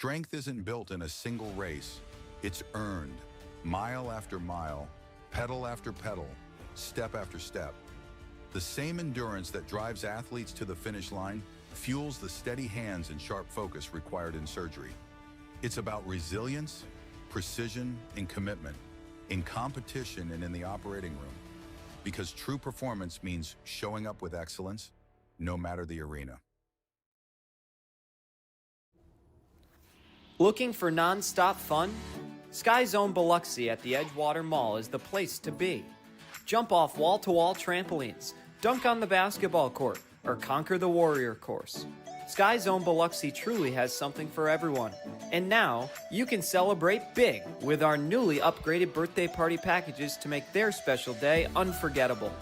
Strength isn't built in a single race. It's earned, mile after mile, pedal after pedal, step after step. The same endurance that drives athletes to the finish line fuels the steady hands and sharp focus required in surgery. It's about resilience, precision, and commitment in competition and in the operating room. Because true performance means showing up with excellence, no matter the arena. Looking for non-stop fun? Sky Zone Biloxi at the Edgewater Mall is the place to be. Jump off wall-to-wall trampolines, dunk on the basketball court, or conquer the warrior course. Sky Zone Biloxi truly has something for everyone. And now, you can celebrate big with our newly upgraded birthday party packages to make their special day unforgettable.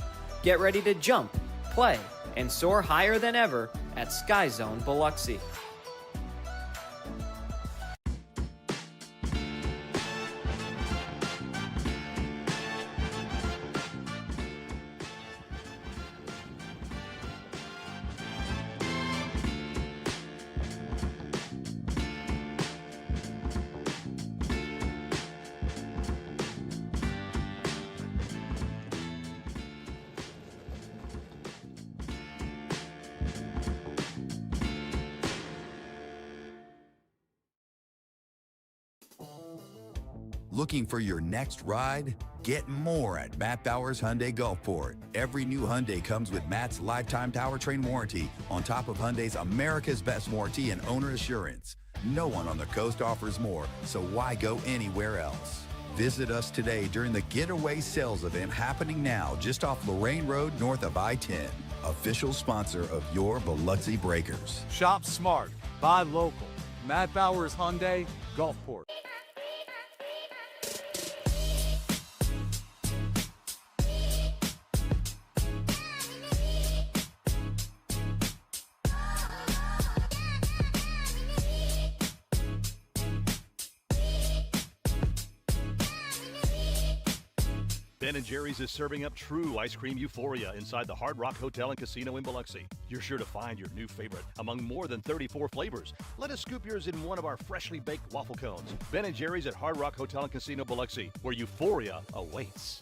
Get ready to jump, play, and soar higher than ever at Sky Zone Biloxi. Looking for your next ride? Get more at Matt Bowers Hyundai Gulfport. Every new Hyundai comes with Matt's lifetime powertrain warranty on top of Hyundai's America's Best warranty and owner assurance. No one on the coast offers more, so why go anywhere else? Visit us today during the Getaway Sales event happening now just off Lorraine Road north of I-10. Official sponsor of your Biloxi Breakers. Shop smart, buy local. Matt Bowers Hyundai Gulfport. Ben & Jerry's is serving up true ice cream euphoria inside the Hard Rock Hotel and Casino in Biloxi. You're sure to find your new favorite among more than 34 flavors. Let us scoop yours in one of our freshly baked waffle cones. Ben & Jerry's at Hard Rock Hotel and Casino Biloxi, where euphoria awaits.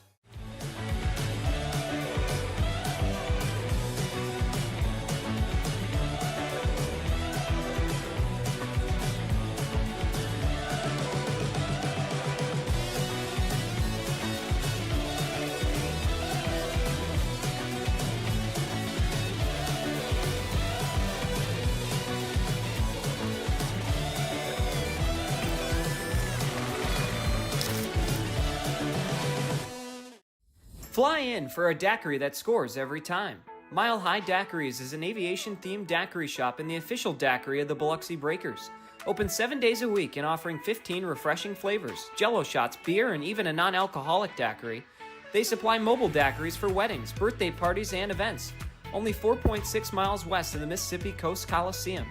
Fly in for a daiquiri that scores every time. Mile High Daiquiris is an aviation-themed daiquiri shop and the official daiquiri of the Biloxi Breakers. Open 7 days a week and offering 15 refreshing flavors, jello shots, beer, and even a non-alcoholic daiquiri. They supply mobile daiquiris for weddings, birthday parties, and events. Only 4.6 miles west of the Mississippi Coast Coliseum.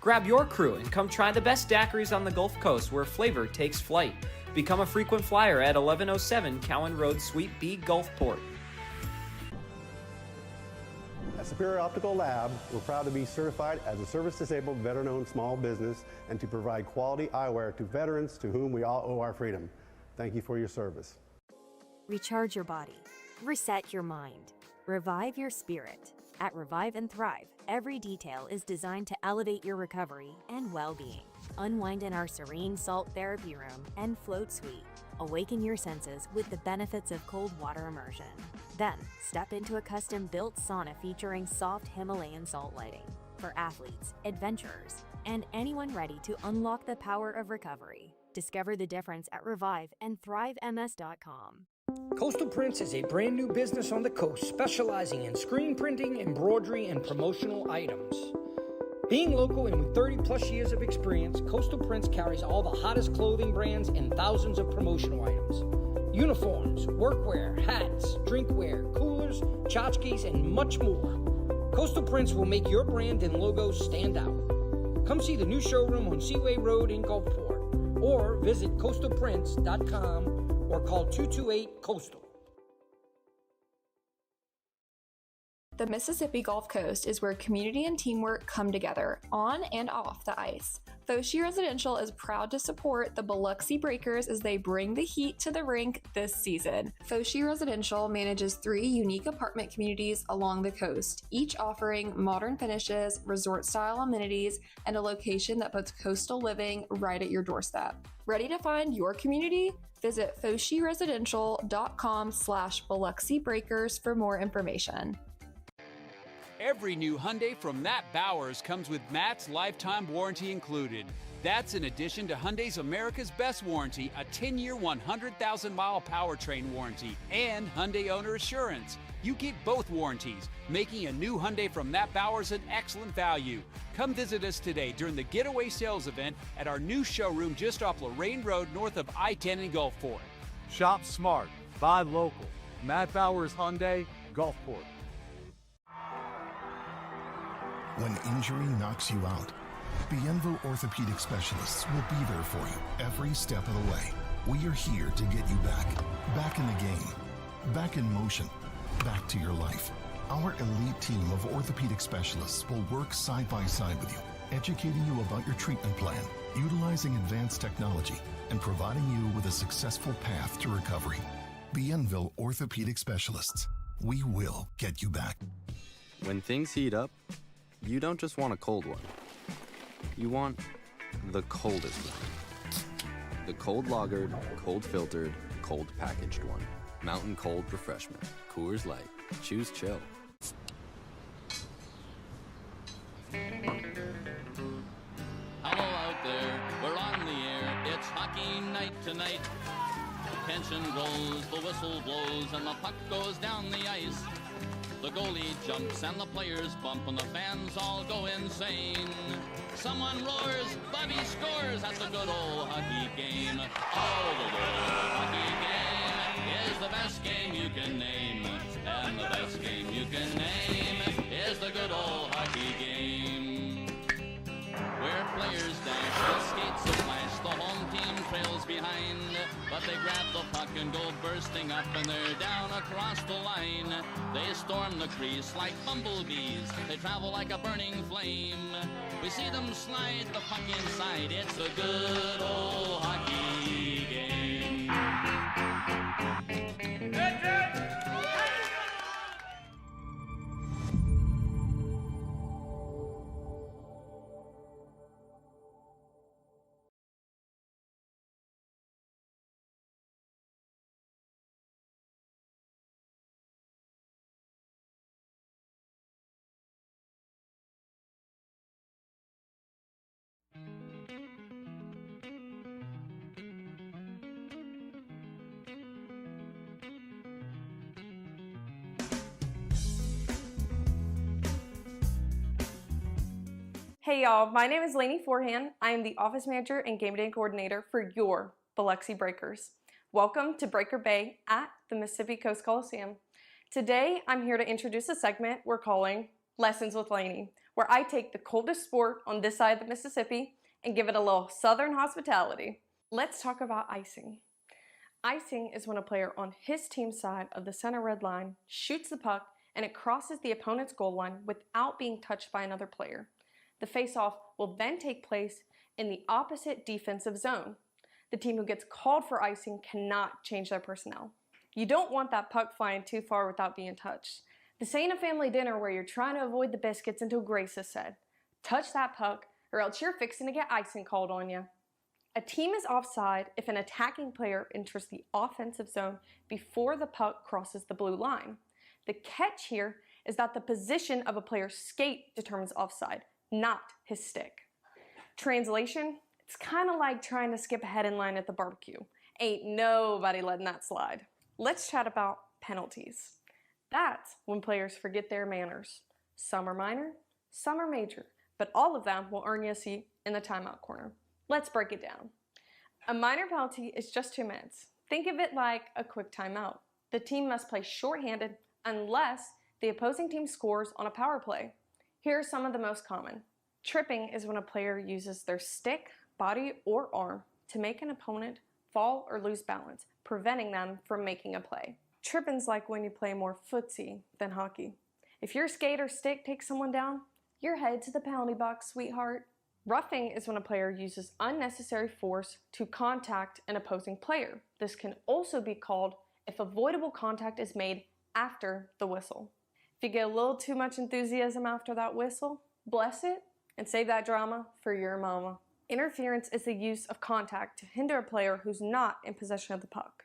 Grab your crew and come try the best daiquiris on the Gulf Coast where flavor takes flight. Become a frequent flyer at 1107 Cowan Road, Suite B, Gulfport. At Superior Optical Lab, we're proud to be certified as a service-disabled, veteran-owned small business and to provide quality eyewear to veterans to whom we all owe our freedom. Thank you for your service. Recharge your body. Reset your mind. Revive your spirit. At Revive and Thrive, every detail is designed to elevate your recovery and well-being. Unwind in our serene salt therapy room and float suite. Awaken your senses with the benefits of cold water immersion. Then, step into a custom-built sauna featuring soft Himalayan salt lighting for athletes, adventurers, and anyone ready to unlock the power of recovery. Discover the difference at reviveandthrivems.com. Coastal Prints is a brand new business on the coast specializing in screen printing, embroidery, and promotional items. Being local and with 30 plus years of experience, Coastal Prints carries all the hottest clothing brands and thousands of promotional items. Uniforms, workwear, hats, drinkware, coolers, tchotchkes, and much more. Coastal Prints will make your brand and logos stand out. Come see the new showroom on Seaway Road in Gulfport or visit coastalprints.com or call 228-COASTAL. The Mississippi Gulf Coast is where community and teamwork come together, on and off the ice. Foshee Residential is proud to support the Biloxi Breakers as they bring the heat to the rink this season. Foshee Residential manages 3 unique apartment communities along the coast, each offering modern finishes, resort-style amenities, and a location that puts coastal living right at your doorstep. Ready to find your community? Visit FosheeResidential.com/Biloxi Breakers for more information. Every new Hyundai from Matt Bowers comes with Matt's lifetime warranty included. That's in addition to Hyundai's America's Best Warranty, a 10-year, 100,000-mile powertrain warranty, and Hyundai Owner Assurance. You get both warranties, making a new Hyundai from Matt Bowers an excellent value. Come visit us today during the Getaway Sales event at our new showroom just off Lorraine Road north of I-10 in Gulfport. Shop smart, buy local. Matt Bowers Hyundai, Gulfport. When injury knocks you out, Bienville Orthopedic Specialists will be there for you every step of the way. We are here to get you back in the game, back in motion, back to your life. Our elite team of orthopedic specialists will work side by side with you, educating you about your treatment plan, utilizing advanced technology, and providing you with a successful path to recovery. Bienville Orthopedic Specialists. We will get you back. When things heat up, you don't just want a cold one. You want the coldest one. The cold lagered, cold filtered, cold packaged one. Mountain Cold Refreshment. Coors Light. Choose chill. Hello out there, we're on the air. It's hockey night tonight. Tension grows, the whistle blows, and the puck goes down the ice. The goalie jumps and the players bump and the fans all go insane. Someone roars, Bobby scores at the good old hockey game. Oh, the good old hockey game is the best game you can name. And the best game you can name is the good old hockey game. Where players dash and skates a flash, the home team trails behind. But they grab the puck and go bursting up and they're down across the line. They storm the crease like bumblebees. They travel like a burning flame. We see them slide the puck inside. It's a good old hockey game. Hey y'all, my name is Laney Forehand. I am the office manager and game day coordinator for your Biloxi Breakers. Welcome to Breaker Bay at the Mississippi Coast Coliseum. Today, I'm here to introduce a segment we're calling Lessons with Laney, where I take the coldest sport on this side of the Mississippi and give it a little southern hospitality. Let's talk about icing. Icing is when a player on his team's side of the center red line shoots the puck and it crosses the opponent's goal line without being touched by another player. The face-off will then take place in the opposite defensive zone. The team who gets called for icing cannot change their personnel. You don't want that puck flying too far without being touched. This ain't a family dinner where you're trying to avoid the biscuits until grace is said. Touch that puck or else you're fixing to get icing called on you. A team is offside if an attacking player enters the offensive zone before the puck crosses the blue line. The catch here is that the position of a player's skate determines offside, not his stick. Translation, it's kind of like trying to skip ahead in line at the barbecue. Ain't nobody letting that slide. Let's chat about penalties. That's when players forget their manners. Some are minor, some are major, but all of them will earn you a seat in the timeout corner. Let's break it down. A minor penalty is just 2 minutes. Think of it like a quick timeout. The team must play shorthanded unless the opposing team scores on a power play. Here are some of the most common. Tripping is when a player uses their stick, body, or arm to make an opponent fall or lose balance, preventing them from making a play. Tripping's like when you play more footsie than hockey. If your skate or stick takes someone down, you're headed to the penalty box, sweetheart. Roughing is when a player uses unnecessary force to contact an opposing player. This can also be called if avoidable contact is made after the whistle. If you get a little too much enthusiasm after that whistle, bless it and save that drama for your mama. Interference is the use of contact to hinder a player who's not in possession of the puck.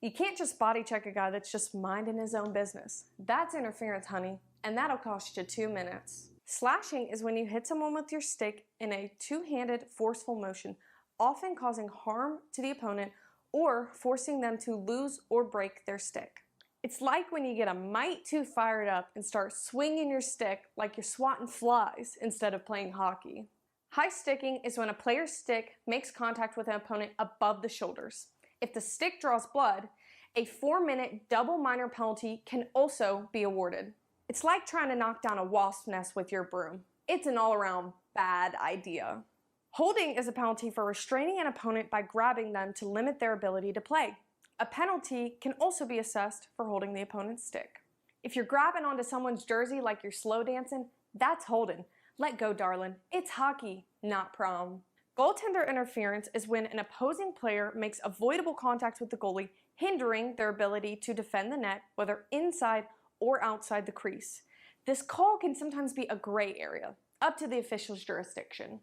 You can't just body check a guy that's just minding his own business. That's interference, honey, and that'll cost you 2 minutes. Slashing is when you hit someone with your stick in a two-handed forceful motion, often causing harm to the opponent or forcing them to lose or break their stick. It's like when you get a mite too fired up and start swinging your stick like you're swatting flies instead of playing hockey. High sticking is when a player's stick makes contact with an opponent above the shoulders. If the stick draws blood, a 4-minute double minor penalty can also be awarded. It's like trying to knock down a wasp nest with your broom. It's an all-around bad idea. Holding is a penalty for restraining an opponent by grabbing them to limit their ability to play. A penalty can also be assessed for holding the opponent's stick. If you're grabbing onto someone's jersey like you're slow dancing, that's holding. Let go, darling. It's hockey, not prom. Goaltender interference is when an opposing player makes avoidable contact with the goalie, hindering their ability to defend the net, whether inside or outside the crease. This call can sometimes be a gray area, up to the official's jurisdiction.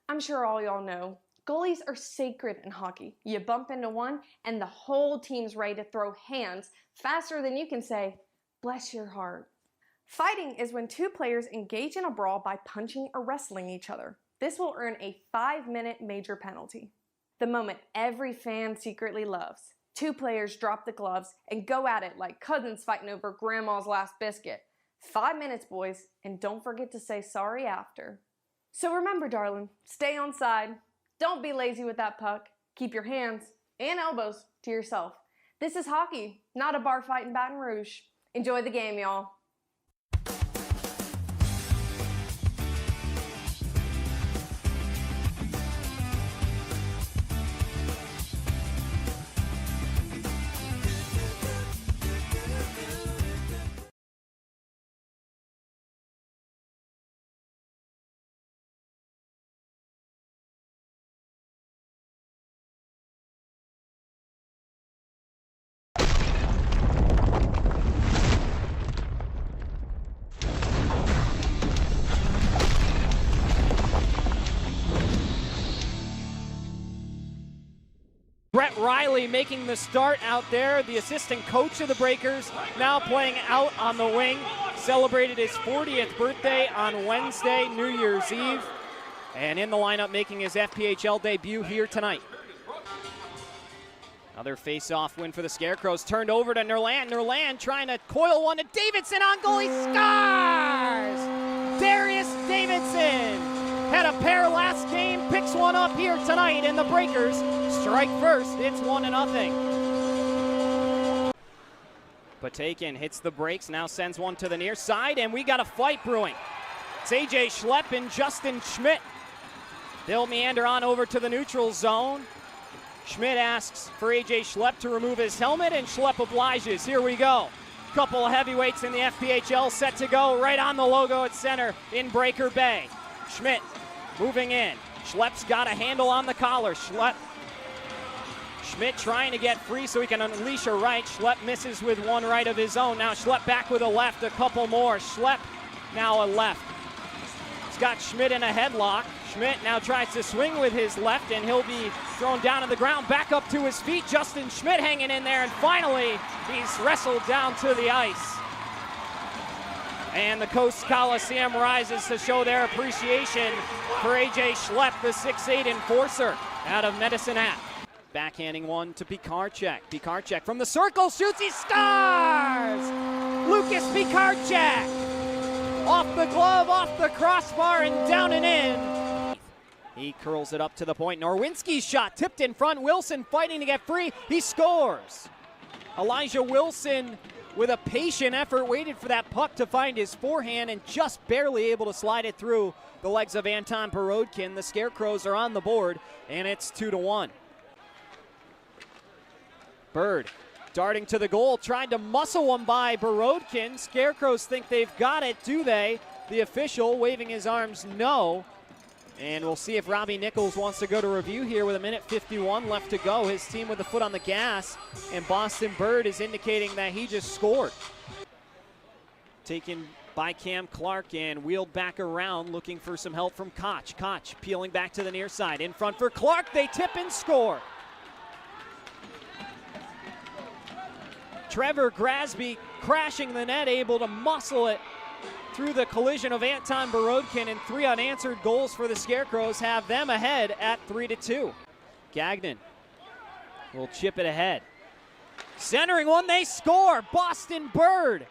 I'm sure all y'all know, goalies are sacred in hockey. You bump into one and the whole team's ready to throw hands faster than you can say, bless your heart. Fighting is when two players engage in a brawl by punching or wrestling each other. This will earn a 5-minute major penalty. The moment every fan secretly loves. Two players drop the gloves and go at it like cousins fighting over grandma's last biscuit. 5 minutes, boys, and don't forget to say sorry after. So remember, darling, stay on side. Don't be lazy with that puck. Keep your hands and elbows to yourself. This is hockey, not a bar fight in Baton Rouge. Enjoy the game, y'all. Brett Riley making the start out there, the assistant coach of the Breakers, now playing out on the wing. Celebrated his 40th birthday on Wednesday, New Year's Eve, and in the lineup making his FPHL debut here tonight. Another face-off win for the Scarecrows, turned over to Nerland. Nerland trying to coil one to Davidson on goal, he scores! Darius Davidson had a pair last game, picks one up here tonight, and the Breakers strike first. It's 1-0. Patakin hits the brakes, now sends one to the near side, and we got a fight brewing. It's AJ Schlepp and Justin Schmidt. They'll meander on over to the neutral zone. Schmidt asks for AJ Schlepp to remove his helmet, and Schlepp obliges. Here we go. Couple of heavyweights in the FPHL set to go, right on the logo at center in Breaker Bay. Schmidt moving in. Schlepp's got a handle on the collar. Schmidt trying to get free so he can unleash a right. Schlepp misses with one right of his own. Now Schlepp back with a left, a couple more. Schlepp now a left. He's got Schmidt in a headlock. Schmidt now tries to swing with his left, and he'll be thrown down to the ground. Back up to his feet. Justin Schmidt hanging in there, and finally he's wrestled down to the ice. And the Coast Coliseum rises to show their appreciation for AJ Schlepp, the 6'8 enforcer out of Medicine Hat. Backhanding one to Pikarczyk. Pikarczyk from the circle shoots, he scores! Lucas Pikarczyk! Off the glove, off the crossbar, and down and in. He curls it up to the point. Norwinski's shot tipped in front. Wilson fighting to get free. He scores. Elijah Wilson, with a patient effort, waited for that puck to find his forehand and just barely able to slide it through the legs of Anton Borodkin. The Scarecrows are on the board, and it's 2-1. Bird Darting to the goal, trying to muscle one by Borodkin. Scarecrows think they've got it, do they? The official waving his arms no. And we'll see if Robbie Nichols wants to go to review here with 1:51 left to go. His team with the foot on the gas, and Boston Bird is indicating that he just scored. Taken by Cam Clark and wheeled back around, looking for some help from Koch. Koch peeling back to the near side. In front for Clark, they tip and score. Trevor Grasby crashing the net, able to muscle it through the collision of Anton Borodkin, and 3 unanswered goals for the Scarecrows have them ahead at 3-2. Gagnon will chip it ahead. Centering one, they score. Boston Bird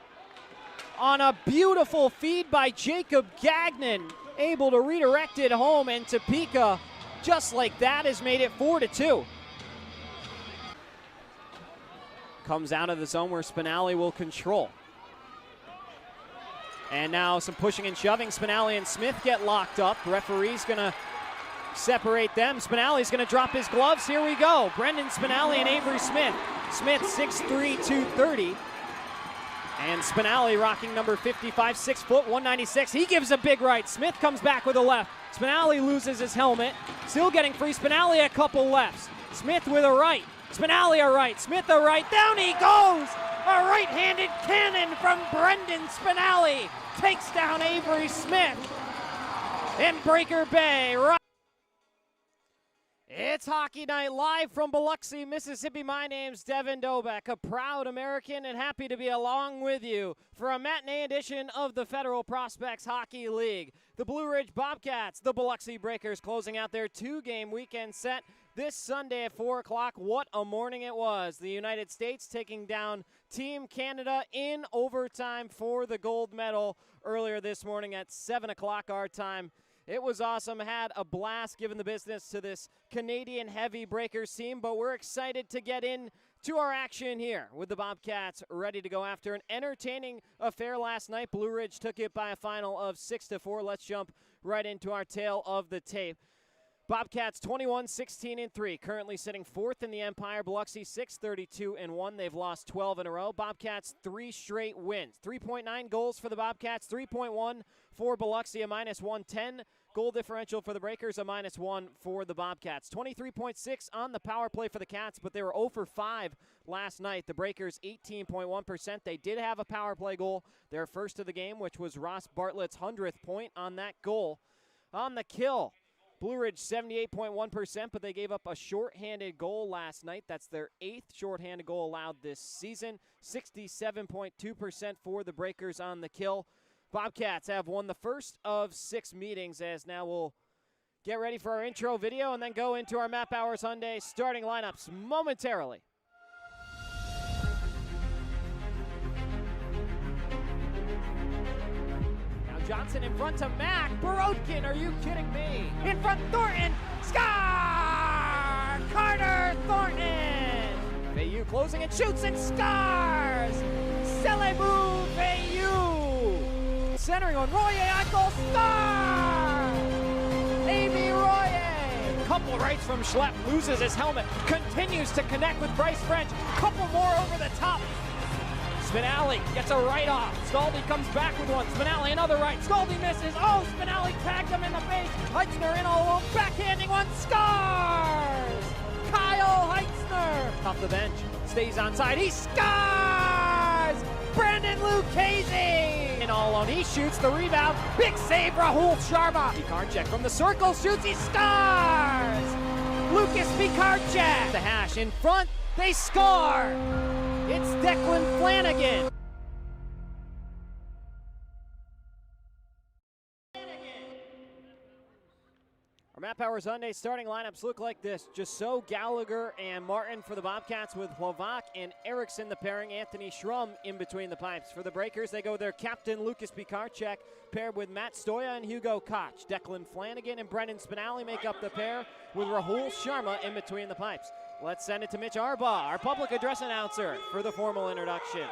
on a beautiful feed by Jacob Gagnon, able to redirect it home, and Topeka, just like that, has made it 4-2. Comes out of the zone where Spinelli will control. And now some pushing and shoving. Spinelli and Smith get locked up. Referee's gonna separate them. Spinelli's gonna drop his gloves. Here we go. Brendan Spinelli and Avery Smith. Smith 6'3", 230. And Spinelli rocking number 55, 6 foot, 196. He gives a big right. Smith comes back with a left. Spinelli loses his helmet. Still getting free. Spinelli a couple lefts. Smith with a right. Spinelli a right, Smith a right, down he goes! A right-handed cannon from Brendan Spinelli takes down Avery Smith in Breaker Bay. It's Hockey Night live from Biloxi, Mississippi. My name's Devin Dobek, a proud American and happy to be along with you for a matinee edition of the Federal Prospects Hockey League. The Blue Ridge Bobcats, the Biloxi Breakers, closing out their 2-game weekend set this Sunday at 4 o'clock. What a morning it was. The United States taking down Team Canada in overtime for the gold medal earlier this morning at 7 o'clock our time. It was awesome. Had a blast giving the business to this Canadian heavy Breakers team, but we're excited to get into our action here with the Bobcats ready to go after an entertaining affair last night. Blue Ridge took it by a final of 6-4. Let's jump right into our tale of the tape. Bobcats 21-16-3, currently sitting 4th in the Empire. Biloxi 6-32-1. They've lost 12 in a row. Bobcats 3 straight wins. 3.9 goals for the Bobcats, 3.1 for Biloxi, a -110 goal differential for the Breakers, a -1 for the Bobcats. 23.6 on the power play for the Cats, but they were 0 for 5 last night. The Breakers 18.1%. They did have a power play goal, their first of the game, which was Ross Bartlett's 100th point on that goal. On the kill, Blue Ridge 78.1%, but they gave up a shorthanded goal last night. That's their 8th shorthanded goal allowed this season. 67.2% for the Breakers on the kill. Bobcats have won the first of 6 meetings, as now we'll get ready for our intro video and then go into our Matt Bowers Hyundai starting lineups momentarily. Johnson in front to Mack. Borodkin, are you kidding me? In front, Thornton. Scar! Carter Thornton! Veilleux closing and shoots and scars! Celebu Veilleux! Centering on Royer on goal. Star! A.B. Royer! Couple rights from Schlepp. Loses his helmet. Continues to connect with Bryce French. Couple more over the top. Spinelli gets a right off. Scaldi comes back with one. Spinelli another right. Scaldi misses. Oh, Spinelli tagged him in the face. Heitzner in all alone. Backhanding one. Scars! Kyle Heitzner off the bench. Stays onside. He scores! Brandon Lucchese! In all alone. He shoots the rebound. Big save, Rahul Sharma. Pikarczyk from the circle shoots. He scores! Lucas Pikarczyk. The hash in front. They score! It's Declan Flanagan. Our Matt Bowers Hyundai starting lineups look like this. Jusso, Gallagher, and Martin for the Bobcats, with Hlavak and Eriksson the pairing. Anthony Schrum in between the pipes. For the Breakers, they go their captain, Lucas Pikarczyk, paired with Matt Stoya and Hugo Koch. Declan Flanagan and Brendan Spinelli make up the pair, with Rahul Sharma in between the pipes. Let's send it to Mitch Arbaugh, our public address announcer, for the formal introductions.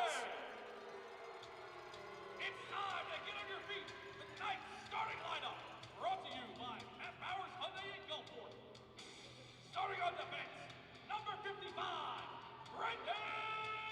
It's time to get on your feet. Tonight's starting lineup, brought to you by Matt Bowers Hyundai in Gulfport. Starting on defense, number 55, Brendan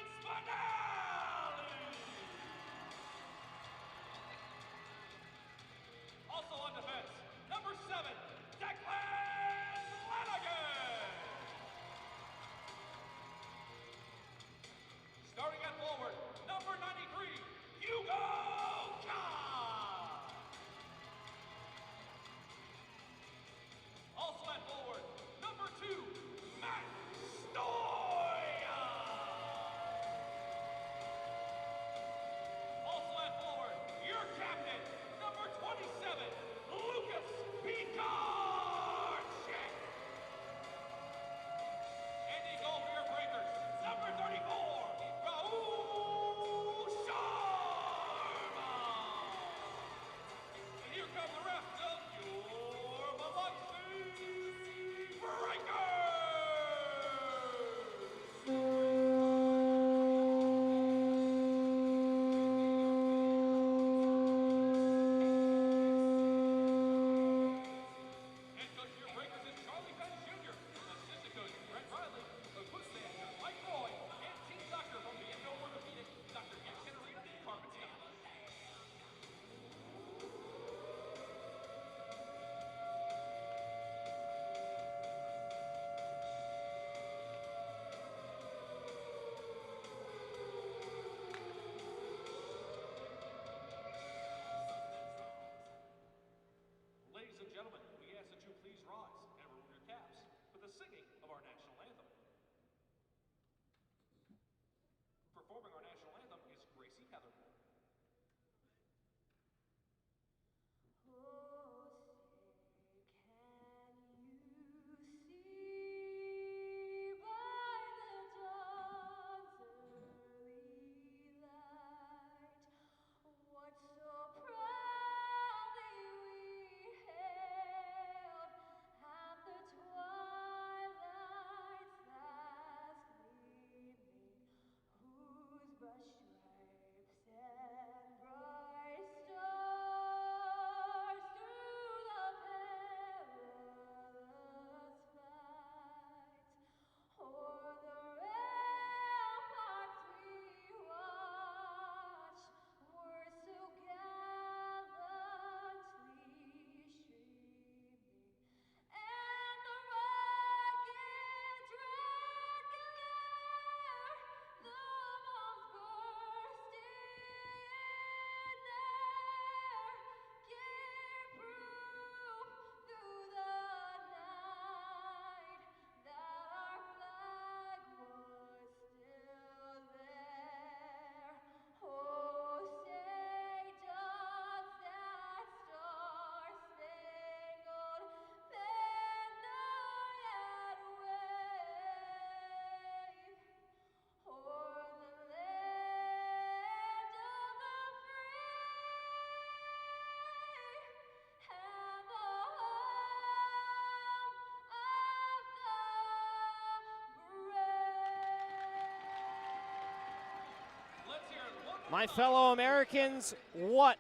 My fellow Americans, what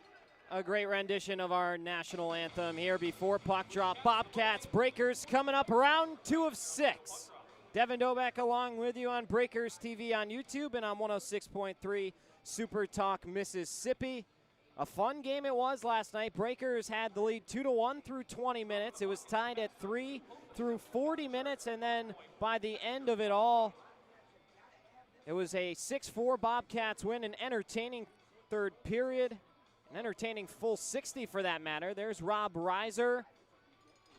a great rendition of our national anthem here before puck drop. Bobcats, Breakers coming up round 2 of 6. Devin Dobeck along with you on Breakers TV on YouTube and on 106.3 Super Talk Mississippi. A fun game it was last night. Breakers had the lead 2-1 through 20 minutes. It was tied at 3 through 40 minutes, and then by the end of it all, it was a 6-4 Bobcats win, an entertaining third period, an entertaining full 60 for that matter. There's Rob Reiser,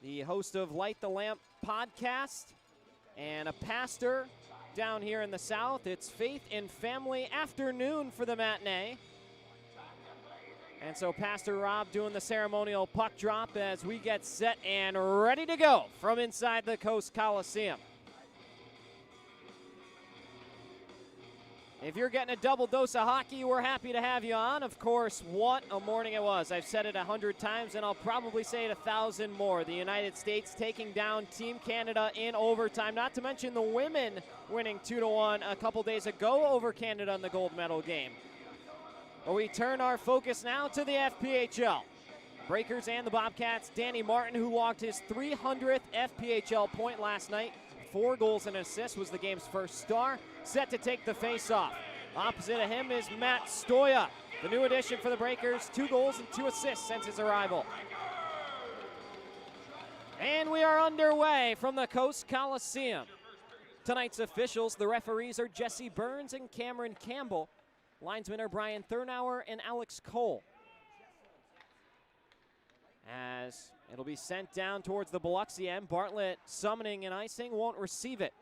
the host of Light the Lamp podcast, and a pastor down here in the South. It's Faith and Family Afternoon for the matinee. And so Pastor Rob doing the ceremonial puck drop as we get set and ready to go from inside the Coast Coliseum. If you're getting a double dose of hockey, we're happy to have you on. Of course, what a morning it was. I've said it 100 times, and I'll probably say it 1,000 more. The United States taking down Team Canada in overtime, not to mention the women winning 2-1 a couple days ago over Canada in the gold medal game. But we turn our focus now to the FPHL. Breakers and the Bobcats. Danny Martin, who logged his 300th FPHL point last night. 4 goals and an assist, was the game's first star. Set to take the face-off. Opposite of him is Matt Stoya, the new addition for the Breakers. 2 goals and 2 assists since his arrival. And we are underway from the Coast Coliseum. Tonight's officials, the referees are Jesse Burns and Cameron Campbell. Linesmen are Brian Thurnauer and Alex Cole. As it'll be sent down towards the Biloxi end. Bartlett summoning and icing, won't receive it.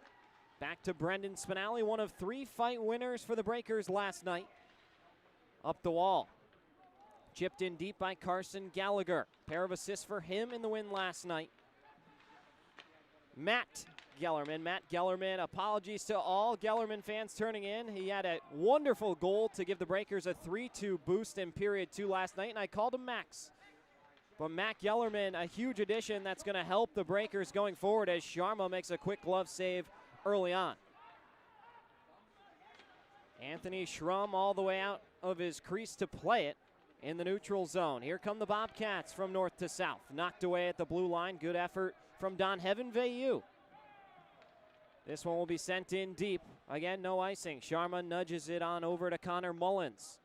Back to Brendan Spinelli, one of 3 fight winners for the Breakers last night. Up the wall. Chipped in deep by Carson Gallagher. Pair of assists for him in the win last night. Matt Gellerman, apologies to all Gellerman fans turning in. He had a wonderful goal to give the Breakers a 3-2 boost in period 2 last night, and I called him Max. But Matt Gellerman, a huge addition that's going to help the Breakers going forward as Sharma makes a quick glove save early on. Anthony Schrum all the way out of his crease to play it in the neutral zone. Here come the Bobcats from north to south. Knocked away at the blue line. Good effort from Don Heaven Veyu. This one will be sent in deep. Again, no icing. Sharma nudges it on over to Connor Mullins.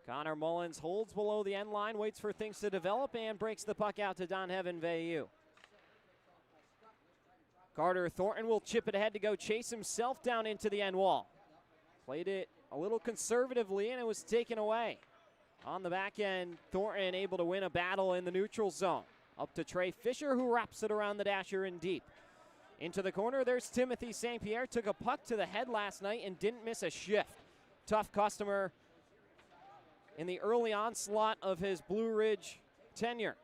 Connor Mullins holds below the end line, waits for things to develop, and breaks the puck out to Don Heaven Veyu. Carter Thornton will chip it ahead to go chase himself down into the end wall. Played it a little conservatively, and it was taken away. On the back end, Thornton able to win a battle in the neutral zone. Up to Trey Fisher, who wraps it around the dasher in deep. Into the corner, there's Timothy St. Pierre. Took a puck to the head last night and didn't miss a shift. Tough customer in the early onslaught of his Blue Ridge tenure.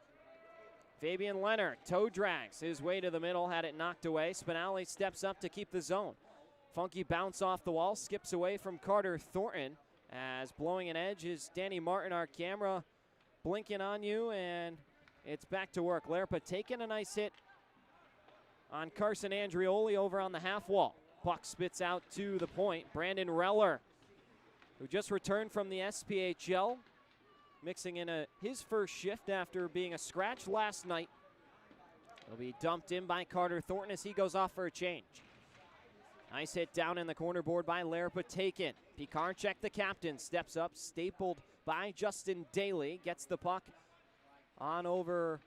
Fabian Leonard toe drags his way to the middle, had it knocked away. Spinelli steps up to keep the zone. Funky bounce off the wall, skips away from Carter Thornton. As blowing an edge is Danny Martin, our camera, blinking on you, and it's back to work. Lerpa taking a nice hit on Carson Andrioli over on the half wall. Puck spits out to the point. Brandon Reller, who just returned from the SPHL, mixing in his first shift after being a scratch last night. He'll be dumped in by Carter Thornton as he goes off for a change. Nice hit down in the corner board by Lerpa taken. Pikarczyk, the captain, steps up, stapled by Justin Daly. Gets the puck on over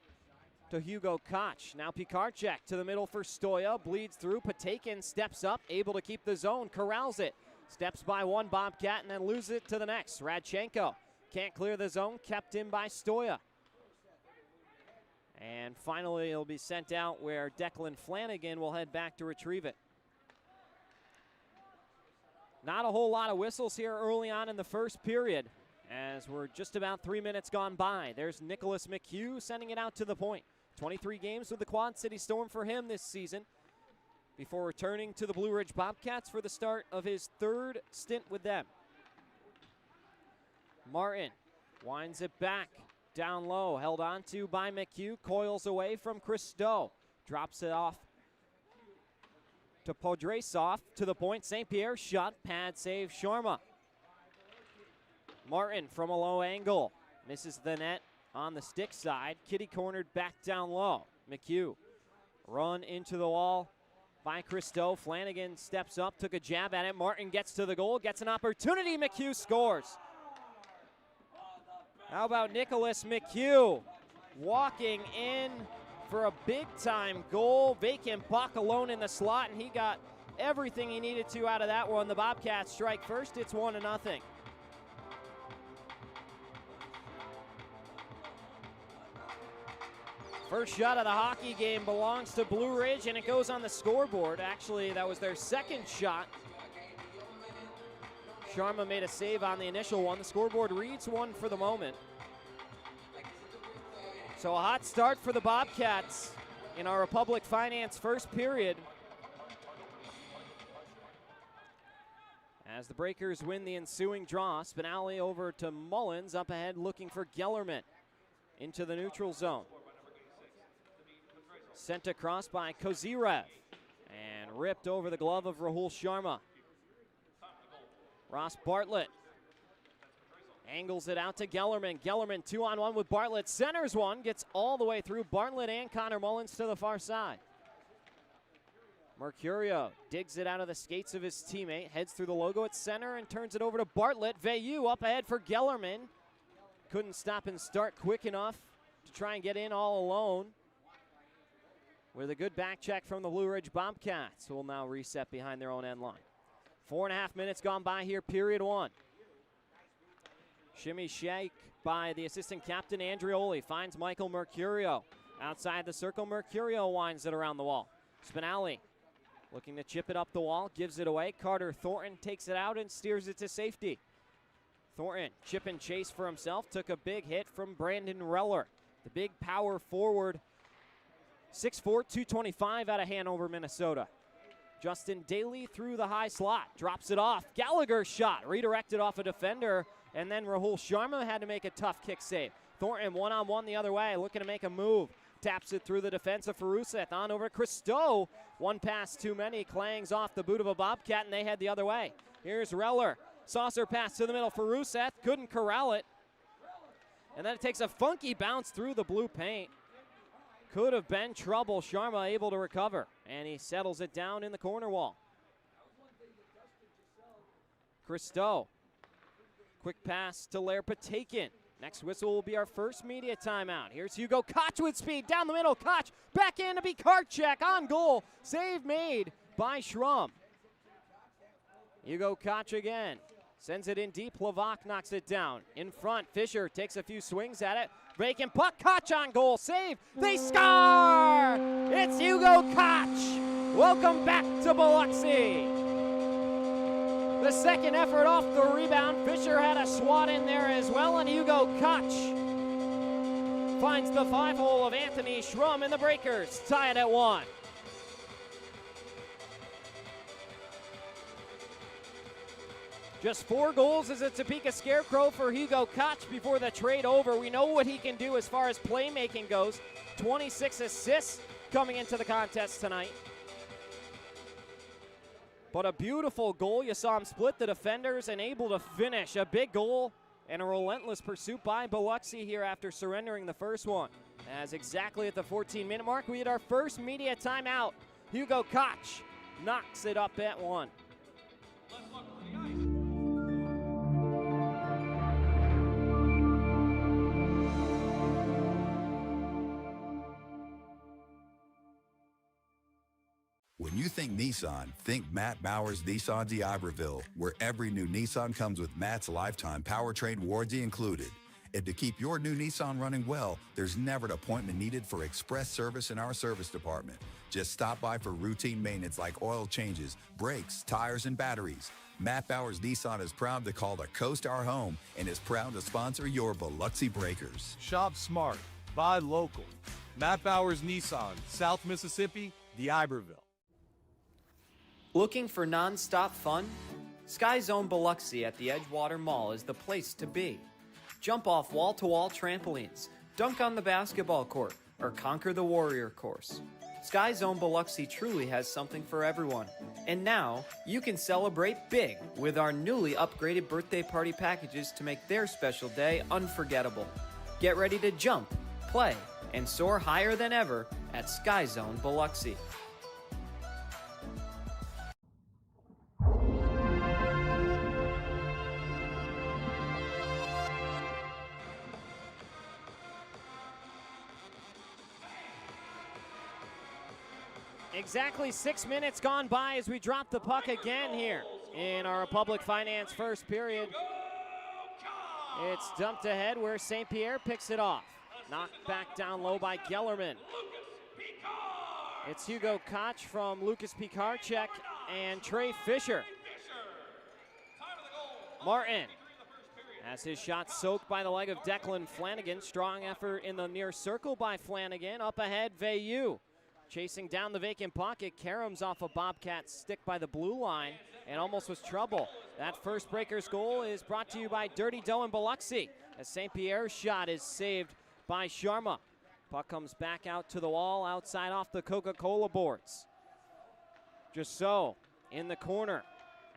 to Hugo Koch. Now Pikarczyk to the middle for Stoya. Bleeds through. Patakin steps up, able to keep the zone. Corrals it. Steps by one Bobcat and then loses it to the next. Radchenko can't clear the zone. Kept in by Stoya. And finally it'll be sent out where Declan Flanagan will head back to retrieve it. Not a whole lot of whistles here early on in the first period as we're just about 3 minutes gone by. There's Nicholas McHugh sending it out to the point. 23 games with the Quad City Storm for him this season before returning to the Blue Ridge Bobcats for the start of his 3rd stint with them. Martin winds it back down low, held on to by McHugh, coils away from Christo, drops it off to Podresov, to the point. St. Pierre shot, pad save, Sharma. Martin from a low angle, misses the net on the stick side. Kitty cornered back down low. McHugh run into the wall by Christo. Flanagan steps up, took a jab at it. Martin gets to the goal, gets an opportunity. McHugh scores. How about Nicholas McHugh walking in for a big-time goal. Vacant puck alone in the slot, and he got everything he needed to out of that one. The Bobcats strike first. It's 1-0. First shot of the hockey game belongs to Blue Ridge, and it goes on the scoreboard. Actually, that was their second shot. Sharma made a save on the initial one. The scoreboard reads 1 for the moment. So a hot start for the Bobcats in our Republic Finance first period. As the Breakers win the ensuing draw, Spinelli over to Mullins, up ahead looking for Gellerman into the neutral zone. Sent across by Kozirev and ripped over the glove of Rahul Sharma. Ross Bartlett angles it out to Gellerman. Gellerman 2-on-1 with Bartlett. Centers one, gets all the way through Bartlett and Connor Mullins to the far side. Mercurio digs it out of the skates of his teammate, heads through the logo at center and turns it over to Bartlett. Veilleux up ahead for Gellerman. Couldn't stop and start quick enough to try and get in all alone. With a good back check from the Blue Ridge Bobcats, who will now reset behind their own end line. 4.5 minutes gone by here, period one. Shimmy shake by the assistant captain, Andreoli, finds Michael Mercurio. Outside the circle, Mercurio winds it around the wall. Spinelli looking to chip it up the wall, gives it away. Carter Thornton takes it out and steers it to safety. Thornton, chip and chase for himself, took a big hit from Brandon Reller, the big power forward. 6'4", 225 out of Hanover, Minnesota. Justin Daly through the high slot, drops it off. Gallagher's shot, redirected off a defender, and then Rahul Sharma had to make a tough kick save. Thornton one-on-one the other way, looking to make a move. Taps it through the defense of Feruseth, on over Christo. One pass too many, clangs off the boot of a Bobcat, and they head the other way. Here's Reller, saucer pass to the middle. Feruseth couldn't corral it. And then it takes a funky bounce through the blue paint. Could have been trouble. Sharma able to recover, and he settles it down in the corner wall. Christo, quick pass to Lair Patakin. Next whistle will be our first media timeout. Here's Hugo Koch with speed down the middle. Koch back in to be Karchek on goal. Save made by Schrum. Hugo Koch again. Sends it in deep. Plavak knocks it down. In front, Fisher takes a few swings at it. Vacant puck, Koch on goal, save, they score! It's Hugo Koch. Welcome back to Biloxi. The second effort off the rebound. Fisher had a swat in there as well, and Hugo Koch finds the 5-hole of Anthony Schrum, and the Breakers tie it at 1. Just 4 goals as a Topeka Scarecrow for Hugo Koch before the trade over. We know what he can do as far as playmaking goes. 26 assists coming into the contest tonight. But a beautiful goal. You saw him split the defenders and able to finish. A big goal and a relentless pursuit by Biloxi here after surrendering the first one. As exactly at the 14-minute mark, we had our first media timeout. Hugo Koch knocks it up at 1. When you think Nissan, think Matt Bowers Nissan d'Iberville, where every new Nissan comes with Matt's lifetime powertrain warranty included. And to keep your new Nissan running well, there's never an appointment needed for express service in our service department. Just stop by for routine maintenance like oil changes, brakes, tires, and batteries. Matt Bowers Nissan is proud to call the coast our home and is proud to sponsor your Biloxi Breakers. Shop smart, buy local. Matt Bowers Nissan, South Mississippi, d'Iberville. Looking for non-stop fun? Sky Zone Biloxi at the Edgewater Mall is the place to be. Jump off wall-to-wall trampolines, dunk on the basketball court, or conquer the warrior course. Sky Zone Biloxi truly has something for everyone. And now, you can celebrate big with our newly upgraded birthday party packages to make their special day unforgettable. Get ready to jump, play, and soar higher than ever at Sky Zone Biloxi. Exactly 6 minutes gone by as we drop the puck again here in our Republic Finance first period. It's dumped ahead where St. Pierre picks it off. Knocked back down low by Gellerman. It's Hugo Koch from Lucas Pikarczyk and Trey Fisher. Martin has his shot soaked by the leg of Declan Flanagan. Strong effort in the near circle by Flanagan. Up ahead, Veilleux. Chasing down the vacant pocket, Karams off a Bobcats stick by the blue line and almost was trouble. That first Breakers goal is brought to you by Dirty Dough in Biloxi as St. Pierre's shot is saved by Sharma. Puck comes back out to the wall outside off the Coca-Cola boards. Just so in the corner,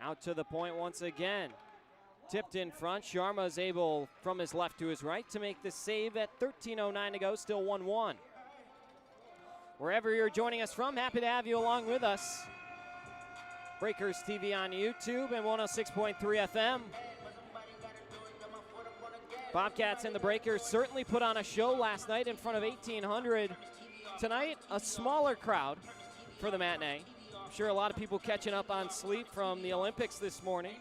out to the point once again. Tipped in front, Sharma is able from his left to his right to make the save at 13:09 to go, still 1-1. Wherever you're joining us from, happy to have you along with us. Breakers TV on YouTube and 106.3 FM. Bobcats and the Breakers certainly put on a show last night in front of 1,800. Tonight, a smaller crowd for the matinee. I'm sure a lot of people catching up on sleep from the Olympics this morning.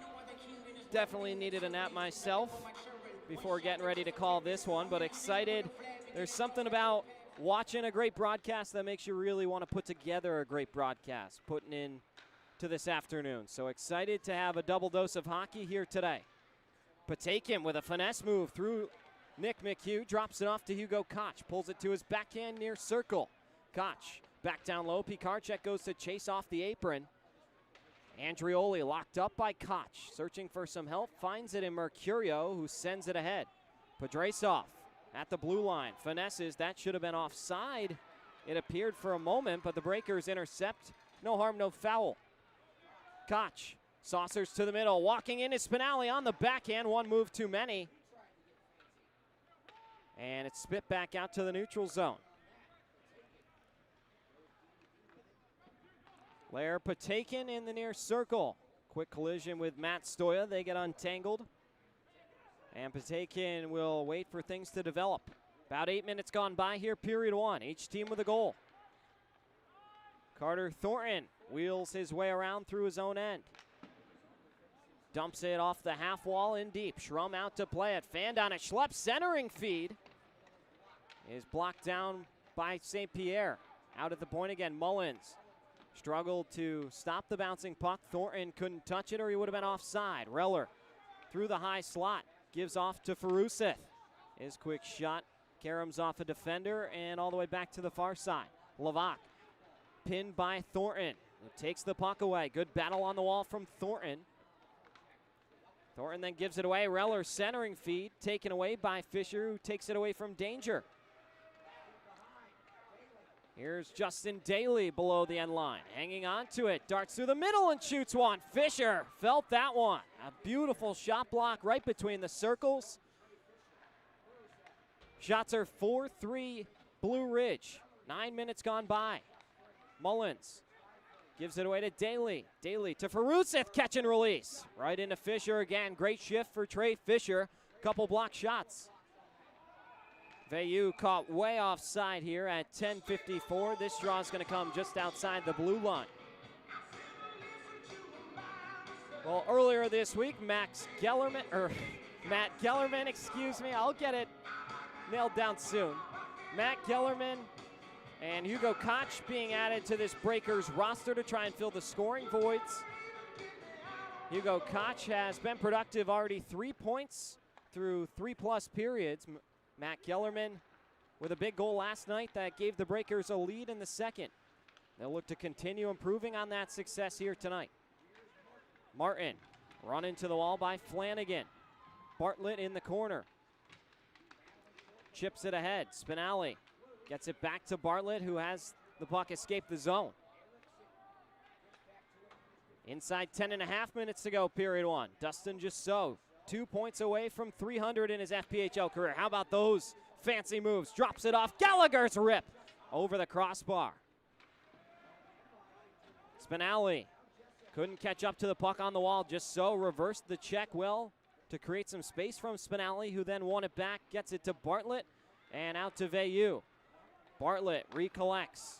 Definitely needed a nap myself before getting ready to call this one, but excited. There's something about watching a great broadcast that makes you really want to put together a great broadcast, putting in to this afternoon. So excited to have a double dose of hockey here today. Patakin with a finesse move through Nick McHugh, drops it off to Hugo Koch, pulls it to his backhand near circle. Koch back down low, Pikarczyk goes to chase off the apron. Andrioli locked up by Koch, searching for some help, finds it in Mercurio, who sends it ahead. Podrasov at the blue line, finesses, that should have been offside. It appeared for a moment, but the Breakers intercept. No harm, no foul. Koch saucers to the middle, walking in is Spinelli on the backhand, one move too many. And it's spit back out to the neutral zone. Lair Patakin in the near circle. Quick collision with Matt Stoya, they get untangled. And Patakin will wait for things to develop. About 8 minutes gone by here, period one. Each team with a goal. Carter Thornton wheels his way around through his own end. Dumps it off the half wall in deep. Schrum out to play it. Fanned on it. Schlepp centering feed is blocked down by St. Pierre. Out at the point again, Mullins struggled to stop the bouncing puck. Thornton couldn't touch it or he would have been offside. Reller through the high slot. Gives off to Faruseth. His quick shot. Karams off a defender and all the way back to the far side. Levac pinned by Thornton. It takes the puck away. Good battle on the wall from Thornton. Thornton then gives it away. Reller centering feed taken away by Fisher, who takes it away from danger. Here's Justin Daly below the end line. Hanging on to it. Darts through the middle and shoots one. Fisher felt that one. A beautiful shot block right between the circles. Shots are 4-3 Blue Ridge. 9 minutes gone by. Mullins gives it away to Daly. Daly to Faruseth, catch and release. Right into Fisher again. Great shift for Trey Fisher. Couple block shots. Veilleux caught way offside here at 10:54. This draw is going to come just outside the blue line. Well, earlier this week, Matt Gellerman, excuse me, I'll get it nailed down soon. Matt Gellerman and Hugo Koch being added to this Breakers roster to try and fill the scoring voids. Hugo Koch has been productive, already 3 points through 3+ periods. Matt Gellerman with a big goal last night that gave the Breakers a lead in the second. They'll look to continue improving on that success here tonight. Martin run into the wall by Flanagan. Bartlett in the corner. Chips it ahead. Spinelli gets it back to Bartlett, who has the puck escaped the zone. Inside 10.5 minutes to go, period one. Dustin Gisso, 2 points away from 300 in his FPHL career. How about those fancy moves? Drops it off. Gallagher's rip over the crossbar. Spinelli couldn't catch up to the puck on the wall. Gisso reversed the check well to create some space from Spinelli, who then won it back, gets it to Bartlett, and out to Veilleux. Bartlett recollects.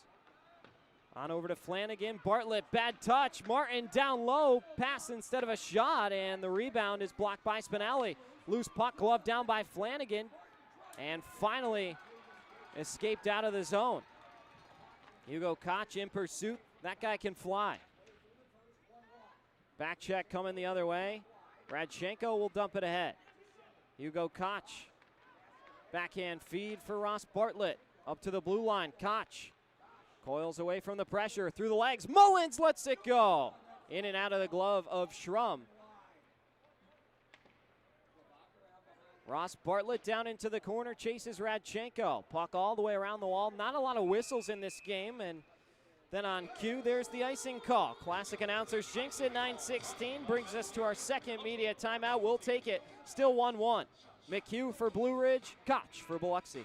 On over to Flanagan. Bartlett, bad touch. Martin down low. Pass instead of a shot, and the rebound is blocked by Spinelli. Loose puck, glove down by Flanagan, and finally escaped out of the zone. Hugo Koch in pursuit. That guy can fly. Back check coming the other way. Radchenko will dump it ahead. Hugo Koch. Backhand feed for Ross Bartlett. Up to the blue line. Koch coils away from the pressure. Through the legs. Mullins lets it go. In and out of the glove of Schrum. Ross Bartlett down into the corner. Chases Radchenko. Puck all the way around the wall. Not a lot of whistles in this game. And then on cue, there's the icing call. Classic announcers jinx at 9:16. Brings us to our second media timeout. We'll take it. Still 1-1. McHugh for Blue Ridge. Koch for Biloxi.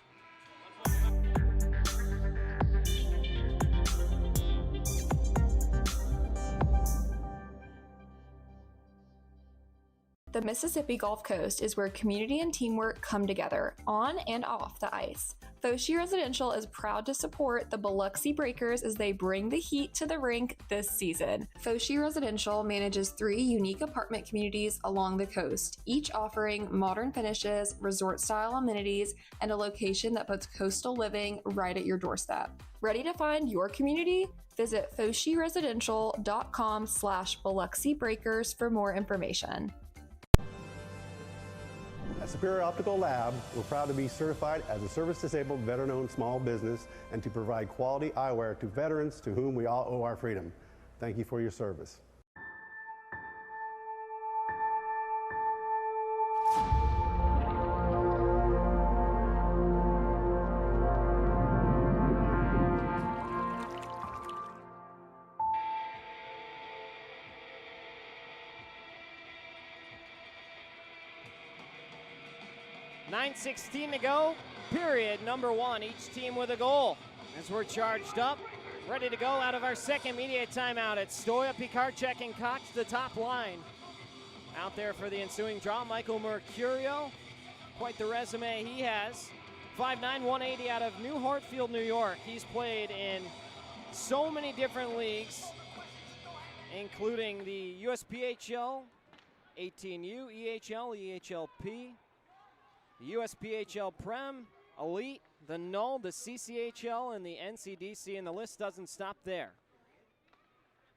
The Mississippi Gulf Coast is where community and teamwork come together, on and off the ice. Foshee Residential is proud to support the Biloxi Breakers as they bring the heat to the rink this season. Foshee Residential manages 3 unique apartment communities along the coast, each offering modern finishes, resort-style amenities, and a location that puts coastal living right at your doorstep. Ready to find your community? Visit FosheeResidential.com/Biloxi Breakers for more information. At Superior Optical Lab, we're proud to be certified as a service-disabled, veteran-owned small business and to provide quality eyewear to veterans to whom we all owe our freedom. Thank you for your service. .9:16 to go, period number one. Each team with a goal. As we're charged up, ready to go out of our second media timeout. It's Stoya, Pikarczyk, and Koch, the top line. Out there for the ensuing draw, Michael Mercurio. Quite the resume he has. 5'9", 180 out of New Hartfield, New York. He's played in so many different leagues, including the USPHL, 18U, EHL, EHLP, the USPHL Prem, Elite, the Null, the CCHL, and the NCDC, and the list doesn't stop there.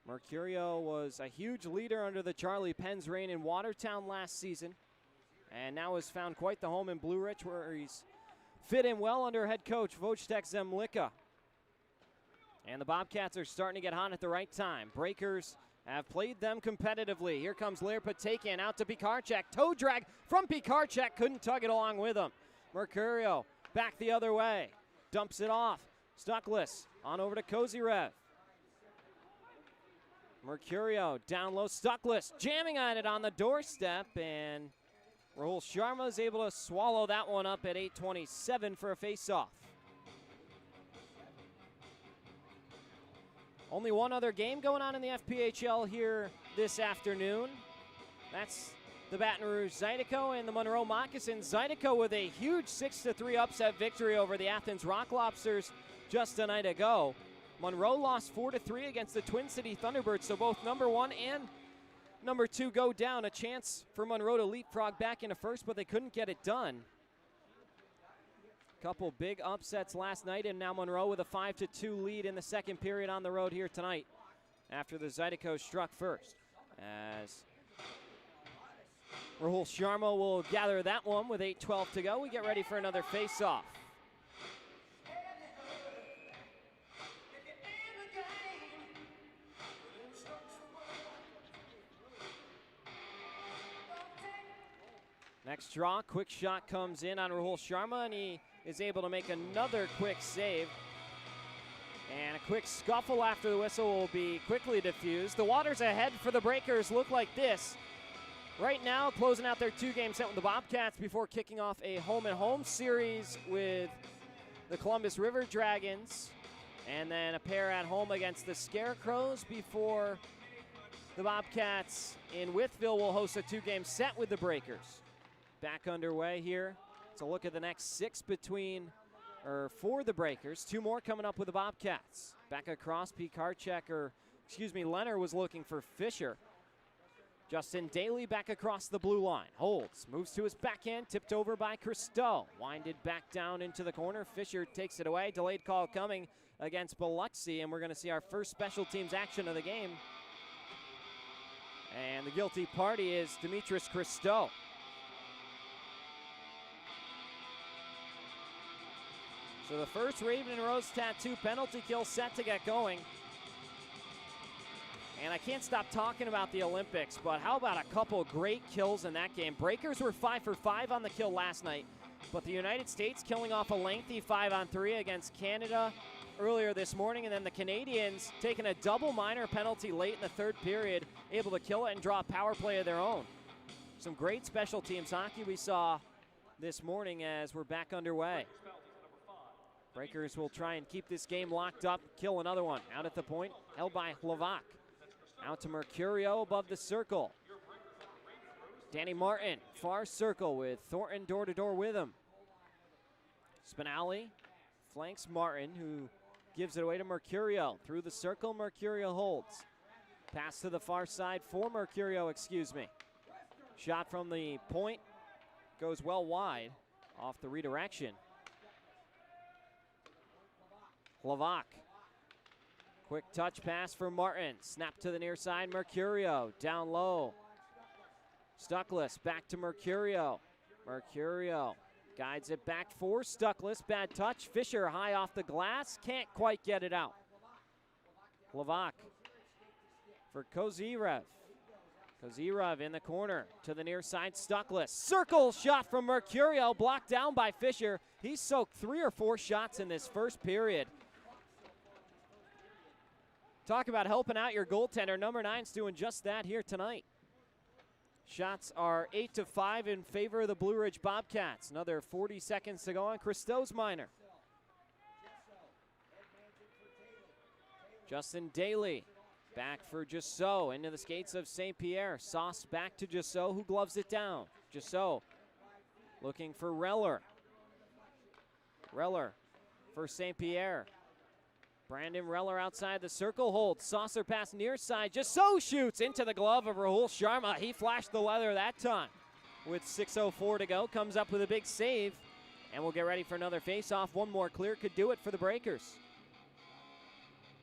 Mercurio was a huge leader under the Charlie Penn's reign in Watertown last season, and now has found quite the home in Blue Ridge, where he's fit in well under head coach Wojtek Zemlicka. And the Bobcats are starting to get hot at the right time. Breakers have played them competitively. Here comes Lair Patakian out to Pikarczyk. Toe drag from Pikarczyk. Couldn't tug it along with him. Mercurio back the other way. Dumps it off. Stuckless on over to Kozyrev. Mercurio down low. Stuckless jamming on it on the doorstep. And Rahul Sharma is able to swallow that one up at 8:27 for a faceoff. Only one other game going on in the FPHL here this afternoon. That's the Baton Rouge Zydeco and the Monroe Moccasins. Zydeco with a huge 6-3 upset victory over the Athens Rock Lobsters just a night ago. Monroe lost 4-3 against the Twin City Thunderbirds, so both number 1 and number 2 go down. A chance for Monroe to leapfrog back into first, but they couldn't get it done. Couple big upsets last night, and now Monroe with a 5-2 lead in the second period on the road here tonight after the Zydeco struck first. As Rahul Sharma will gather that one with 8:12 to go. We get ready for another face-off. Next draw, quick shot comes in on Rahul Sharma, and he is able to make another quick save. And a quick scuffle after the whistle will be quickly diffused. The waters ahead for the Breakers look like this. Right now, closing out their 2-game set with the Bobcats before kicking off a home-and-home series with the Columbus River Dragons. And then a pair at home against the Scarecrows before the Bobcats in Wytheville will host a 2-game set with the Breakers. Back underway here. Let's look at the next 6 for the Breakers. 2 more coming up with the Bobcats. Back across, Leonard was looking for Fisher. Justin Daly back across the blue line. Holds, moves to his backhand, tipped over by Christo. Winded back down into the corner. Fisher takes it away. Delayed call coming against Biloxi, and we're going to see our first special teams action of the game. And the guilty party is Demetris Christo. So the first Raven and Rose Tattoo penalty kill set to get going. And I can't stop talking about the Olympics, but how about a couple great kills in that game? Breakers were 5 for 5 on the kill last night, but the United States killing off a lengthy 5-on-3 against Canada earlier this morning, and then the Canadians taking a double minor penalty late in the 3rd period, able to kill it and draw a power play of their own. Some great special teams hockey we saw this morning as we're back underway. Breakers will try and keep this game locked up, kill another one. Out at the point, held by Hlavak. Out to Mercurio above the circle. Danny Martin, far circle with Thornton door-to-door with him. Spinelli flanks Martin, who gives it away to Mercurio. Through the circle, Mercurio holds. Pass to the far side for Mercurio, Shot from the point goes well wide off the redirection. Hlavak. Quick touch pass for Martin. Snap to the near side. Mercurio down low. Stuckless back to Mercurio. Mercurio guides it back for Stuckless. Bad touch. Fisher high off the glass. Can't quite get it out. Hlavak for Kozirev. Kozirev in the corner to the near side. Stuckless. Circle shot from Mercurio. Blocked down by Fisher. He soaked 3 or 4 shots in this first period. Talk about helping out your goaltender. Number 9's doing just that here tonight. Shots are 8-5 in favor of the Blue Ridge Bobcats. Another 40 seconds to go on Christo's minor. Justin Daly back for Jussot into the skates of St. Pierre. Sauce back to Jussot, who gloves it down. Jussot looking for Reller. Reller for St. Pierre. Brandon Reller outside the circle, holds. Saucer pass near side. Jussot shoots into the glove of Rahul Sharma. He flashed the leather that time. With 6:04 to go, comes up with a big save. And we'll get ready for another face-off. One more clear could do it for the Breakers.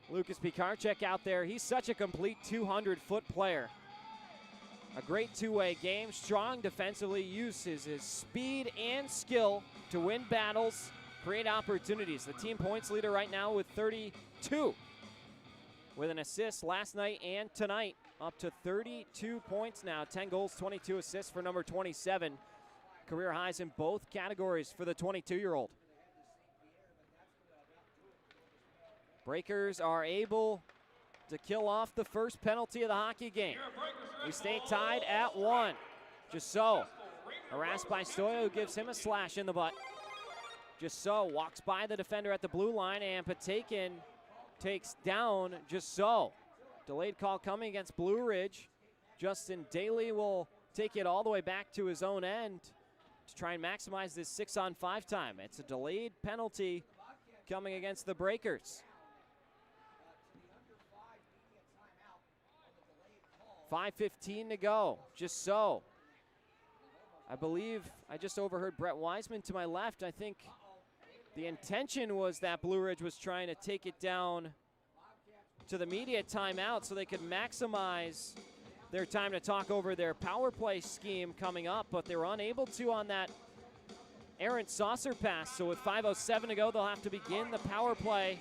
Lucas Pikarczyk out there. He's such a complete 200-foot player. A great two-way game. Strong defensively. Uses his speed and skill to win battles, create opportunities. The team points leader right now with 32. With an assist last night and tonight, up to 32 points now. 10 goals, 22 assists for number 27. Career highs in both categories for the 22-year-old. Breakers are able to kill off the first penalty of the hockey game. We stay tied at 1. Jussot harassed by Stoya, who gives him a slash in the butt. Jussot walks by the defender at the blue line, and Patekin takes down Jussot. Delayed call coming against Blue Ridge. Justin Daly will take it all the way back to his own end to try and maximize this 6-on-5 time. It's a delayed penalty coming against the Breakers. 5:15 to go. Jussot. I believe I just overheard Brett Wiseman to my left. I think the intention was that Blue Ridge was trying to take it down to the media timeout so they could maximize their time to talk over their power play scheme coming up, but they were unable to on that errant saucer pass. So with 5:07 to go, they'll have to begin the power play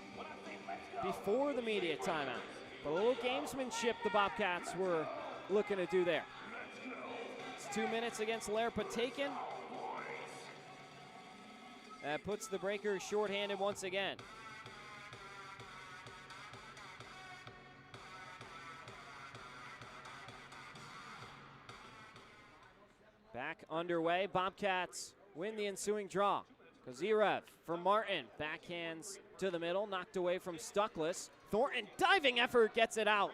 before the media timeout. But a little gamesmanship the Bobcats were looking to do there. It's 2 minutes against Lair Patekin. That puts the Breakers shorthanded once again. Back underway. Bobcats win the ensuing draw. Kozirev for Martin. Backhands to the middle. Knocked away from Stuckless. Thornton, diving effort, gets it out.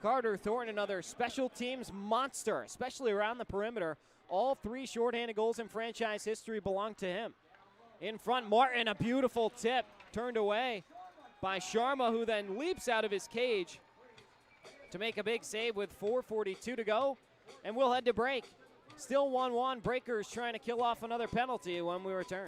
Carter Thornton, another special teams monster, especially around the perimeter. All 3 shorthanded goals in franchise history belong to him. In front, Martin, a beautiful tip. Turned away by Sharma, who then leaps out of his cage to make a big save with 4:42 to go. And we'll head to break. Still 1-1. Breakers trying to kill off another penalty when we return.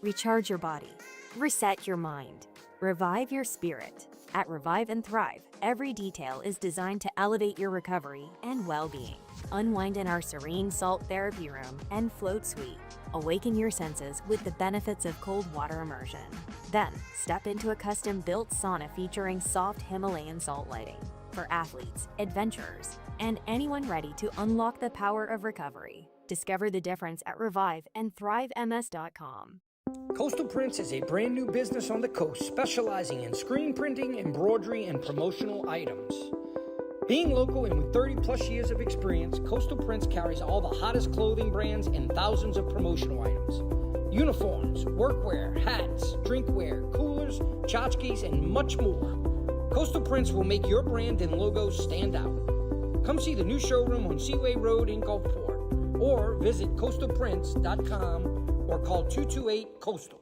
Recharge your body. Reset your mind. Revive your spirit. At Revive and Thrive, every detail is designed to elevate your recovery and well-being. Unwind in our serene salt therapy room and float suite. Awaken your senses with the benefits of cold water immersion. Then, step into a custom-built sauna featuring soft Himalayan salt lighting for athletes, adventurers, and anyone ready to unlock the power of recovery. Discover the difference at reviveandthrivems.com. Coastal Prints is a brand new business on the coast specializing in screen printing, embroidery, and promotional items. Being local and with 30 plus years of experience, Coastal Prints carries all the hottest clothing brands and thousands of promotional items. Uniforms, workwear, hats, drinkware, coolers, tchotchkes, and much more. Coastal Prints will make your brand and logo stand out. Come see the new showroom on Seaway Road in Gulfport or visit coastalprints.com or call 228-COASTAL.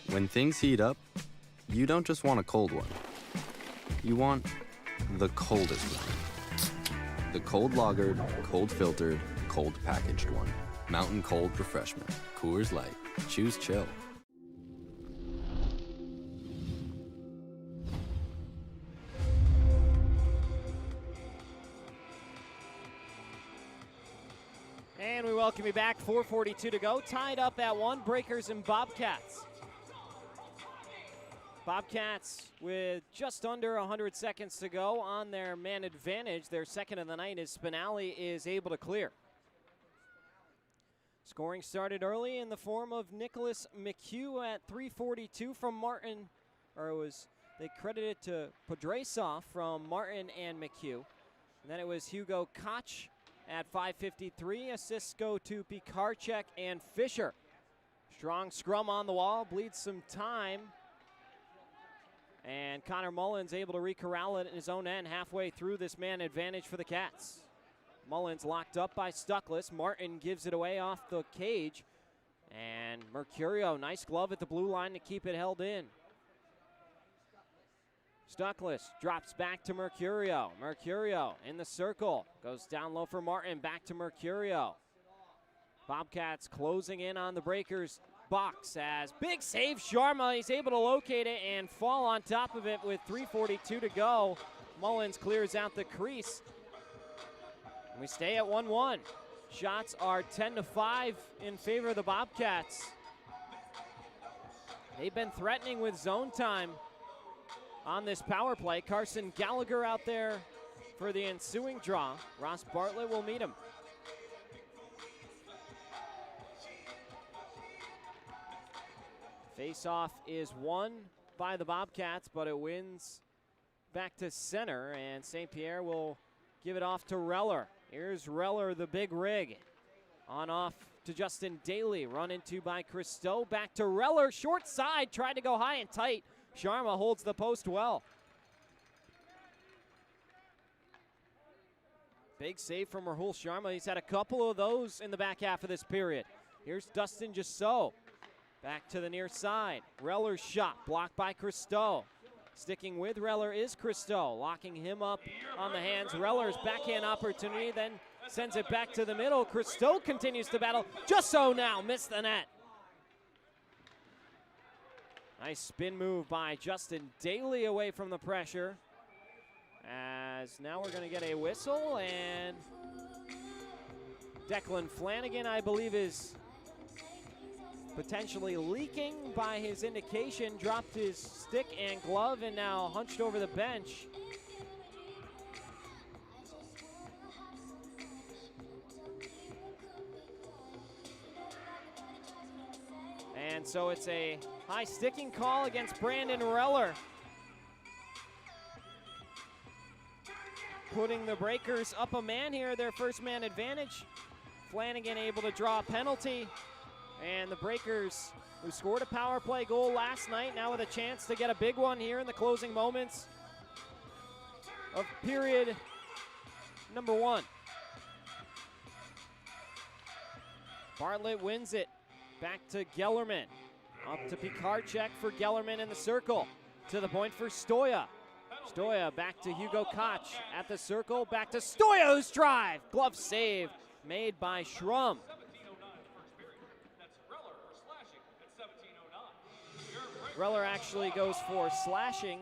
When things heat up, you don't just want a cold one. You want the coldest one. The cold lagered, cold filtered, cold packaged one. Mountain Cold Refreshment. Coors Light. Choose chill. And we welcome you back. 4:42 to go. Tied up at 1. Breakers and Bobcats. Bobcats with just under 100 seconds to go on their man advantage. Their second of the night as Spinelli is able to clear. Scoring started early in the form of Nicholas McHugh at 3:42 from Martin. They credited to Podresov from Martin and McHugh. And then it was Hugo Koch at 5:53. Assists go to Pikarczyk and Fisher. Strong scrum on the wall, bleeds some time. And Connor Mullins able to re-corral it in his own end halfway through this man advantage for the Cats. Mullins locked up by Stuckless. Martin gives it away off the cage. And Mercurio, nice glove at the blue line to keep it held in. Stuckless drops back to Mercurio. Mercurio in the circle. Goes down low for Martin. Back to Mercurio. Bobcats closing in on the Breakers box as big save Sharma. He's able to locate it and fall on top of it with 3:42 to go. Mullins clears out the crease. And we stay at 1-1. Shots are 10-5 in favor of the Bobcats. They've been threatening with zone time on this power play. Carson Gallagher out there for the ensuing draw. Ross Bartlett will meet him. Face-off is won by the Bobcats, but it wins back to center, and St. Pierre will give it off to Reller. Here's Reller, the big rig. On off to Justin Daly, run into by Christo. Back to Reller, short side, tried to go high and tight. Sharma holds the post well. Big save from Rahul Sharma. He's had a couple of those in the back half of this period. Here's Dustin Jasso. Back to the near side. Reller's shot blocked by Christo. Sticking with Reller is Christo, locking him up on the hands. Reller's backhand opportunity, then sends it back to the middle. Christo continues to battle. Jasso now missed the net. Nice spin move by Justin Daly away from the pressure. As now we're going to get a whistle, and Declan Flanagan, I believe, is potentially leaking by his indication. Dropped his stick and glove and now hunched over the bench. And so it's a high sticking call against Brandon Reller, putting the Breakers up a man here, their first man advantage. Flanagan able to draw a penalty, and the Breakers, who scored a power play goal last night, now with a chance to get a big one here in the closing moments of period number 1. Bartlett wins it. Back to Gellerman. Up to Pikarczyk for Gellerman in the circle. To the point for Stoya. Stoya back to Hugo Koch at the circle. Back to Stoya, who's drive. Glove save made by Schrum. Reller actually goes for slashing.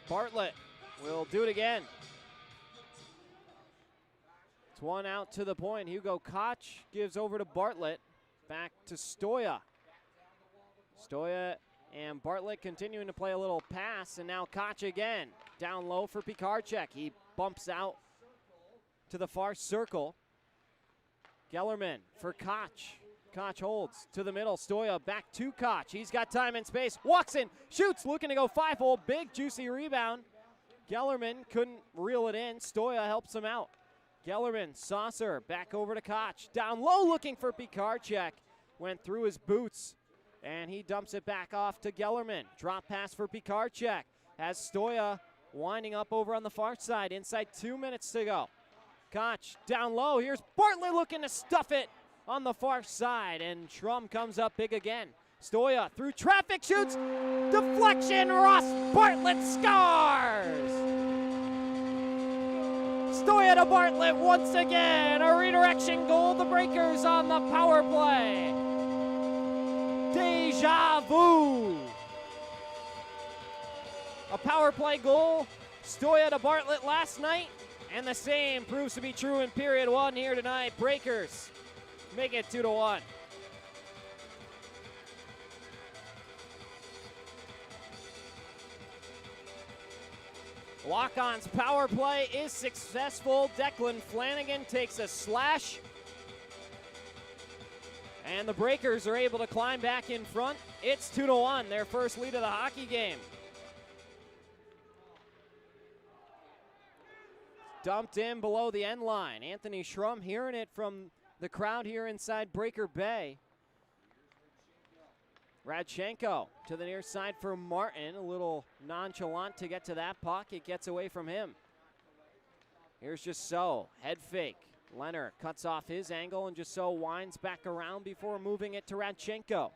Bartlett will do it again. It's one out to the point. Hugo Koch gives over to Bartlett. Back to Stoya. Stoya and Bartlett continuing to play a little pass, and now Koch again. Down low for Pikarczyk. He bumps out to the far circle. Gellerman for Koch. Koch holds to the middle. Stoya back to Koch. He's got time and space. Walks in, shoots, looking to go 5-hole. Big, juicy rebound. Gellerman couldn't reel it in. Stoya helps him out. Gellerman, saucer, back over to Koch. Down low looking for Pikarczyk. Went through his boots, and he dumps it back off to Gellerman. Drop pass for Pikarczyk. Has Stoya winding up over on the far side. Inside 2 minutes to go. Koch down low. Here's Bartlett looking to stuff it on the far side, and Schrum comes up big again. Stoya through traffic, shoots, deflection, Ross Bartlett scores! Stoya to Bartlett once again, a redirection goal, the Breakers on the power play. Deja vu. A power play goal, Stoya to Bartlett last night, and the same proves to be true in period 1 here tonight. Breakers make it 2-1. Lock-on's power play is successful. Declan Flanagan takes a slash, and the Breakers are able to climb back in front. It's 2-1, their first lead of the hockey game. Dumped in below the end line. Anthony Schrum hearing it from the crowd here inside Breaker Bay. Radchenko to the near side for Martin. A little nonchalant to get to that puck. It gets away from him. Here's Jussot. Head fake. Leonard cuts off his angle, and Jussot winds back around before moving it to Radchenko.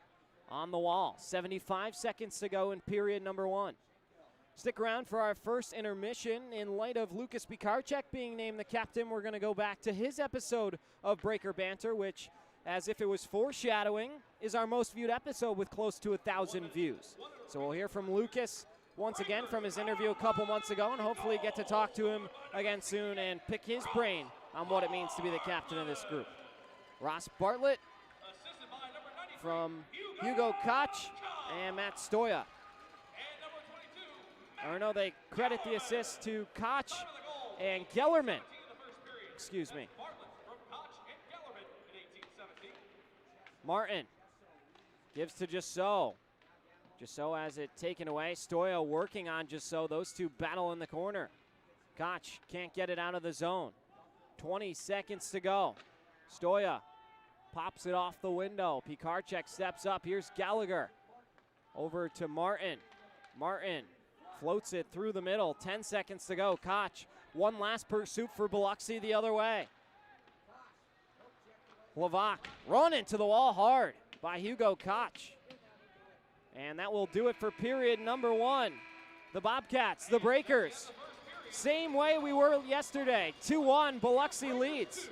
On the wall. 75 seconds to go in period number 1. Stick around for our first intermission. In light of Lucas Pikarczyk being named the captain, we're going to go back to his episode of Breaker Banter, which, as if it was foreshadowing, is our most viewed episode with close to 1,000 views. So we'll hear from Lucas once again from his interview a couple months ago, and hopefully get to talk to him again soon and pick his brain on what it means to be the captain of this group. Ross Bartlett from Hugo Koch and Matt Stoya. Or no, they credit the assist to Koch and Gellerman. Excuse me. Martin gives to Jussot. Jussot has it taken away. Stoya working on Jussot. Those two battle in the corner. Koch can't get it out of the zone. 20 seconds to go. Stoya pops it off the window. Pikarczyk steps up. Here's Gallagher. Over to Martin. Martin floats it through the middle. 10 seconds to go. Koch, one last pursuit for Biloxi the other way. Lavak run into the wall hard by Hugo Koch. And that will do it for period number 1. The Bobcats, the Breakers, same way we were yesterday. 2-1, Biloxi leads.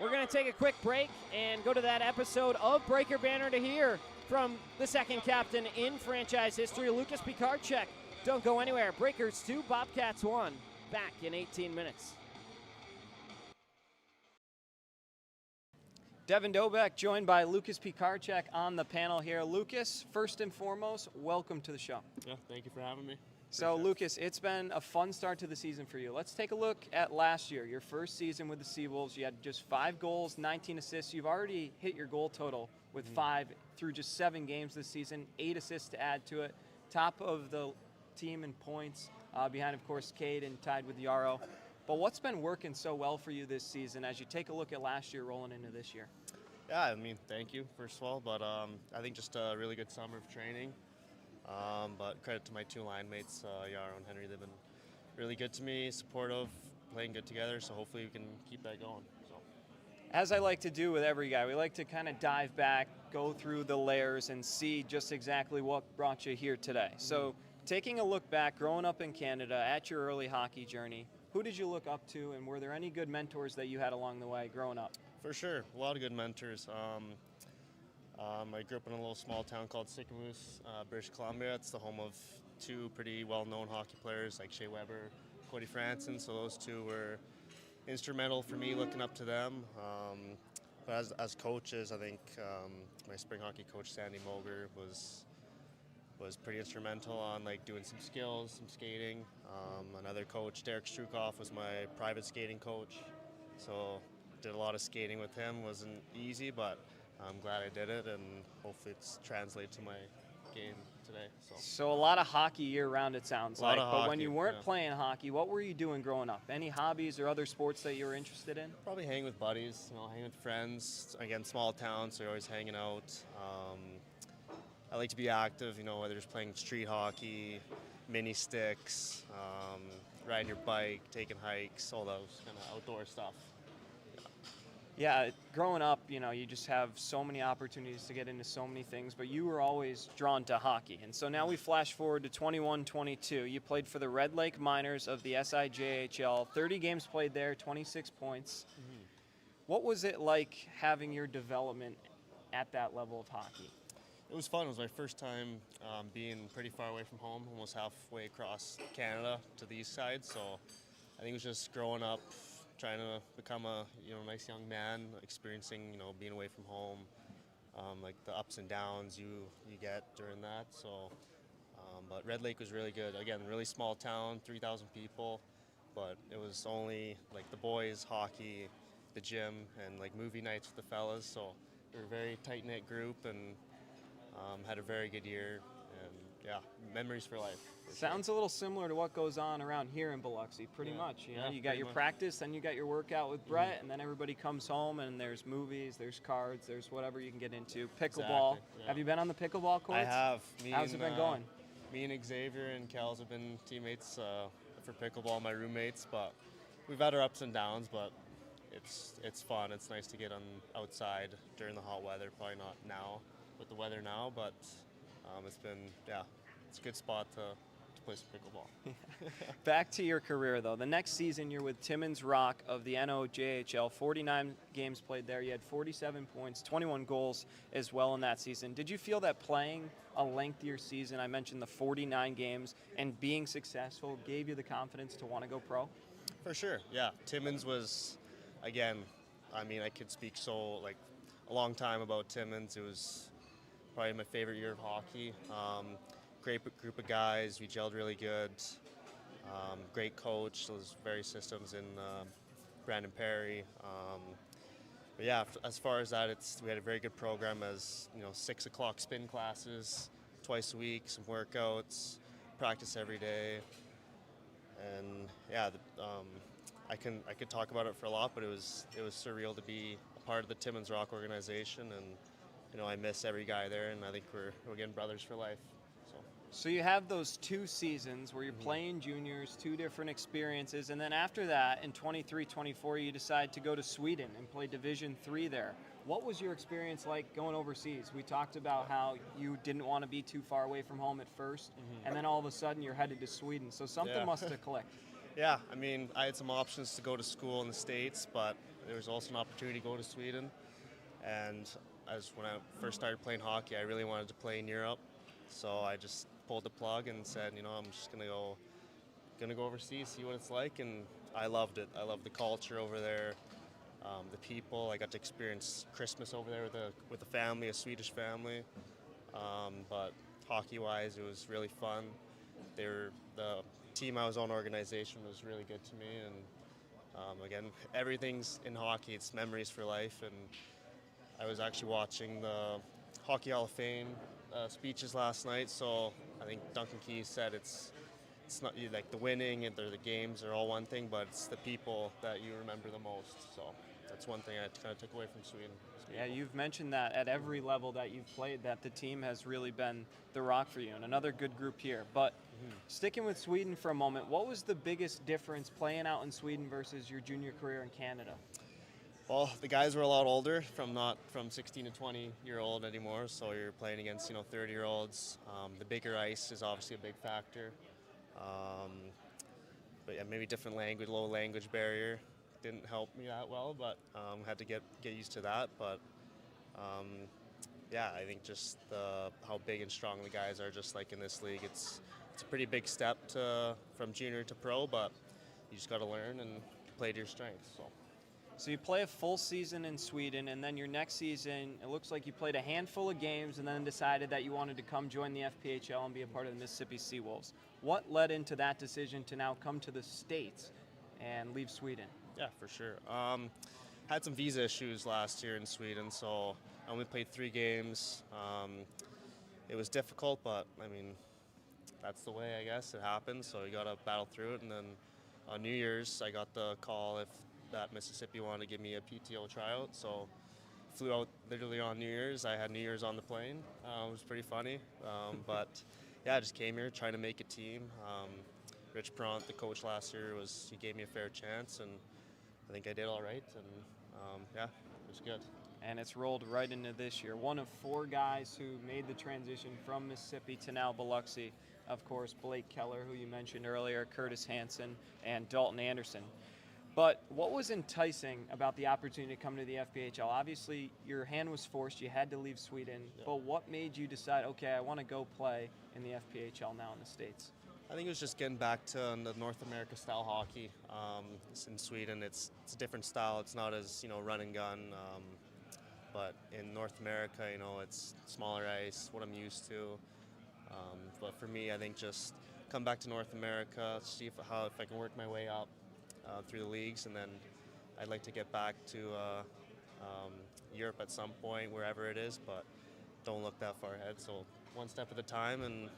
We're going to take a quick break and go to that episode of Breaker Banner to hear from the second captain in franchise history, Lucas Pikarczyk. Don't go anywhere. Breakers 2, Bobcats 1. Back in 18 minutes. Devin Dobek joined by Lucas Pikarczyk on the panel here. Lucas, first and foremost, welcome to the show. Yeah, thank you for having me. So, Lucas, it's been a fun start to the season for you. Let's take a look at last year, your first season with the Seawolves. You had just 5 goals, 19 assists. You've already hit your goal total with 5 through just 7 games this season, 8 assists to add to it. Top of the team in points, behind, of course, Cade and tied with Yarrow. But what's been working so well for you this season as you take a look at last year rolling into this year? Yeah, I mean, thank you, first of all. But I think just a really good summer of training. But credit to my 2 line mates, Yarrow and Henry. They've been really good to me, supportive, playing good together. So hopefully we can keep that going. So, as I like to do with every guy, we like to kind of dive back, go through the layers, and see just exactly what brought you here today. So taking a look back, growing up in Canada, at your early hockey journey, who did you look up to, and were there any good mentors that you had along the way growing up? For sure, a lot of good mentors. I grew up in a little small town called Sicamous, British Columbia. It's the home of 2 pretty well-known hockey players like Shea Weber, Cody Franson. So those 2 were instrumental for me looking up to them. But as coaches, I think my spring hockey coach, Sandy Moger, was pretty instrumental on like doing some skills, some skating. Another coach, Derek Strukoff, was my private skating coach. So did a lot of skating with him. Wasn't easy, but I'm glad I did it, and hopefully it's translated to my game today. So a lot of hockey year-round, it sounds like. But hockey, when you weren't playing hockey, what were you doing growing up? Any hobbies or other sports that you were interested in? Probably hanging with buddies, hanging with friends. Again, small town, so you're always hanging out. I like to be active, whether it's playing street hockey, mini sticks, riding your bike, taking hikes, all those kind of outdoor stuff. Yeah, growing up, you just have so many opportunities to get into so many things, but you were always drawn to hockey. And so now we flash forward to 21-22. You played for the Red Lake Miners of the SIJHL, 30 games played there, 26 points. Mm-hmm. What was it like having your development at that level of hockey? It was fun. It was my first time being pretty far away from home, almost halfway across Canada to the east side. So I think it was just growing up, trying to become a nice young man, experiencing being away from home, like the ups and downs you get during that. So, but Red Lake was really good. Again, really small town, 3,000 people, but it was only like the boys, hockey, the gym, and like movie nights with the fellas. So we were a very tight knit group and had a very good year. And yeah, memories for life. Sounds a little similar to what goes on around here in Biloxi, pretty much. You got your practice, then you got your workout with Brett, and then everybody comes home and there's movies, there's cards, there's whatever you can get into. Pickleball. Exactly, yeah. Have you been on the pickleball courts? I have. How's it been going? Me and Xavier and Kels have been teammates for pickleball, my roommates, but we've had our ups and downs, but it's fun. It's nice to get outside during the hot weather. Probably not now with the weather now, but it's a good spot to play some pickleball. Back to your career, though. The next season, you're with Timmins Rock of the NOJHL. 49 games played there. You had 47 points, 21 goals as well in that season. Did you feel that playing a lengthier season, I mentioned the 49 games, and being successful gave you the confidence to want to go pro? For sure, yeah. Timmins was, again, I could speak a long time about Timmins. It was probably my favorite year of hockey. Great group of guys. We gelled really good. Great coach. Those various systems in Brandon Perry. But yeah, as far as that, we had a very good program. As 6 o'clock spin classes twice a week, some workouts, practice every day, and yeah, I could talk about it for a lot, but it was surreal to be a part of the Timmins Rock organization, and I miss every guy there, and I think we're getting brothers for life. So you have those 2 seasons where you're playing juniors, 2 different experiences, and then after that, in 23-24, you decide to go to Sweden and play Division III there. What was your experience like going overseas? We talked about how you didn't want to be too far away from home at first, and then all of a sudden you're headed to Sweden, so something must have clicked. Yeah, I had some options to go to school in the States, but there was also an opportunity to go to Sweden, and when I first started playing hockey, I really wanted to play in Europe, so I just pulled the plug and said, I'm just gonna go overseas, see what it's like, and I loved it. I loved the culture over there. the people. I got to experience Christmas over there with a family, a Swedish family. But hockey-wise, it was really fun. The team I was on, organization, was really good to me. And again, everything's in hockey. It's memories for life. And I was actually watching the Hockey Hall of Fame speeches last night. So I think Duncan Keys said it's not like the winning and the games are all one thing, but it's the people that you remember the most. So that's one thing I kind of took away from Sweden. Yeah, you've mentioned that at every level that you've played, that the team has really been the rock for you, and another good group here. But sticking with Sweden for a moment, what was the biggest difference playing out in Sweden versus your junior career in Canada? Well, the guys were a lot older, not from 16 to 20-year-old anymore, so you're playing against 30-year-olds. The bigger ice is obviously a big factor. But yeah, maybe different language, low language barrier didn't help me that well, but had to get used to that. But yeah, I think just how big and strong the guys are, just like in this league, it's a pretty big step from junior to pro, but you just got to learn and play to your strengths. So you play a full season in Sweden, and then your next season, it looks like you played a handful of games and then decided that you wanted to come join the FPHL and be a part of the Mississippi Seawolves. What led into that decision to now come to the States and leave Sweden? Yeah, for sure. Had some visa issues last year in Sweden, so I only played 3 games. It was difficult, but I mean, that's the way, I guess. It happens, so you got to battle through it. And then on New Year's, I got the call that Mississippi wanted to give me a PTO tryout, so flew out literally on New Year's. I had New Year's on the plane. It was pretty funny, but yeah, I just came here trying to make a team. Rich Pront, the coach last year, he gave me a fair chance, and I think I did all right, and yeah, it was good. And it's rolled right into this year. One of 4 guys who made the transition from Mississippi to now Biloxi. Of course, Blake Keller, who you mentioned earlier, Curtis Hansen, and Dalton Anderson. But what was enticing about the opportunity to come to the FPHL? Obviously, your hand was forced. You had to leave Sweden. Yeah. But what made you decide, okay, I want to go play in the FPHL now in the States? I think it was just getting back to the North America style hockey. In Sweden, it's a different style. It's not as run and gun. But in North America, it's smaller ice, what I'm used to. But for me, I think just come back to North America, see if I can work my way up through the leagues, and then I'd like to get back to Europe at some point, wherever it is, but don't look that far ahead. So one step at a time, and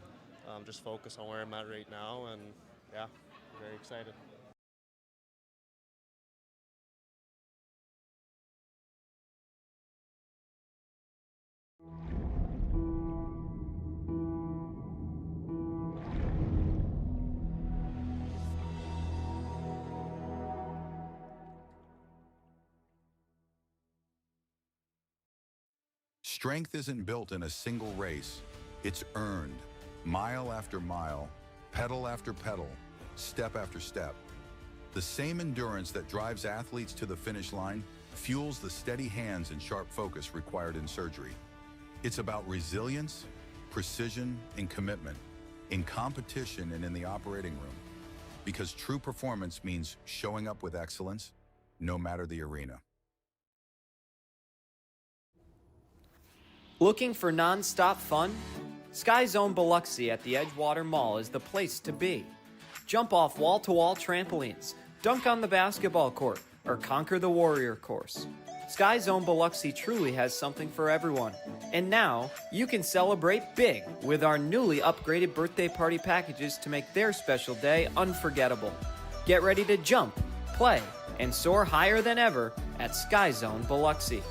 just focus on where I'm at right now, and yeah, very excited. Strength isn't built in a single race. It's earned, mile after mile, pedal after pedal, step after step. The same endurance that drives athletes to the finish line fuels the steady hands and sharp focus required in surgery. It's about resilience, precision, and commitment, in competition and in the operating room. Because true performance means showing up with excellence, no matter the arena. Looking for non-stop fun? Sky Zone Biloxi at the Edgewater Mall is the place to be. Jump off wall-to-wall trampolines, dunk on the basketball court, or conquer the warrior course. Sky Zone Biloxi truly has something for everyone. And now, you can celebrate big with our newly upgraded birthday party packages to make their special day unforgettable. Get ready to jump, play, and soar higher than ever at Sky Zone Biloxi.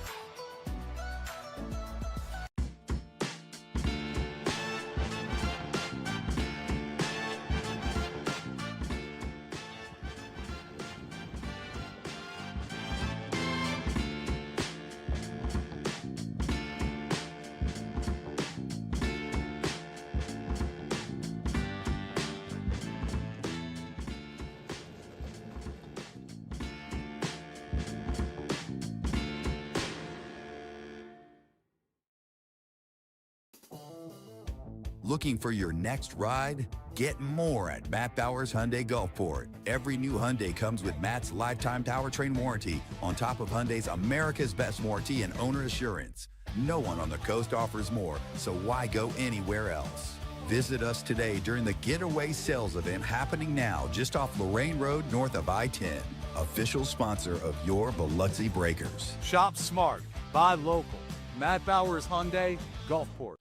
Looking for your next ride? Get more at Matt Bowers Hyundai Gulfport. Every new Hyundai comes with Matt's lifetime powertrain warranty on top of Hyundai's America's Best warranty and owner assurance. No one on the coast offers more, so why go anywhere else? Visit us today during the Getaway Sales event happening now just off Lorraine Road north of I-10. Official sponsor of your Biloxi Breakers. Shop smart, buy local. Matt Bowers Hyundai, Gulfport.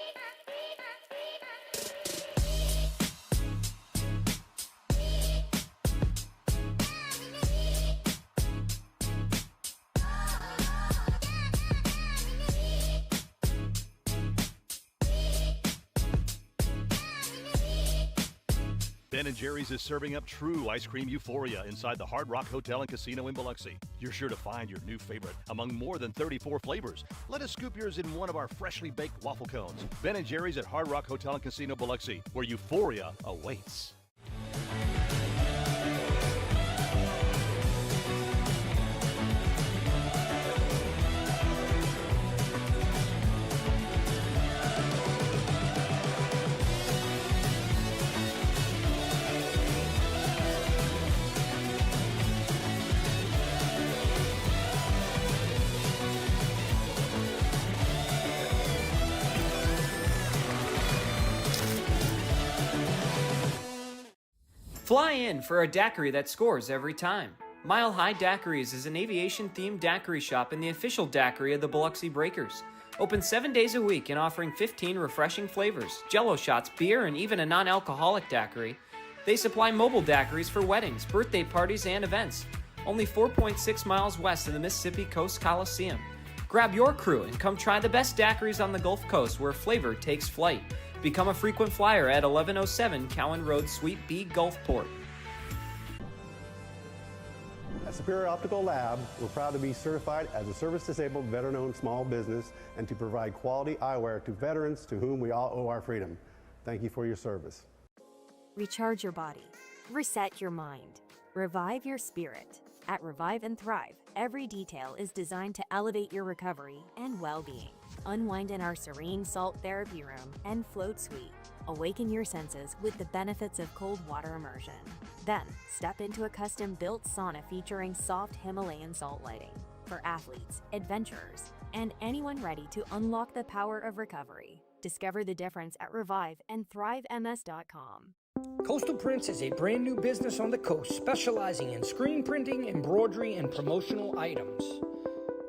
Ben & Jerry's is serving up true ice cream euphoria inside the Hard Rock Hotel and Casino in Biloxi. You're sure to find your new favorite among more than 34 flavors. Let us scoop yours in one of our freshly baked waffle cones. Ben & Jerry's at Hard Rock Hotel and Casino Biloxi, where euphoria awaits. Fly in for a daiquiri that scores every time. Mile High Daiquiris is an aviation-themed daiquiri shop and the official daiquiri of the Biloxi Breakers. Open 7 days a week and offering 15 refreshing flavors, jello shots, beer, and even a non-alcoholic daiquiri. They supply mobile daiquiris for weddings, birthday parties, and events. Only 4.6 miles west of the Mississippi Coast Coliseum. Grab your crew and come try the best daiquiris on the Gulf Coast where flavor takes flight. Become a frequent flyer at 1107 Cowan Road, Suite B, Gulfport. At Superior Optical Lab, we're proud to be certified as a service-disabled, veteran-owned small business and to provide quality eyewear to veterans to whom we all owe our freedom. Thank you for your service. Recharge your body. Reset your mind. Revive your spirit. At Revive and Thrive, every detail is designed to elevate your recovery and well-being. Unwind in our serene salt therapy room and float suite. Awaken your senses with the benefits of cold water immersion. Then, step into a custom-built sauna featuring soft Himalayan salt lighting for athletes, adventurers, and anyone ready to unlock the power of recovery. Discover the difference at reviveandthrivems.com. Coastal Prints is a brand new business on the coast specializing in screen printing, embroidery, and promotional items.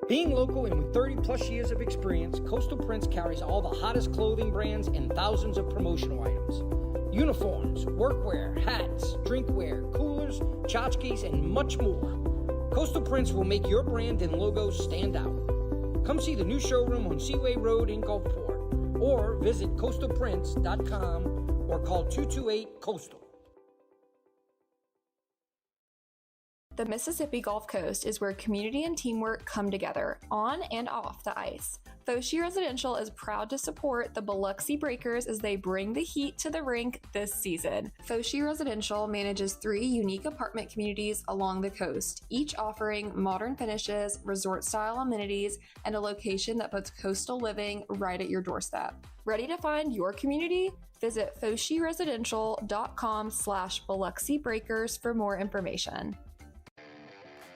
Being local and with 30 plus years of experience, Coastal Prints carries all the hottest clothing brands and thousands of promotional items. Uniforms, workwear, hats, drinkware, coolers, tchotchkes, and much more. Coastal Prints will make your brand and logo stand out. Come see the new showroom on Seaway Road in Gulfport or visit coastalprints.com or call 228-COASTAL. The Mississippi Gulf Coast is where community and teamwork come together on and off the ice. Foshee Residential is proud to support the Biloxi Breakers as they bring the heat to the rink this season. Foshee Residential manages 3 unique apartment communities along the coast, each offering modern finishes, resort-style amenities, and a location that puts coastal living right at your doorstep. Ready to find your community? Visit FosheeResidential.com/Biloxi Breakers for more information.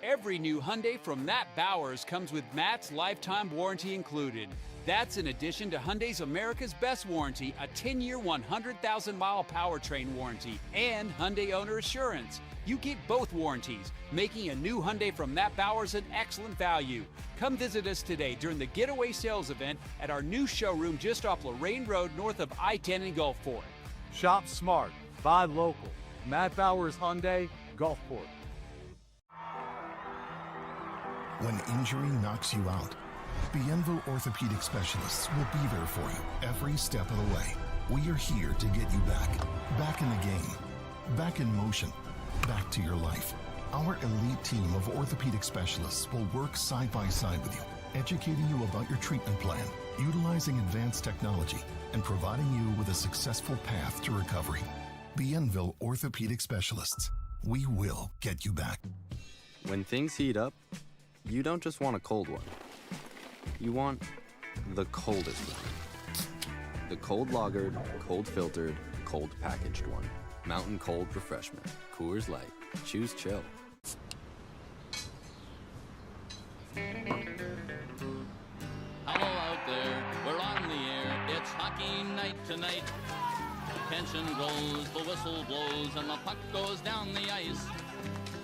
Every new Hyundai from Matt Bowers comes with Matt's lifetime warranty included. That's in addition to Hyundai's America's Best warranty, a 10-year, 100,000-mile powertrain warranty, and Hyundai Owner Assurance. You get both warranties, making a new Hyundai from Matt Bowers an excellent value. Come visit us today during the Getaway Sales event at our new showroom just off Lorraine Road north of I-10 in Gulfport. Shop smart, buy local. Matt Bowers Hyundai, Gulfport. When injury knocks you out, Bienville Orthopedic Specialists will be there for you every step of the way. We are here to get you back in the game, back in motion, back to your life. Our elite team of orthopedic specialists will work side by side with you, educating you about your treatment plan, utilizing advanced technology, and providing you with a successful path to recovery. Bienville Orthopedic Specialists. We will get you back. When things heat up, you don't just want a cold one. You want the coldest one. The cold lagered, cold filtered, cold packaged one. Mountain Cold Refreshment. Coors Light. Choose chill. Hello out there, we're on the air. It's hockey night tonight. Tension grows, the whistle blows, and the puck goes down the ice.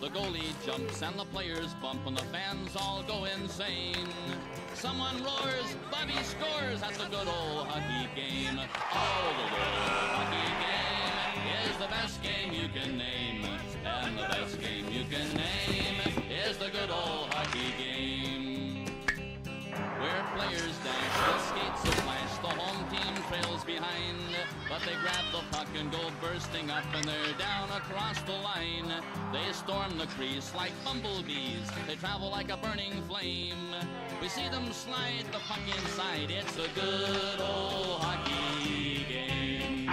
The goalie jumps and the players bump and the fans all go insane. Someone roars, Bobby scores. That's a good old hockey game. Oh, the good old hockey game is the best game you can name. And the best game you can name is the good old hockey game. Where players dash, the skates flash, the home team trails behind. But they grab the puck and go bursting up and they're down across the line. They storm the crease like bumblebees. They travel like a burning flame. We see them slide the puck inside. It's a good old hockey game.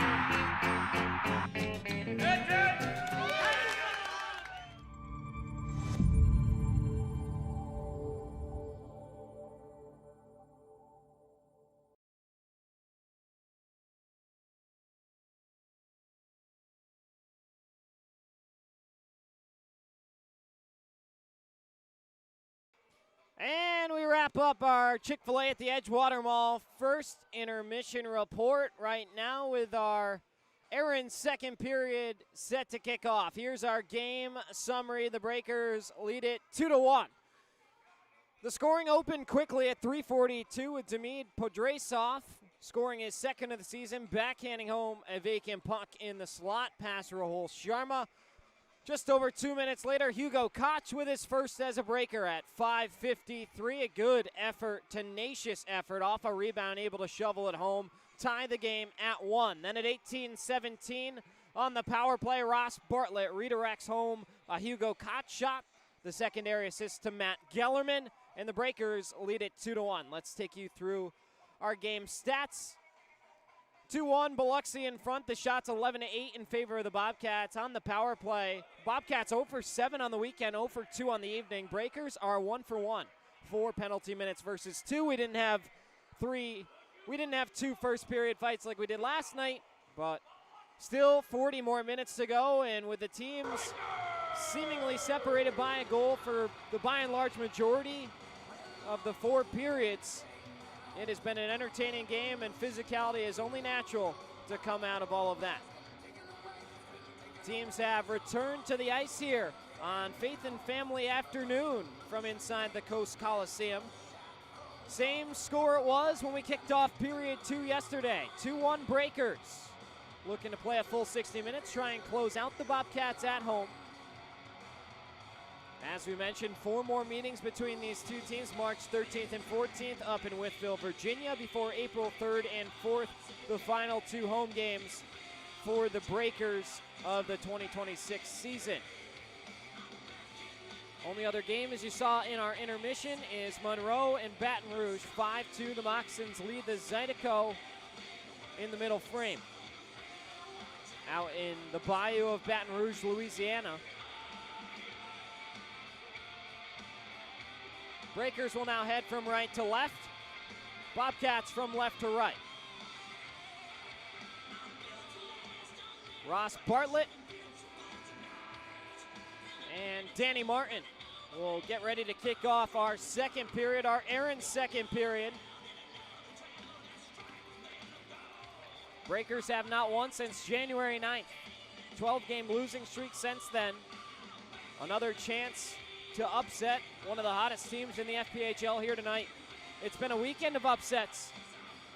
And we wrap up our Chick-fil-A at the Edgewater Mall first intermission report right now with our Aaron's second period set to kick off. Here's our game summary. The Breakers lead it 2-1. The scoring opened quickly at 3:42 with Demid Podrasov scoring his second of the season, backhanding home a vacant puck in the slot past Rahul Sharma. Just over 2 minutes later, Hugo Koch with his first as a Breaker at 5:53. A good effort, tenacious effort, off a rebound, able to shovel it home, tie the game at 1. Then at 18:17 on the power play, Ross Bartlett redirects home a Hugo Koch shot. The secondary assist to Matt Gellerman, and the Breakers lead it 2-1. Let's take you through our game stats. 2-1, Biloxi in front. The shot's 11-8 in favor of the Bobcats on the power play. Bobcats 0 for 7 on the weekend, 0 for 2 on the evening. Breakers are 1 for 1. 4 penalty minutes versus 2. We didn't have 2 first period fights like we did last night, but still 40 more minutes to go, and with the teams seemingly separated by a goal for the by and large majority of the 4 periods, it has been an entertaining game, and physicality is only natural to come out of all of that. Teams have returned to the ice here on Faith and Family Afternoon from inside the Coast Coliseum. Same score it was when we kicked off period 2 yesterday. 2-1 Breakers. Looking to play a full 60 minutes, try and close out the Bobcats at home. As we mentioned, 4 more meetings between these two teams, March 13th and 14th up in Wytheville, Virginia, before April 3rd and 4th, the final 2 home games for the Breakers of the 2026 season. Only other game, as you saw in our intermission, is Monroe and Baton Rouge. 5-2, the Moccasins lead the Zydeco in the middle frame. Out in the bayou of Baton Rouge, Louisiana. Breakers will now head from right to left. Bobcats from left to right. Ross Bartlett and Danny Martin will get ready to kick off our second period, our Aaron's second period. Breakers have not won since January 9th. 12-game losing streak since then. Another chance to upset one of the hottest teams in the FPHL here tonight. It's been a weekend of upsets.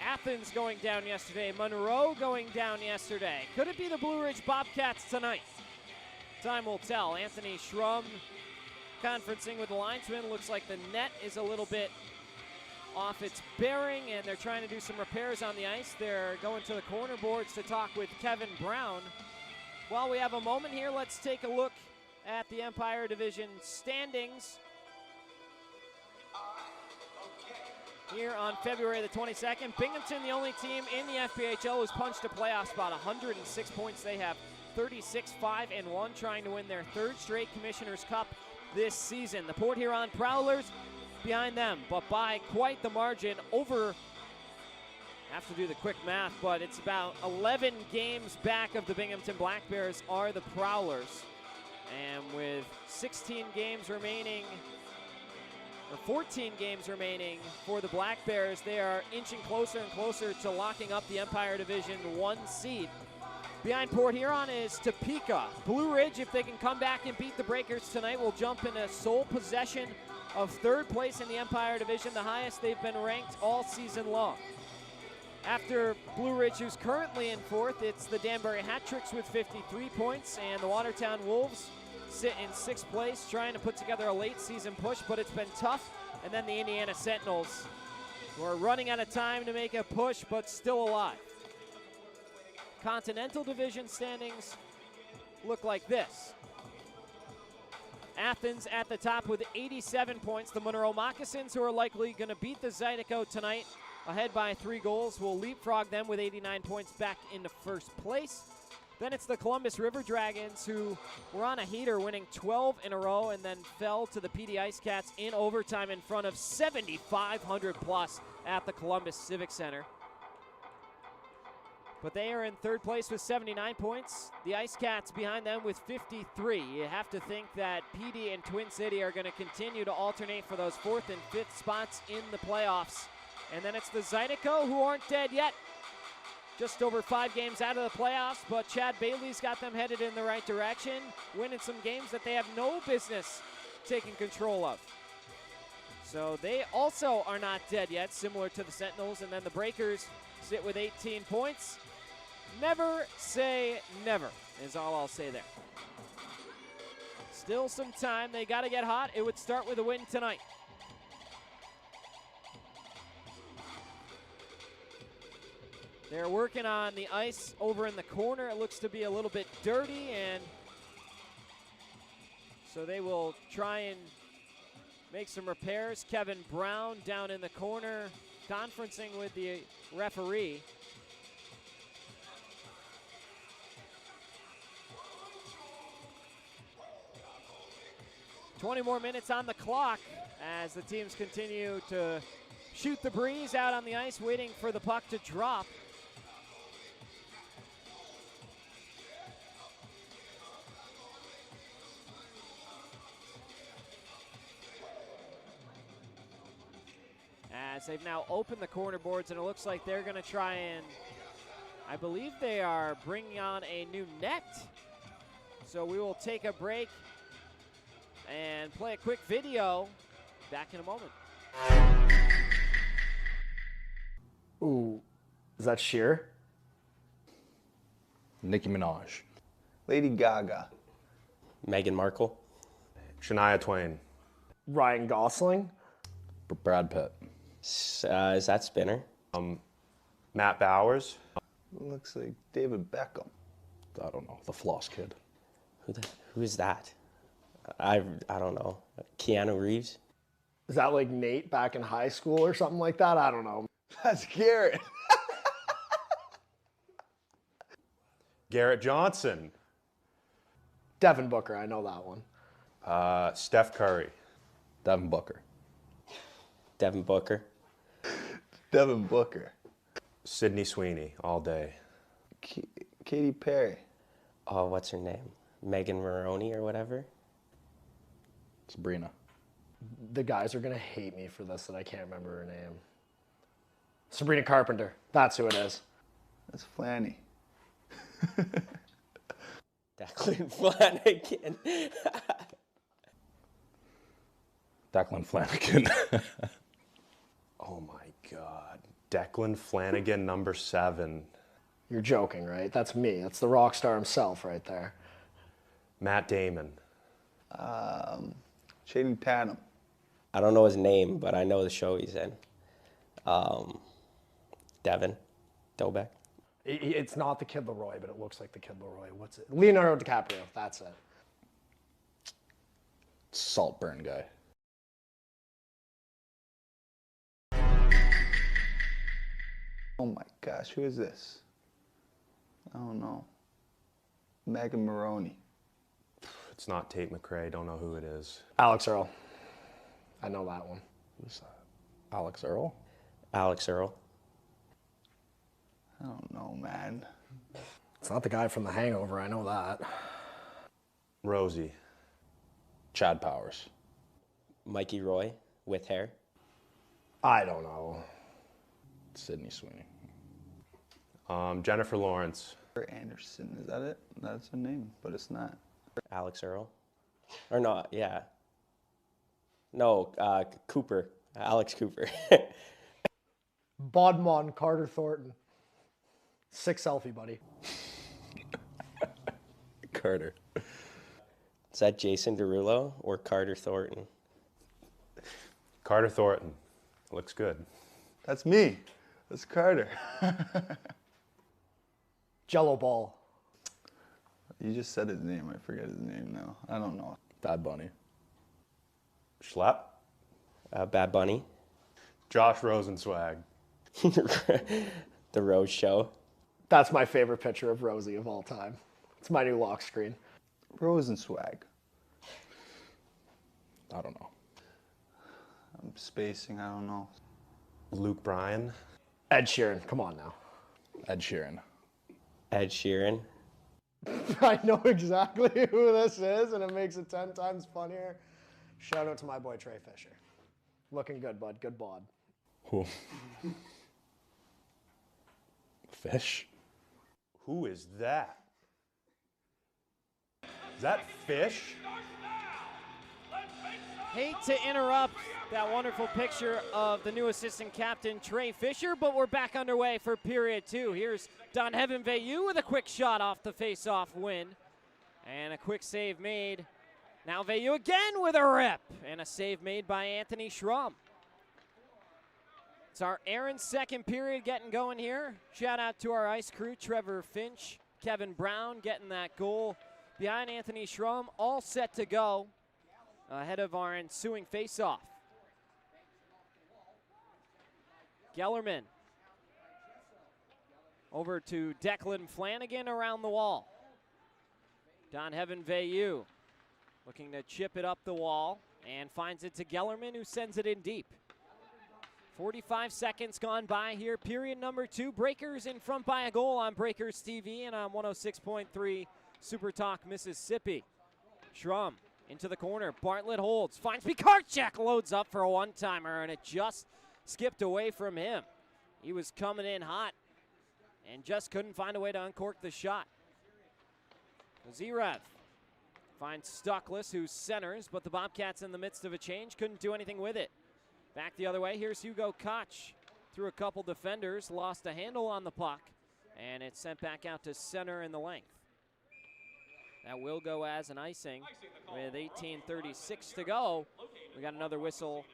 Athens going down yesterday, Monroe going down yesterday. Could it be the Blue Ridge Bobcats tonight? Time will tell. Anthony Schrum conferencing with the linesman. Looks like the net is a little bit off its bearing, and they're trying to do some repairs on the ice. They're going to the corner boards to talk with Kevin Brown. While we have a moment here, let's take a look at the Empire Division standings. Here on February the 22nd, Binghamton, the only team in the FPHL who's punched a playoff spot. 106 points. They have 36-5-1, trying to win their 3rd straight Commissioner's Cup this season. The Port Huron Prowlers behind them, but by quite the margin, over have to do the quick math, but it's about 11 games back of the Binghamton Black Bears are the Prowlers. And with 16 games remaining, or 14 games remaining for the Black Bears, they are inching closer and closer to locking up the Empire Division 1 seed. Behind Port Huron is Topeka. Blue Ridge, if they can come back and beat the Breakers tonight, will jump into sole possession of third place in the Empire Division, the highest they've been ranked all season long. After Blue Ridge, who's currently in fourth, it's the Danbury Hat-Tricks with 53 points, and the Watertown Wolves sit in sixth place, trying to put together a late season push, but it's been tough. And then the Indiana Sentinels, who are running out of time to make a push, but still alive. Continental Division standings look like this. Athens at the top with 87 points. The Monroe Moccasins, who are likely going to beat the Zydeco tonight, ahead by 3 goals, will leapfrog them with 89 points back into first place. Then it's the Columbus River Dragons, who were on a heater, winning 12 in a row, and then fell to the PD Ice Cats in overtime in front of 7,500 plus at the Columbus Civic Center. But they are in third place with 79 points. The Ice Cats behind them with 53. You have to think that PD and Twin City are going to continue to alternate for those 4th and 5th spots in the playoffs. And then it's the Zydeco, who aren't dead yet. Just over 5 games out of the playoffs, but Chad Bailey's got them headed in the right direction, winning some games that they have no business taking control of. So they also are not dead yet, similar to the Sentinels. And then the Breakers sit with 18 points. Never say never is all I'll say there. Still some time. They got to get hot. It would start with a win tonight. They're working on the ice over in the corner. It looks to be a little bit dirty, and so they will try and make some repairs. Kevin Brown down in the corner, conferencing with the referee. "20 more minutes on the clock as the teams continue to shoot the breeze out on the ice, waiting for the puck to drop. As they've now opened the corner boards, and it looks like they're going to try and, I believe they are bringing on a new net. So we will take a break and play a quick video. Back in a moment. Ooh, is that Cher? Nicki Minaj. Lady Gaga. Meghan Markle. Shania Twain. Ryan Gosling. Brad Pitt. Is that Spinner? Matt Bowers. Looks like David Beckham. I don't know. The Floss Kid. Who is that? I don't know. Keanu Reeves? Is that like Nate back in high school or something like that? I don't know. That's Garrett. Garrett Johnson. Devin Booker, I know that one. Steph Curry. Devin Booker. Devin Booker. Devin Booker. Sydney Sweeney, all day. Katy Perry. Oh, what's her name? Megan Maroney or whatever? Sabrina. The guys are going to hate me for this that I can't remember her name. Sabrina Carpenter. That's who it is. That's Flanny. Declan Flanagan. Declan Flanagan. Oh my God. Declan Flanagan, number 7. You're joking, right? That's me. That's the rock star himself right there. Matt Damon. Channing Tatum. I don't know his name, but I know the show he's in. Devin Dobek. It's not the Kid Leroy, but it looks like the Kid Leroy. What's it? Leonardo DiCaprio. That's it. Saltburn guy. Oh my gosh, who is this? I don't know. Megan Maroney. It's not Tate McRae. Don't know who it is. Alex Earl. I know that one. Who's that? Alex Earl? Alex Earl. I don't know, man. It's not the guy from The Hangover, I know that. Rosie. Chad Powers. Mikey Roy with hair. I don't know. Sydney Sweeney. Jennifer Lawrence. Anderson, is that it? That's her name, but it's not. Alex Earl. Or not, yeah. No, Cooper. Alex Cooper. Bodmon Carter Thornton. 6 selfie, buddy. Carter. Is that Jason Derulo or Carter Thornton? Carter Thornton. Looks good. That's me. That's Carter. Jello Ball. You just said his name. I forget his name now. I don't know. Bad Bunny. Schlapp. Bad Bunny. Josh Rosenswag. The Rose Show. That's my favorite picture of Rosie of all time. It's my new lock screen. Rosenswag. I don't know. I'm spacing. I don't know. Luke Bryan. Ed Sheeran. Come on now. Ed Sheeran. Ed Sheeran. I know exactly who this is, and it makes it 10 times funnier. Shout out to my boy Trey Fisher. Looking good, bud. Good bod. Who? Fish? Who is that? Is that Fish? Hate to interrupt that wonderful picture of the new assistant captain, Trey Fisher, but we're back underway for period 2. Here's Don Heaven Veilleux with a quick shot off the face-off win. And a quick save made. Now Veilleux again with a rip. And a save made by Anthony Schrum. It's our Aaron's second period getting going here. Shout out to our ice crew, Trevor Finch, Kevin Brown getting that goal behind Anthony Schrum. All set to go ahead of our ensuing face-off. Gellerman over to Declan Flanagan around the wall. Don Heaven Veilleux looking to chip it up the wall and finds it to Gellerman, who sends it in deep. 45 seconds gone by here. Period number 2. Breakers in front by a goal on Breakers TV and on 106.3 Super Talk Mississippi. Schrum into the corner. Bartlett holds. Finds Pikarczyk. Loads up for a one-timer, and it just skipped away from him. He was coming in hot and just couldn't find a way to uncork the shot. Zirev finds Stuckless, who centers, but the Bobcats in the midst of a change couldn't do anything with it. Back the other way, here's Hugo Koch. Through a couple defenders, lost a handle on the puck, and it's sent back out to center in the length. That will go as an icing with 18:36 to go. We got another whistle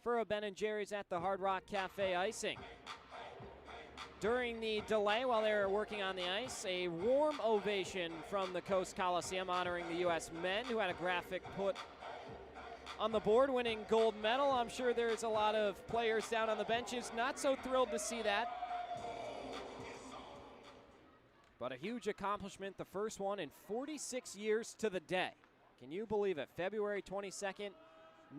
for a Ben & Jerry's at the Hard Rock Cafe icing. During the delay while they were working on the ice, a warm ovation from the Coast Coliseum honoring the U.S. men, who had a graphic put on the board, winning gold medal. I'm sure there's a lot of players down on the benches not so thrilled to see that. But a huge accomplishment, the first one in 46 years to the day. Can you believe it? February 22nd,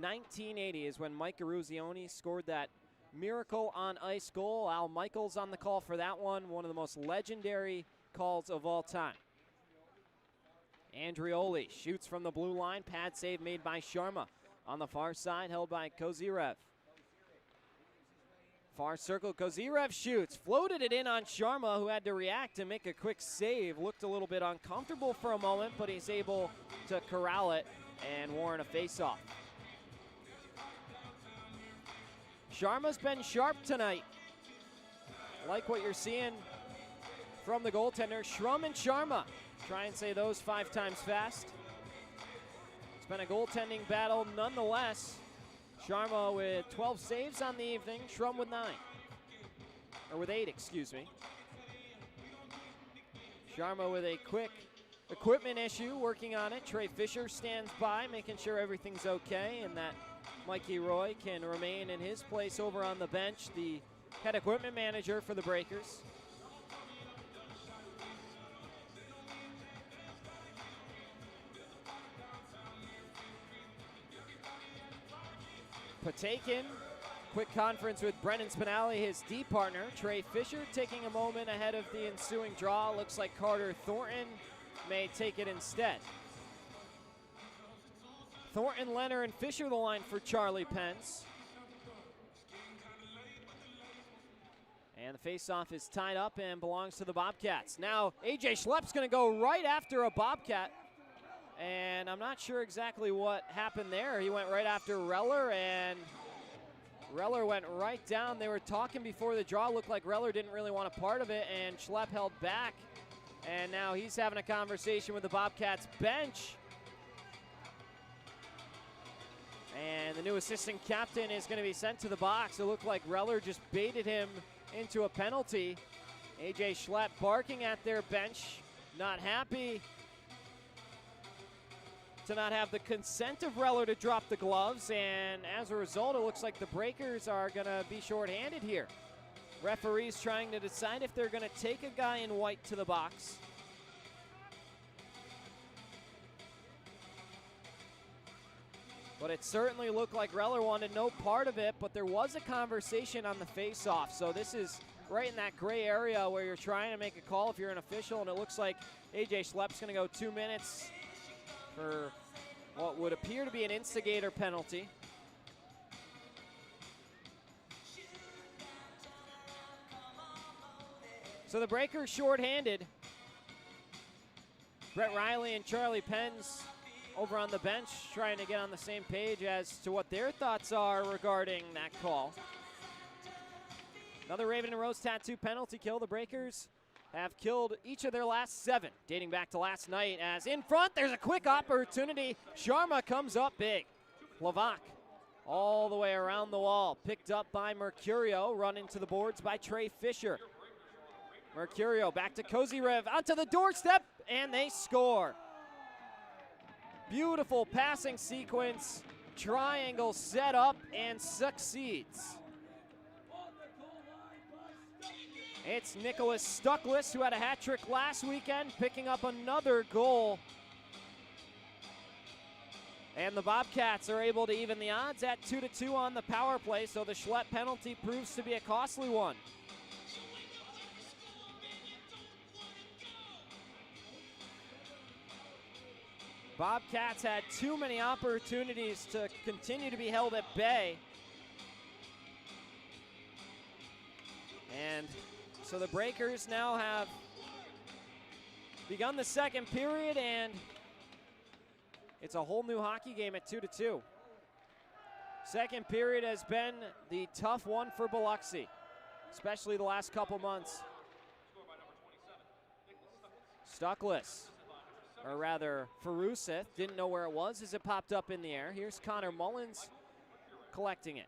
1980 is when Mike Eruzione scored that miracle on ice goal. Al Michaels on the call for that one of the most legendary calls of all time. Andrioli shoots from the blue line, pad save made by Sharma. On the far side, held by Kozyrev. Far circle, Kozyrev shoots, floated it in on Sharma, who had to react and make a quick save. Looked a little bit uncomfortable for a moment, but he's able to corral it and warrant a face-off. Sharma's been sharp tonight. Like what you're seeing from the goaltender. Schrum and Sharma. Try and say those 5 times fast. It's been a goaltending battle nonetheless. Sharma with 12 saves on the evening. Schrum with 9. Or with 8, excuse me. Sharma with a quick equipment issue, working on it. Trey Fisher stands by, making sure everything's okay, and that Mikey Roy can remain in his place over on the bench, the head equipment manager for the Breakers. Patakin Quick conference with Brendan Spinelli, his D partner, Trey Fisher, taking a moment ahead of the ensuing draw. Looks like Carter Thornton may take it instead. Thornton, Leonard, and Fisher the line for Charlie Pence. And the faceoff is tied up and belongs to the Bobcats. Now, AJ Schlepp's going to go right after a Bobcat. And I'm not sure exactly what happened there. He went right after Reller, and Reller went right down. They were talking before the draw. Looked like Reller didn't really want a part of it, and Schlepp held back. And now he's having a conversation with the Bobcats bench. And the new assistant captain is going to be sent to the box. It looked like Reller just baited him into a penalty. AJ Schlepp barking at their bench, not happy to not have the consent of Reller to drop the gloves, and as a result, it looks like the Breakers are going to be shorthanded here. Referees trying to decide if they're going to take a guy in white to the box. But it certainly looked like Reller wanted no part of it, but there was a conversation on the face-off. So this is right in that gray area where you're trying to make a call if you're an official, and it looks like AJ Schlepp's going to go 2 minutes for what would appear to be an instigator penalty. So the Breakers shorthanded. Brett Riley and Charlie Pence over on the bench trying to get on the same page as to what their thoughts are regarding that call. Another Raven and Rose tattoo penalty kill. The Breakers have killed each of their last 7, dating back to last night, as in front, there's a quick opportunity. Sharma comes up big. Lavac all the way around the wall, picked up by Mercurio, run into the boards by Trey Fisher. Mercurio back to Kozyrev, onto the doorstep, and they score. Beautiful passing sequence, triangle set up and succeeds. It's Nicholas Stuckless, who had a hat trick last weekend, picking up another goal. And the Bobcats are able to even the odds at 2-2 on the power play, so the Schlepp penalty proves to be a costly one. Bobcats had too many opportunities to continue to be held at bay. And so the Breakers now have begun the second period, and it's a whole new hockey game at 2-2. Second period has been the tough one for Biloxi, especially the last couple months. Stuckless, or rather Faruseth, didn't know where it was as it popped up in the air. Here's Connor Mullins collecting it.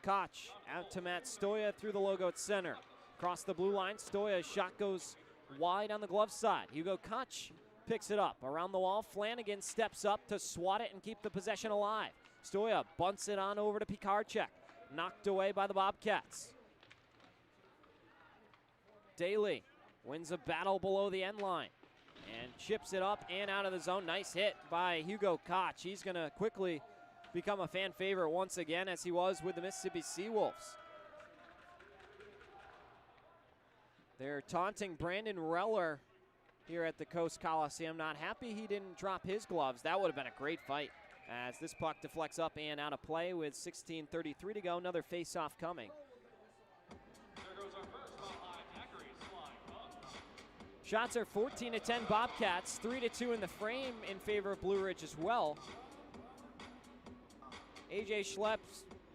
Koch out to Matt Stoya through the logo at center. Across the blue line, Stoya's shot goes wide on the glove side. Hugo Koch picks it up. Around the wall, Flanagan steps up to swat it and keep the possession alive. Stoya bunts it on over to Pikarczyk. Knocked away by the Bobcats. Daly wins a battle below the end line and chips it up and out of the zone. Nice hit by Hugo Koch. He's going to quickly become a fan favorite once again, as he was with the Mississippi Seawolves. They're taunting Brandon Reller here at the Coast Coliseum. Not happy he didn't drop his gloves. That would have been a great fight, as this puck deflects up and out of play with 16:33 to go. Another face-off coming. Shots are 14-10 Bobcats, 3-2 in the frame in favor of Blue Ridge as well. AJ Schlepp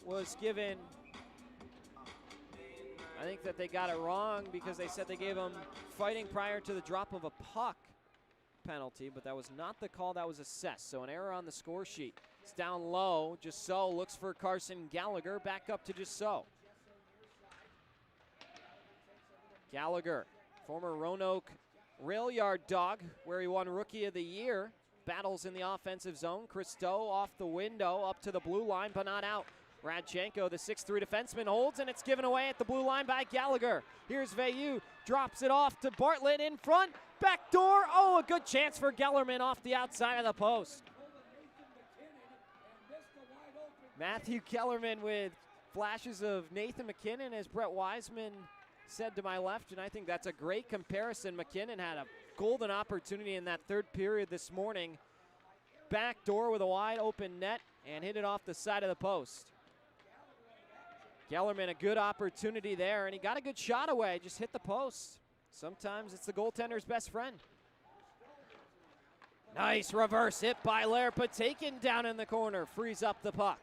was given, I think that they got it wrong because they said they gave him fighting prior to the drop of a puck penalty, but that was not the call that was assessed. So an error on the score sheet. It's down low. Just so looks for Carson Gallagher. Back up to Just so. Gallagher, former Roanoke rail yard dog, where he won Rookie of the Year. Battles in the offensive zone. Christo off the window, up to the blue line, but not out. Radchenko, the 6'3 defenseman, holds, and it's given away at the blue line by Gallagher. Here's Veilleux, drops it off to Bartlett in front. Back door, oh, a good chance for Gellerman off the outside of the post. Matthew Kellerman with flashes of Nathan McKinnon, as Brett Wiseman said to my left, and I think that's a great comparison. McKinnon had a golden opportunity in that third period this morning. Back door with a wide open net and hit it off the side of the post. Gellerman, a good opportunity there, and he got a good shot away, just hit the post. Sometimes it's the goaltender's best friend. Nice reverse hit by Lair, but taken down in the corner, frees up the puck.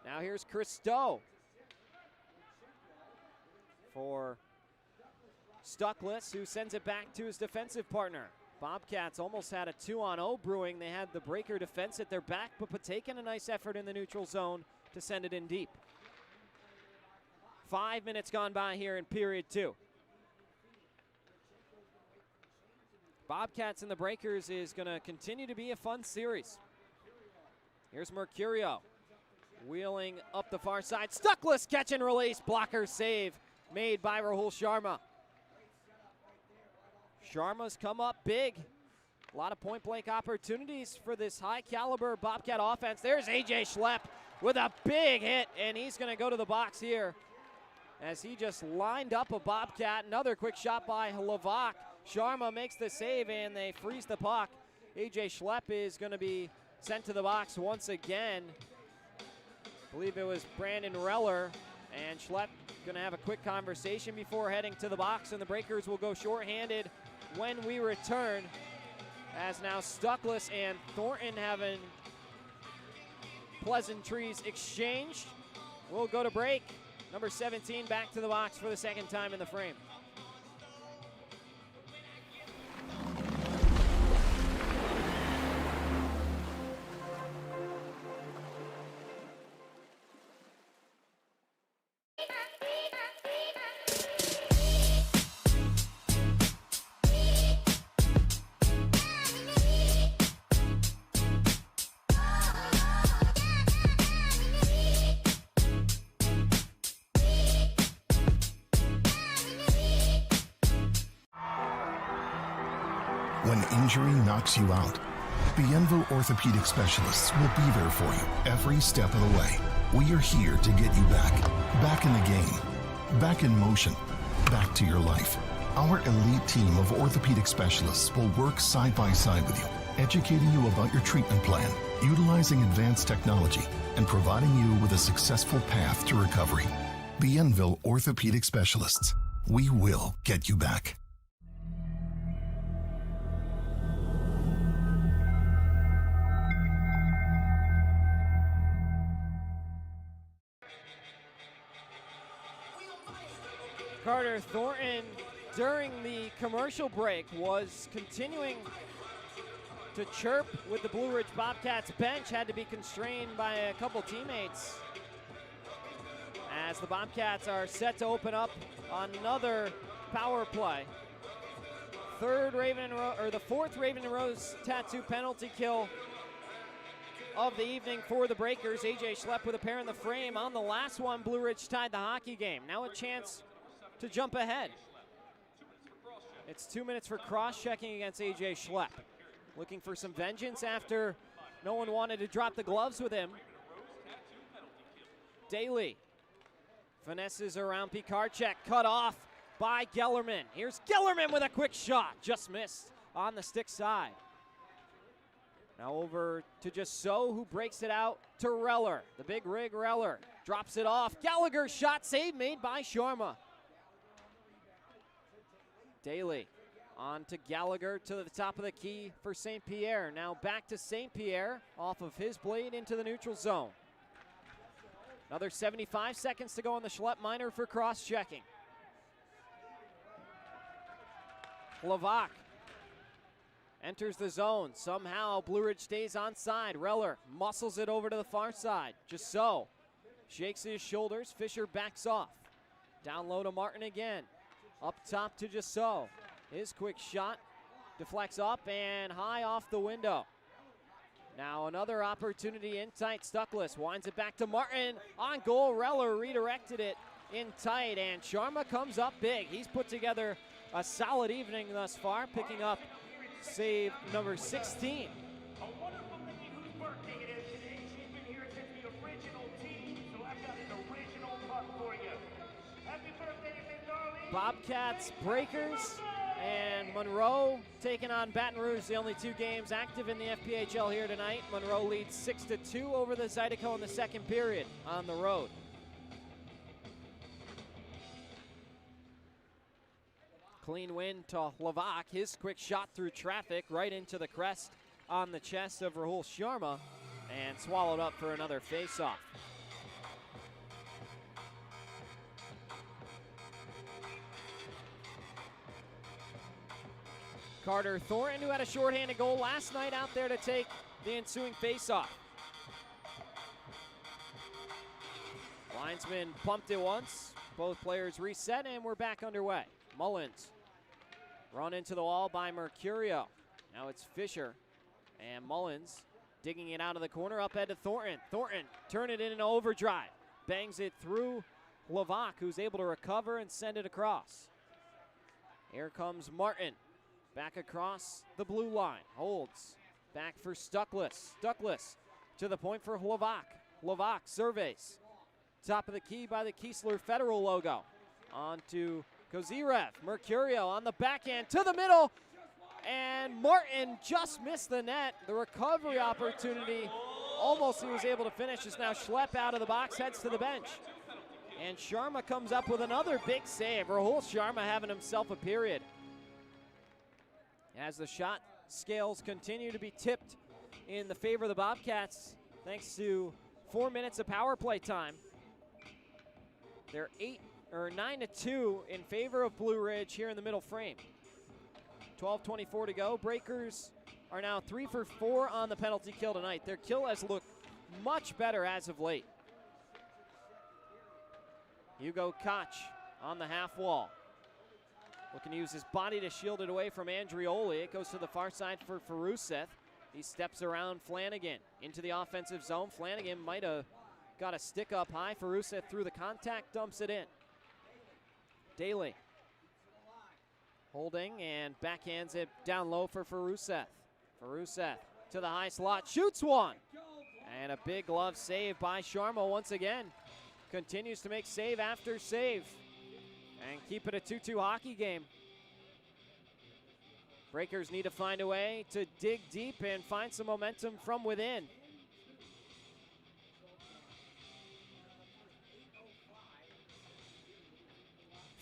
Now here's Chris Stowe for Stuckless, who sends it back to his defensive partner. Bobcats almost had a 2-on-0 brewing. They had the breaker defense at their back, but taking a nice effort in the neutral zone to send it in deep. 5 minutes gone by here in period 2. Bobcats and the Breakers is going to continue to be a fun series. Here's Mercurio wheeling up the far side. Stuckless catch and release. Blocker save made by Rahul Sharma. Sharma's come up big. A lot of point-blank opportunities for this high-caliber Bobcat offense. There's A.J. Schlepp with a big hit, and he's going to go to the box here as he just lined up a Bobcat. Another quick shot by Levac. Sharma makes the save, and they freeze the puck. A.J. Schlepp is going to be sent to the box once again. I believe it was Brandon Reller, and Schlepp going to have a quick conversation before heading to the box, and the Breakers will go shorthanded when we return, as now Stuckless and Thornton having pleasantries exchanged. We'll go to break. Number 17 back to the box for the second time in the frame. When injury knocks you out, Bienville Orthopedic Specialists will be there for you every step of the way. We are here to get you back in the game, back in motion, back to your life. Our elite team of orthopedic specialists will work side by side with you, educating you about your treatment plan, utilizing advanced technology, and providing you with a successful path to recovery. Bienville Orthopedic Specialists. We will get you back. Carter Thornton, during the commercial break, was continuing to chirp with the Blue Ridge Bobcats bench, had to be constrained by a couple teammates as the Bobcats are set to open up another power play. The fourth Raven and Rose tattoo penalty kill of the evening for the Breakers. A.J. Schlepp with a pair in the frame. On the last one, Blue Ridge tied the hockey game. Now a chance to jump ahead. It's 2 minutes for cross-checking against A.J. Schlepp. Looking for some vengeance after no one wanted to drop the gloves with him. Daly finesses around Pikarczyk, cut off by Gellerman. Here's Gellerman with a quick shot, just missed on the stick side. Now over to Jussot, who breaks it out to Reller. The big rig Reller drops it off. Gallagher's shot save made by Sharma. Daly on to Gallagher to the top of the key for St. Pierre. Now back to St. Pierre off of his blade into the neutral zone. Another 75 seconds to go on the Schlepp minor for cross-checking. Levac enters the zone. Somehow Blue Ridge stays onside. Reller muscles it over to the far side. Jussot shakes his shoulders. Fisher backs off. Down low to Martin again. Up top to Jussot. His quick shot deflects up and high off the window. Now another opportunity in tight. Stuckless winds it back to Martin. On goal, Reller redirected it in tight, and Sharma comes up big. He's put together a solid evening thus far, picking up save number 16. A wonderful lady whose birthday it is today. She's been here since the original team, so I've got an original Bobcats, Breakers, and Monroe taking on Baton Rouge, the only 2 games active in the FPHL here tonight. Monroe leads 6-2 over the Zydeco in the second period on the road. Clean win to Levac. His quick shot through traffic right into the crest on the chest of Rahul Sharma and swallowed up for another face-off. Carter Thornton, who had a shorthanded goal last night, out there to take the ensuing face-off. Linesman pumped it once. Both players reset, and we're back underway. Mullins run into the wall by Mercurio. Now it's Fisher, and Mullins digging it out of the corner, up head to Thornton. Thornton turn it in an overdrive. Bangs it through Levac, who's able to recover and send it across. Here comes Martin. Back across the blue line. Holds. Back for Stuckless. Stuckless to the point for Levac. Levac surveys. Top of the key by the Keesler Federal logo. On to Kozirev. Mercurio on the backhand to the middle. And Martin just missed the net. The recovery opportunity, almost he was able to finish, is now Schlepp out of the box, heads to the bench. And Sharma comes up with another big save. Rahul Sharma having himself a period. As the shot scales continue to be tipped in the favor of the Bobcats, thanks to 4 minutes of power play time. They're 9-2 in favor of Blue Ridge here in the middle frame. 12:24 to go. Breakers are now 3 for 4 on the penalty kill tonight. Their kill has looked much better as of late. Hugo Koch on the half wall. Looking to use his body to shield it away from Andrioli. It goes to the far side for Faruseth. He steps around Flanagan into the offensive zone. Flanagan might have got a stick up high. Faruseth through the contact, dumps it in. Daly holding and backhands it down low for Faruseth. Faruseth to the high slot, shoots one. And a big glove save by Sharma once again. Continues to make save after save. And keep it a 2-2 hockey game. Breakers need to find a way to dig deep and find some momentum from within.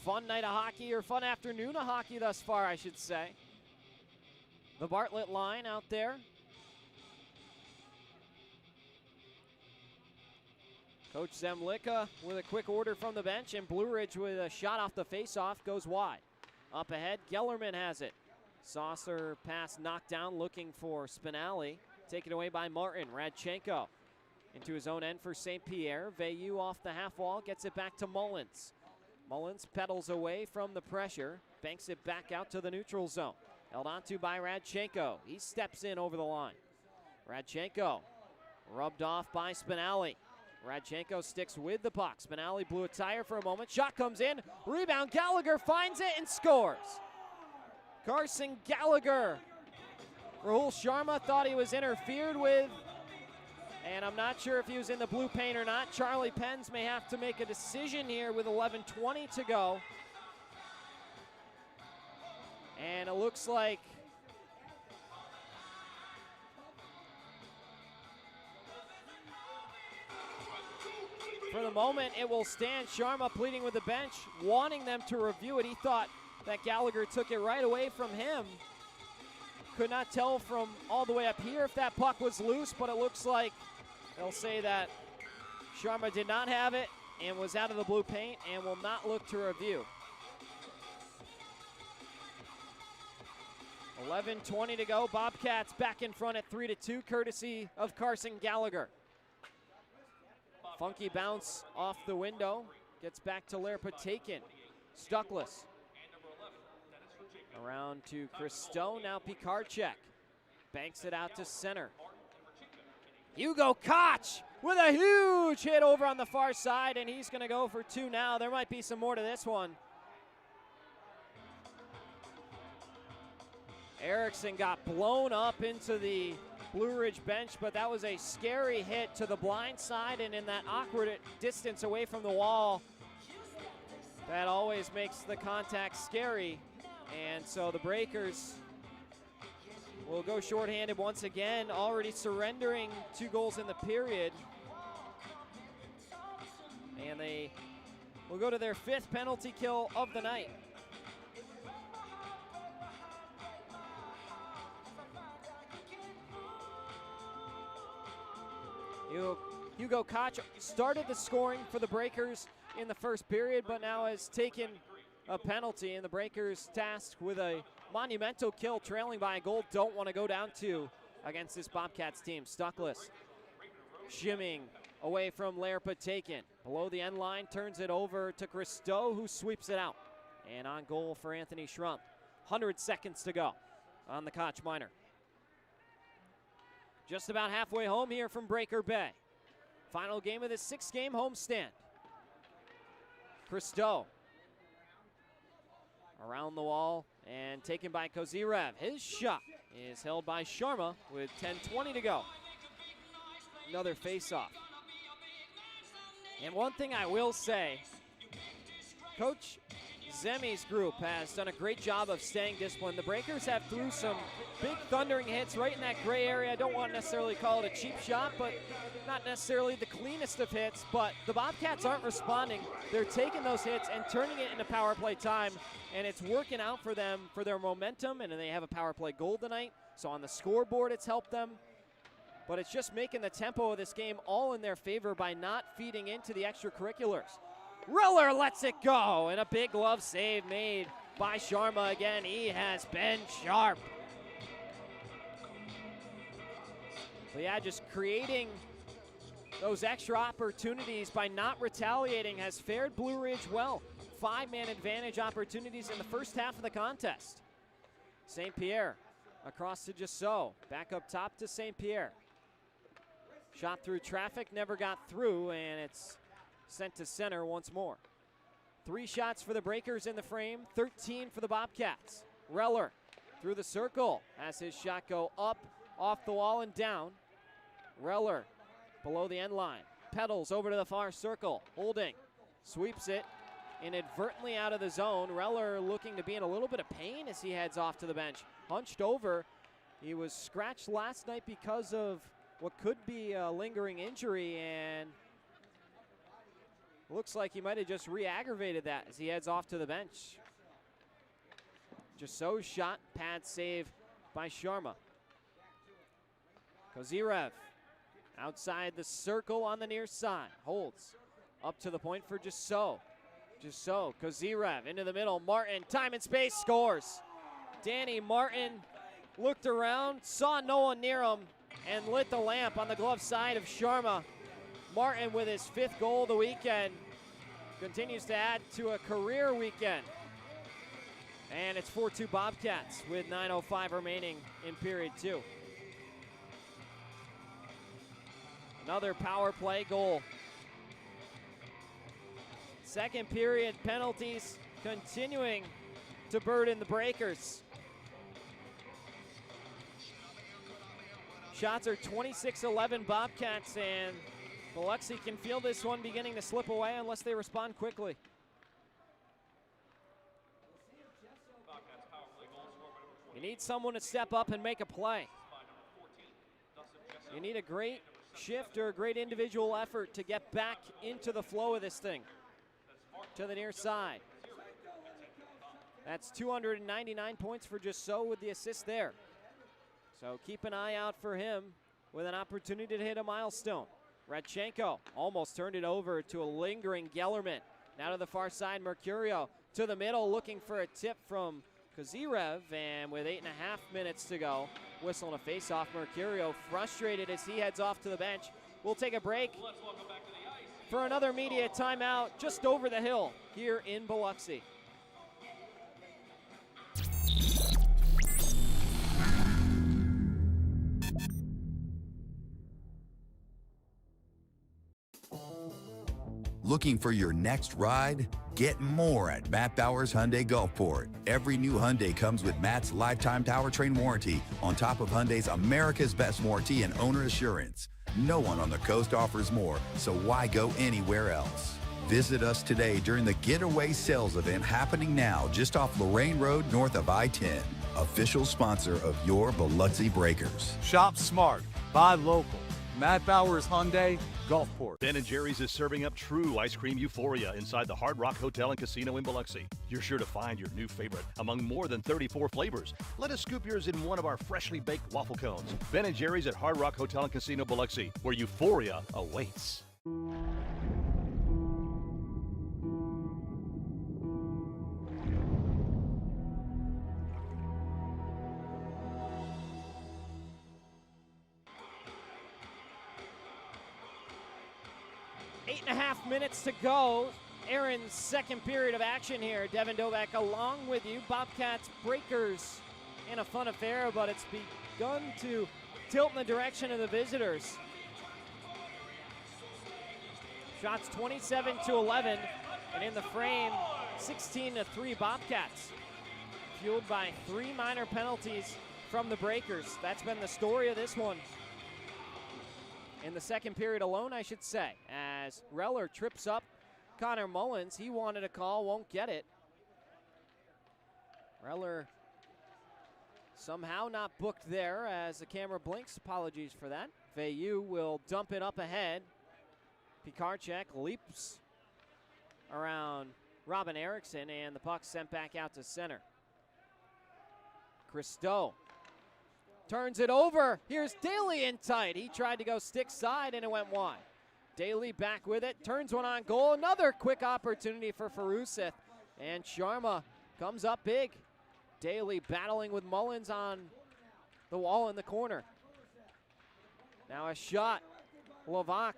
Fun night of hockey, or fun afternoon of hockey thus far, I should say. The Bartlett line out there. Coach Zemlicka with a quick order from the bench, and Blue Ridge with a shot off the faceoff goes wide. Up ahead, Gellerman has it. Saucer pass knocked down, looking for Spinelli. Taken away by Martin. Radchenko into his own end for St. Pierre. Veilleux off the half wall, gets it back to Mullins. Mullins pedals away from the pressure, banks it back out to the neutral zone. Held onto by Radchenko. He steps in over the line. Radchenko rubbed off by Spinelli. Radchenko sticks with the puck. Spinelli blew a tire for a moment. Shot comes in. Rebound. Gallagher finds it and scores. Carson Gallagher. Rahul Sharma thought he was interfered with, and I'm not sure if he was in the blue paint or not. Charlie Penns may have to make a decision here with 11:20 to go. And it looks like for the moment, it will stand. Sharma pleading with the bench, wanting them to review it. He thought that Gallagher took it right away from him. Could not tell from all the way up here if that puck was loose, but it looks like they'll say that Sharma did not have it and was out of the blue paint and will not look to review. 11:20 to go. Bobcats back in front at 3-2, courtesy of Carson Gallagher. Funky bounce off the window. Gets back to Lerpatakin. Stuckless. Around to Christo. Now Pikarczyk. Banks it out to center. Hugo Koch with a huge hit over on the far side, and he's going to go for two now. There might be some more to this one. Erickson got blown up into the Blue Ridge bench, but that was a scary hit to the blind side, and in that awkward distance away from the wall, That always makes the contact scary. And so the Breakers will go shorthanded once again, already surrendering 2 goals in the period. And they will go to their 5th penalty kill of the night. Hugo Koch started the scoring for the Breakers in the first period, but now has taken a penalty, and the Breakers tasked with a monumental kill, trailing by a goal, don't want to go down 2 against this Bobcats team. Stuckless shimming away from Lerpa, taken below the end line, turns it over to Christo, who sweeps it out. And on goal for Anthony Schrump. 100 seconds to go on the Koch minor. Just about halfway home here from Breaker Bay. Final game of this 6-game homestand. Christo around the wall and taken by Kozirev. His shot is held by Sharma with 10:20 to go. Another face-off. And one thing I will say, Coach Zemi's group has done a great job of staying disciplined. The Breakers have threw some big thundering hits right in that gray area. I don't want to necessarily call it a cheap shot, but not necessarily the cleanest of hits, but the Bobcats aren't responding. They're taking those hits and turning it into power play time, and it's working out for them for their momentum, and they have a power play goal tonight, so on the scoreboard it's helped them. But it's just making the tempo of this game all in their favor by not feeding into the extracurriculars. Reller lets it go, and a big glove save made by Sharma again. He has been sharp. So yeah, just creating those extra opportunities by not retaliating has fared Blue Ridge well. 5-man advantage opportunities in the first half of the contest. St. Pierre across to Jasso, back up top to St. Pierre. Shot through traffic, never got through, and it's sent to center once more. 3 shots for the Breakers in the frame, 13 for the Bobcats. Reller through the circle has his shot go up, off the wall and down. Reller below the end line. Pedals over to the far circle. Holding. Sweeps it inadvertently out of the zone. Reller looking to be in a little bit of pain as he heads off to the bench. Hunched over. He was scratched last night because of what could be a lingering injury, and looks like he might have just re-aggravated that as he heads off to the bench. Jasso's shot, pad save by Sharma. Kozirev outside the circle on the near side. Holds up to the point for Jasso. Jasso, Kozirev into the middle. Martin, time and space, scores. Danny Martin looked around, saw no one near him, and lit the lamp on the glove side of Sharma. Martin with his 5th goal of the weekend continues to add to a career weekend. And it's 4-2 Bobcats with 9:05 remaining in period 2. Another power play goal. Second period penalties continuing to burden the Breakers. Shots are 26-11 Bobcats, and Biloxi can feel this one beginning to slip away unless they respond quickly. You need someone to step up and make a play. You need a great shift or a great individual effort to get back into the flow of this thing. To the near side. That's 299 points for Jasso with the assist there. So keep an eye out for him with an opportunity to hit a milestone. Radchenko almost turned it over to a lingering Gellerman. Now to the far side, Mercurio to the middle, looking for a tip from Kozirev, and with 8.5 minutes to go, whistling a face-off. Mercurio frustrated as he heads off to the bench. We'll take a break for another media timeout just over the hill here in Biloxi. Looking for your next ride? Get more at Matt Bowers Hyundai Gulfport. Every new Hyundai comes with Matt's lifetime powertrain warranty on top of Hyundai's America's Best warranty and owner assurance. No one on the coast offers more, so why go anywhere else? Visit us today during the Getaway Sales event happening now just off Lorraine Road north of I-10. Official sponsor of your Biloxi Breakers. Shop smart, buy local. Matt Bowers Hyundai, Gulfport. Ben & Jerry's is serving up true ice cream euphoria inside the Hard Rock Hotel and Casino in Biloxi. You're sure to find your new favorite among more than 34 flavors. Let us scoop yours in one of our freshly baked waffle cones. Ben & Jerry's at Hard Rock Hotel and Casino Biloxi, where euphoria awaits. Eight and a half minutes to go. Aaron's second period of action here. Devin Dovak along with you. Bobcats Breakers in a fun affair, but it's begun to tilt in the direction of the visitors. Shots 27-11, and in the frame, 16-3 Bobcats. Fueled by 3 minor penalties from the Breakers. That's been the story of this one. In the second period alone, I should say, as Reller trips up Connor Mullins. He wanted a call, won't get it. Reller somehow not booked there as the camera blinks. Apologies for that. Vayu will dump it up ahead. Pikarczyk leaps around Robin Erickson, and the puck sent back out to center. Christo turns it over. Here's Daly in tight. He tried to go stick side, and it went wide. Daly back with it, turns one on goal. Another quick opportunity for Faruseth, and Sharma comes up big. Daly battling with Mullins on the wall in the corner. Now a shot. Lovac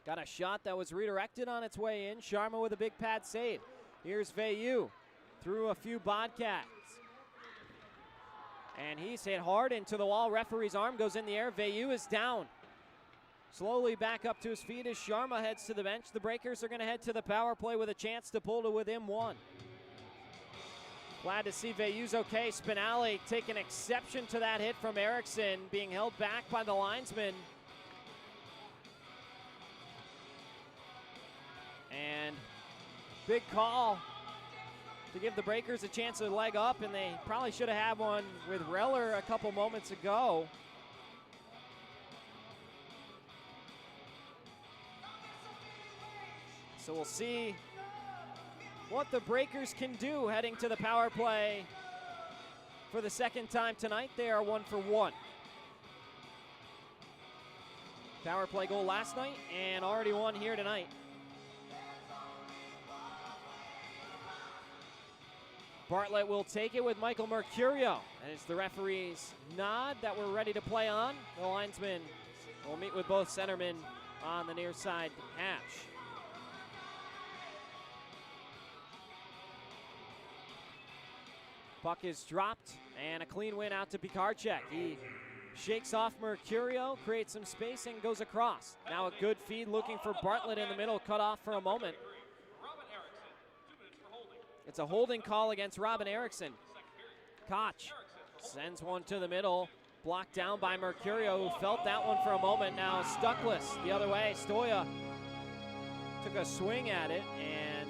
got a shot that was redirected on its way in. Sharma with a big pad save. Here's Vayu through a few Bobcats. And he's hit hard into the wall. Referee's arm goes in the air. Vayu is down. Slowly back up to his feet as Sharma heads to the bench. The Breakers are going to head to the power play with a chance to pull to within 1. Glad to see Vayu's okay. Spinelli taking exception to that hit from Erickson, being held back by the linesman. And big call to give the Breakers a chance to leg up, and they probably should have had one with Reller a couple moments ago. So we'll see what the Breakers can do heading to the power play for the second time tonight. They are 1 for 1. Power play goal last night and already one here tonight. Bartlett will take it with Michael Mercurio. And it's the referee's nod that we're ready to play on. The linesman will meet with both centermen on the near side hash. Puck is dropped, and a clean win out to Pikarczyk. He shakes off Mercurio, creates some space, and goes across. Now a good feed looking for Bartlett in the middle, cut off for a moment. It's a holding call against Robin Erickson. Koch sends one to the middle, blocked down by Mercurio, who felt that one for a moment. Now Stuckless the other way. Stoya took a swing at it, and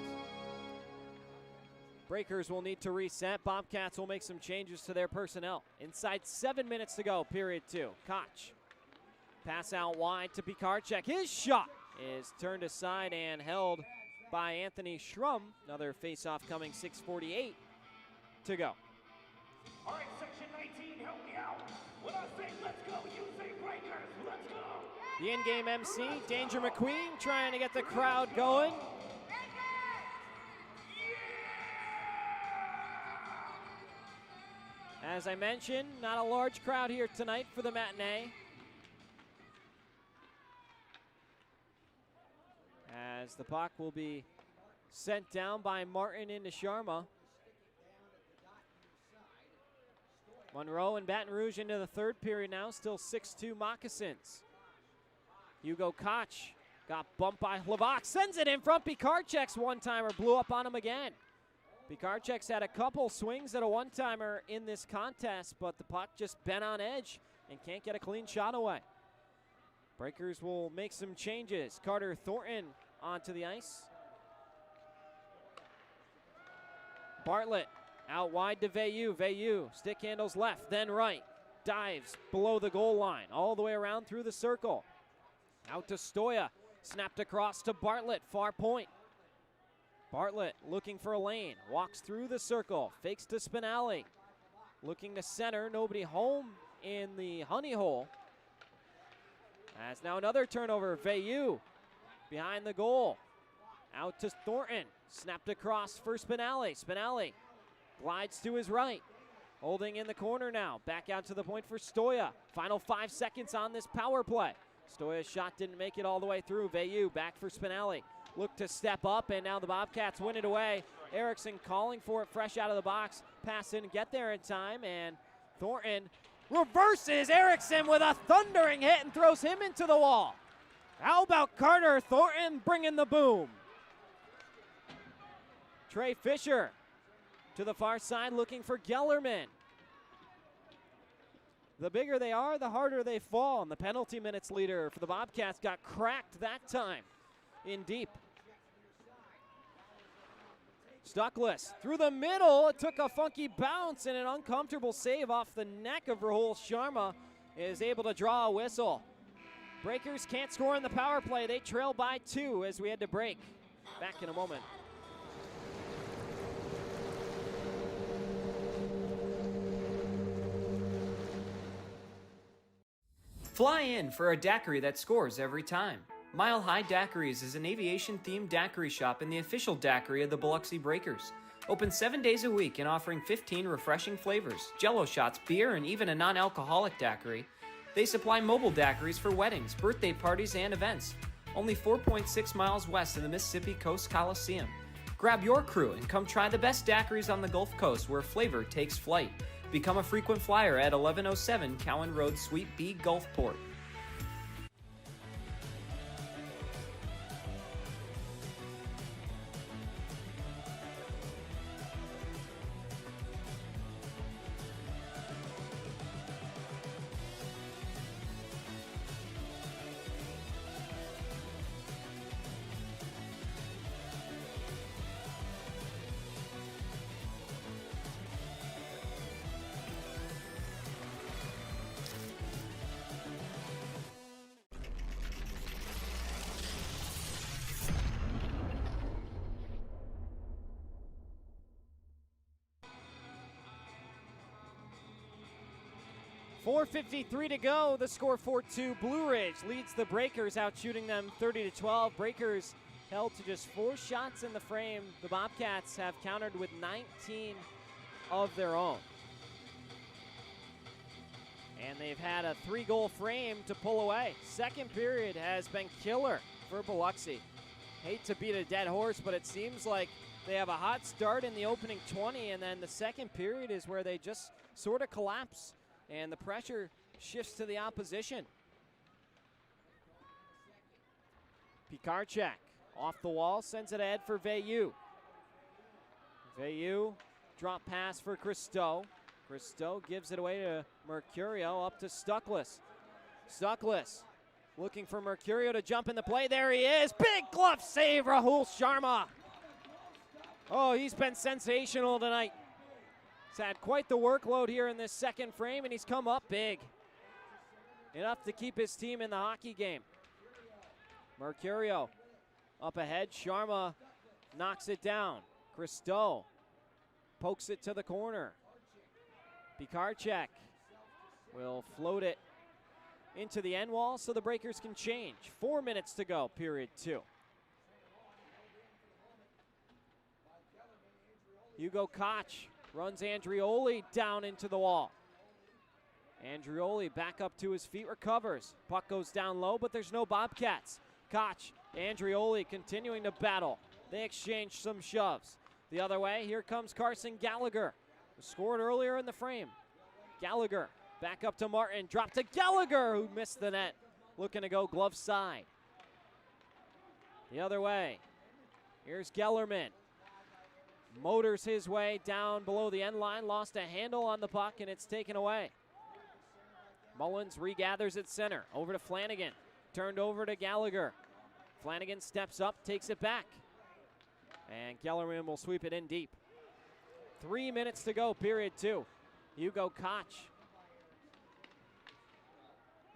Breakers will need to reset. Bobcats will make some changes to their personnel. Inside 7 minutes to go, period 2. Koch. Pass out wide to Pikarczyk. His shot is turned aside and held by Anthony Schrum. Another face-off coming, 6:48 to go. All right, section 19, help me out. When I say let's go, you say Breakers, let's go. The in-game MC, Danger McQueen, trying to get the crowd going. As I mentioned, not a large crowd here tonight for the matinee. As the puck will be sent down by Martin into Sharma. Monroe and Baton Rouge into the third period now, still 6-2 Moccasins. Hugo Koch got bumped by Hlavac, sends it in front. Pikarczyk's one-timer blew up on him again. Pikarczyk's had a couple swings at a one-timer in this contest, but the puck just bent on edge and can't get a clean shot away. Breakers will make some changes. Carter Thornton onto the ice. Bartlett out wide to Veilleux. Veilleux stick handles left, then right. Dives below the goal line, all the way around through the circle. Out to Stoya, snapped across to Bartlett, far point. Bartlett looking for a lane, walks through the circle, fakes to Spinelli. Looking to center, nobody home in the honey hole. As now another turnover, Veilleux behind the goal. Out to Thornton, snapped across for Spinelli. Spinelli glides to his right. Holding in the corner now. Back out to the point for Stoya. Final 5 seconds on this power play. Stoya's shot didn't make it all the way through. Veilleux back for Spinelli. Look to step up, and now the Bobcats win it away. Erickson calling for it fresh out of the box. Pass in, get there in time, and Thornton reverses Erickson with a thundering hit and throws him into the wall. How about Carter? Thornton bringing the boom. Trey Fisher to the far side looking for Gellerman. The bigger they are, the harder they fall. And the penalty minutes leader for the Bobcats got cracked that time in deep. Stuckless through the middle. It took a funky bounce and an uncomfortable save off the neck of Rahul Sharma is able to draw a whistle. Breakers can't score in the power play. They trail by 2 as we had to break. Back in a moment. Fly in for a daiquiri that scores every time. Mile High Daiquiris is an aviation-themed daiquiri shop and the official daiquiri of the Biloxi Breakers. Open 7 days a week and offering 15 refreshing flavors, jello shots, beer, and even a non-alcoholic daiquiri. They supply mobile daiquiris for weddings, birthday parties, and events. Only 4.6 miles west of the Mississippi Coast Coliseum. Grab your crew and come try the best daiquiris on the Gulf Coast where flavor takes flight. Become a frequent flyer at 1107 Cowan Road, Suite B, Gulfport. .453 to go. The score 4-2. Blue Ridge leads the Breakers, out shooting them 30-12. Breakers held to just 4 shots in the frame. The Bobcats have countered with 19 of their own. And they've had a 3-goal frame to pull away. Second period has been killer for Biloxi. Hate to beat a dead horse, but it seems like they have a hot start in the opening 20, and then the second period is where they just sort of collapse, and the pressure shifts to the opposition. Pikarczyk off the wall, sends it ahead for Veilleux. Veilleux, drop pass for Christo. Christo gives it away to Mercurio, up to Stuckless. Stuckless looking for Mercurio to jump in the play. There he is. Big glove save, Rahul Sharma. Oh, he's been sensational tonight. He's had quite the workload here in this second frame, and he's come up big. Enough to keep his team in the hockey game. Mercurio up ahead. Sharma knocks it down. Christo pokes it to the corner. Pikarczyk will float it into the end wall so the Breakers can change. 4 minutes to go, period 2. Hugo Koch runs Andrioli down into the wall. Andrioli back up to his feet, recovers. Puck goes down low, but there's no Bobcats. Koch, Andrioli continuing to battle. They exchange some shoves. The other way, here comes Carson Gallagher, who scored earlier in the frame. Gallagher back up to Martin, drop to Gallagher, who missed the net. Looking to go glove side. The other way, here's Gellerman. Motors his way down below the end line, lost a handle on the puck, and it's taken away. Mullins regathers at center, over to Flanagan, turned over to Gallagher. Flanagan steps up, takes it back, and Gellerman will sweep it in deep. 3 minutes to go, period 2. Hugo Koch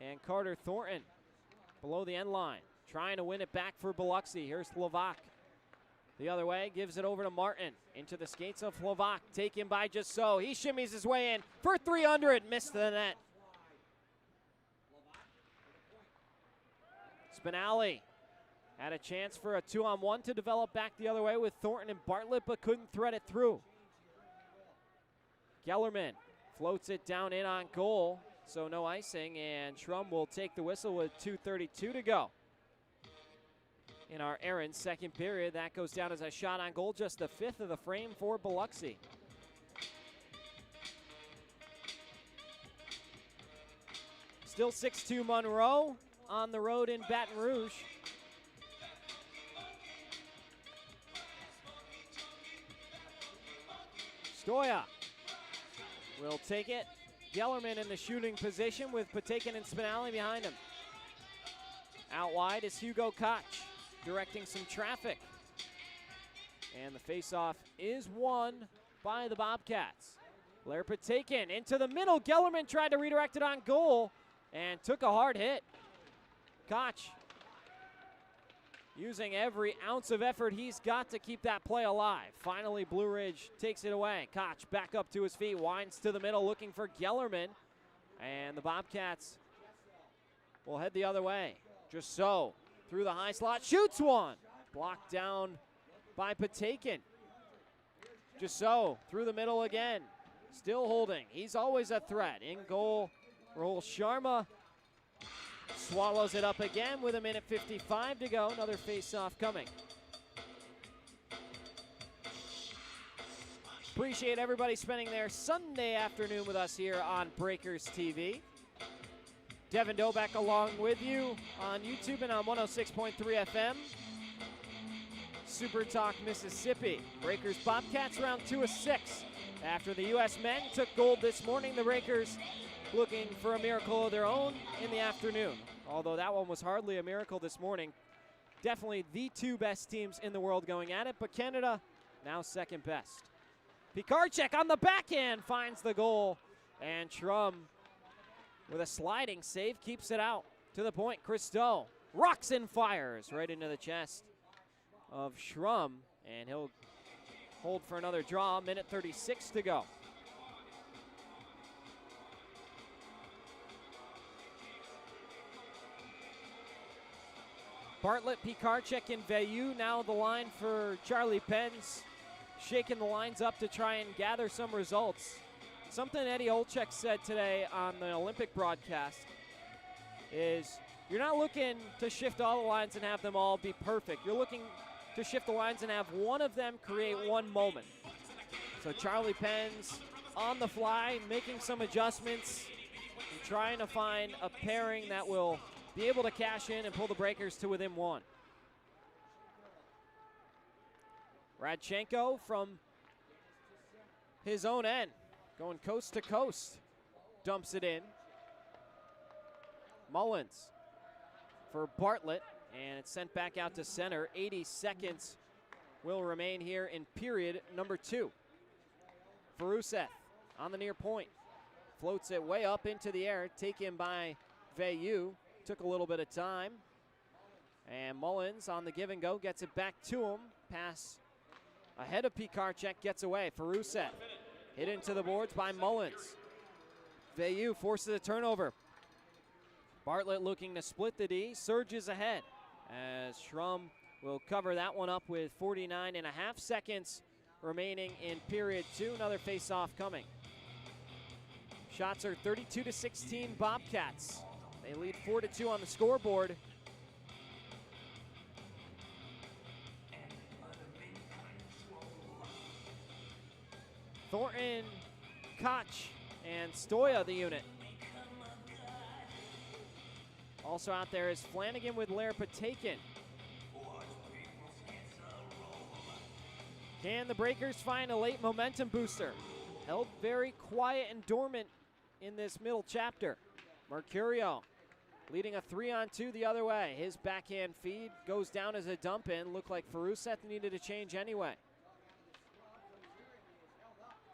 and Carter Thornton below the end line, trying to win it back for Biloxi. Here's Slovak. The other way, gives it over to Martin. Into the skates of Slovak, taken by Just So. He shimmies his way in for 300, missed the net. Spinelli had a chance for a 2-on-1 to develop back the other way with Thornton and Bartlett, but couldn't thread it through. Gellerman floats it down in on goal, so no icing, and Schrum will take the whistle with 2:32 to go. In our Aaron's second period, that goes down as a shot on goal, just the 5th of the frame for Biloxi. Still 6-2 Monroe on the road in Baton Rouge. Stoya will take it. Gellerman in the shooting position with Patakin and Spinelli behind him. Out wide is Hugo Koch, directing some traffic. And the faceoff is won by the Bobcats. Blair Patakin into the middle. Gellerman tried to redirect it on goal and took a hard hit. Koch using every ounce of effort he's got to keep that play alive. Finally, Blue Ridge takes it away. Koch back up to his feet, winds to the middle looking for Gellerman. And the Bobcats will head the other way. Just so, through the high slot, shoots one. Blocked down by Patakin. Just so, through the middle again. Still holding. He's always a threat. In goal, Rahul Sharma swallows it up again with 1:55 to go. Another face-off coming. Appreciate everybody spending their Sunday afternoon with us here on Breakers TV. Devin Doback along with you on YouTube and on 106.3 FM. Super Talk Mississippi. Breakers Bobcats round 2 of 6. After the U.S. men took gold this morning, the Breakers looking for a miracle of their own in the afternoon. Although that one was hardly a miracle this morning. Definitely the 2 best teams in the world going at it, but Canada now second best. Pikarczyk on the backhand finds the goal, and Schrum with a sliding save keeps it out. To the point, Christo rocks and fires right into the chest of Schrum, and he'll hold for another draw. 1:36 to go. Bartlett, Pikarczyk, and Veilleux now the line for Charlie Pens, shaking the lines up to try and gather some results. Something Eddie Olczyk said today on the Olympic broadcast is you're not looking to shift all the lines and have them all be perfect. You're looking to shift the lines and have one of them create one moment. So Charlie Pens on the fly, making some adjustments, and trying to find a pairing that will be able to cash in and pull the Breakers to within 1. Radchenko from his own end, going coast to coast, dumps it in. Mullins for Bartlett, and it's sent back out to center. 80 seconds will remain here in period number 2. Faruseth on the near point, floats it way up into the air, taken by Veilleux. Took a little bit of time. And Mullins on the give and go gets it back to him. Pass ahead of Pikarczyk, gets away. Faruseth hit into the boards by Mullins. Veilleux forces a turnover. Bartlett looking to split the D, surges ahead as Schrum will cover that one up with 49.5 seconds remaining in period 2. Another face-off coming. Shots are 32-16 Bobcats. They lead 4-2 on the scoreboard. Thornton, Koch, and Stoya the unit. Also out there is Flanagan with Lair Patakin. Can the Breakers find a late momentum booster? Held very quiet and dormant in this middle chapter. Mercurio leading a 3-on-2 the other way. His backhand feed goes down as a dump in. Looked like Faruseth needed a change anyway.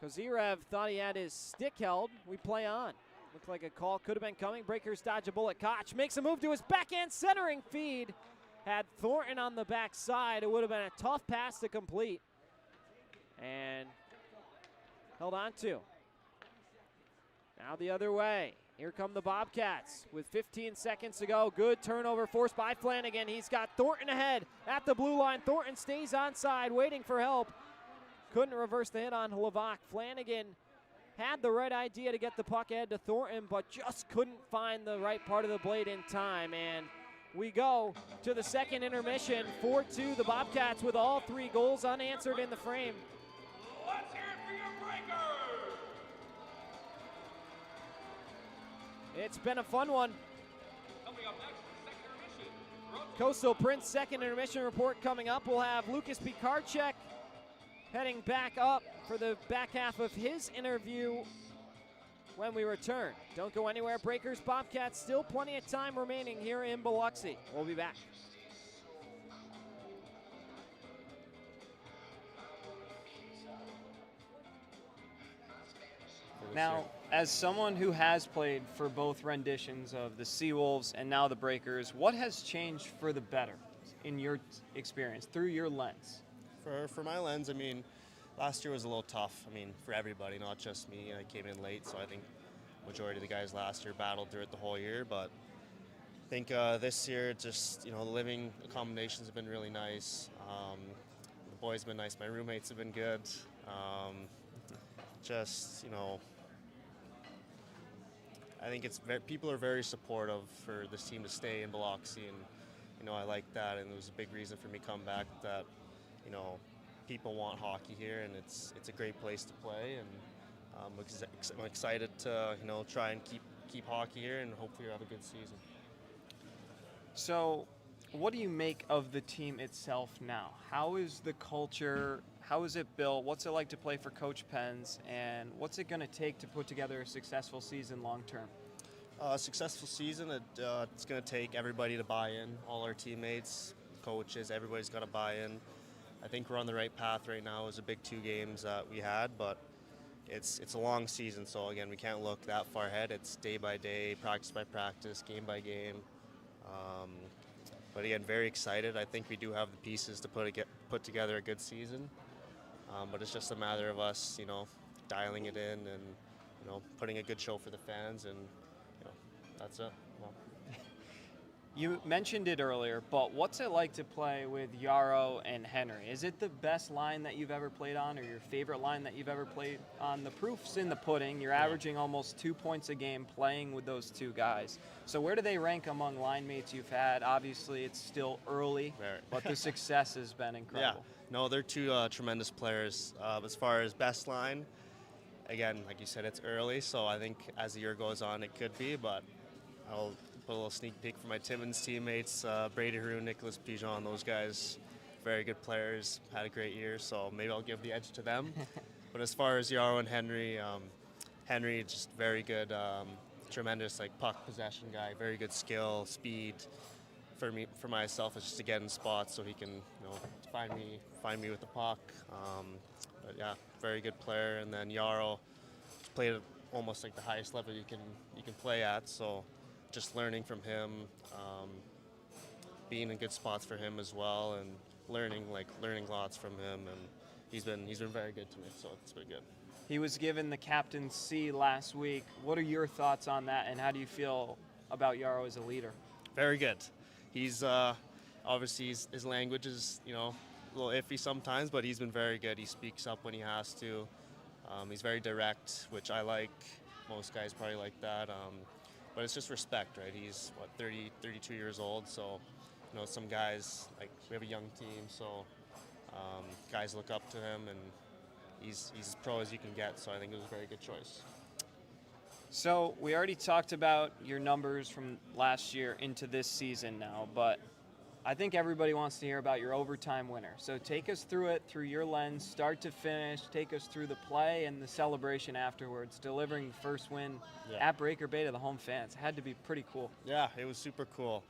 Kozirev thought he had his stick held. We play on. Looked like a call could have been coming. Breakers dodge a bullet. Koch makes a move to his backhand centering feed. Had Thornton on the backside. It would have been a tough pass to complete. And held on to. Now the other way. Here come the Bobcats with 15 seconds to go. Good turnover forced by Flanagan. He's got Thornton ahead at the blue line. Thornton stays onside, waiting for help. Couldn't reverse the hit on Levac. Flanagan had the right idea to get the puck ahead to Thornton, but just couldn't find the right part of the blade in time. And we go to the second intermission. 4-2, the Bobcats with all 3 goals unanswered in the frame. Let's hear it for your Breakers! It's been a fun one. Coming up next, second intermission. Coastal Prince second intermission report coming up. We'll have Lucas Pikarczyk heading back up for the back half of his interview when we return. Don't go anywhere. Breakers, Bobcats, still plenty of time remaining here in Biloxi. We'll be back. Now, as someone who has played for both renditions of the Seawolves and now the Breakers, what has changed for the better in your experience, through your lens? For my lens, I mean, last year was a little tough. I mean, for everybody, not just me. I came in late, so I think majority of the guys last year battled through it the whole year. But I think this year, just, the living accommodations have been really nice. The boys have been nice. My roommates have been good. I think people are very supportive for this team to stay in Biloxi, and I like that, and it was a big reason for me to come back. That people want hockey here, and it's a great place to play, and I'm excited to try and keep hockey here, and hopefully have a good season. So, what do you make of the team itself now? How is the culture? How is it built? What's it like to play for Coach Pens? And what's it going to take to put together a successful season long term? A successful season, it's going to take everybody to buy in. All our teammates, coaches, everybody's got to buy in. I think we're on the right path right now. It was a big 2 games that we had, but it's a long season. So again, we can't look that far ahead. It's day by day, practice by practice, game by game. But again, very excited. I think we do have the pieces to put together a good season. But it's just a matter of us, dialing it in and, putting a good show for the fans, and, that's it. Well. You mentioned it earlier, but what's it like to play with Yarrow and Henry? Is it the best line that you've ever played on, or your favorite line that you've ever played on? The proof's in the pudding. You're averaging almost 2 points a game playing with those 2 guys. So where do they rank among line mates you've had? Obviously, it's still early, but the success has been incredible. Yeah, no, they're 2 tremendous players. As far as best line, again, like you said, it's early, so I think as the year goes on, it could be, but I'll put a little sneak peek for my Timmins teammates, Brady Haroon, Nicholas Pigeon, those guys, very good players, had a great year, so maybe I'll give the edge to them. But as far as Yarrow and Henry, Henry just very good, tremendous puck possession guy, very good skill, speed. For myself, it's just to get in spots so he can find me with the puck. But yeah, very good player. And then Yarrow played at almost the highest level you can play at, so just learning from him, being in good spots for him as well, and learning lots from him, and he's been very good to me, so it's been good. He was given the captain's C last week. What are your thoughts on that, and how do you feel about Yarrow as a leader? Very good. He's obviously his language is a little iffy sometimes, but he's been very good. He speaks up when he has to. He's very direct, which I like. Most guys probably like that. But it's just respect, right? He's 32 years old, so some guys, we have a young team, so guys look up to him, and he's as pro as you can get, so I think it was a very good choice. So we already talked about your numbers from last year into this season now, but I think everybody wants to hear about your overtime winner. So take us through it through your lens, start to finish. Take us through the play and the celebration afterwards, delivering the first win at Breaker Bay to the home fans. It had to be pretty cool. Yeah, it was super cool.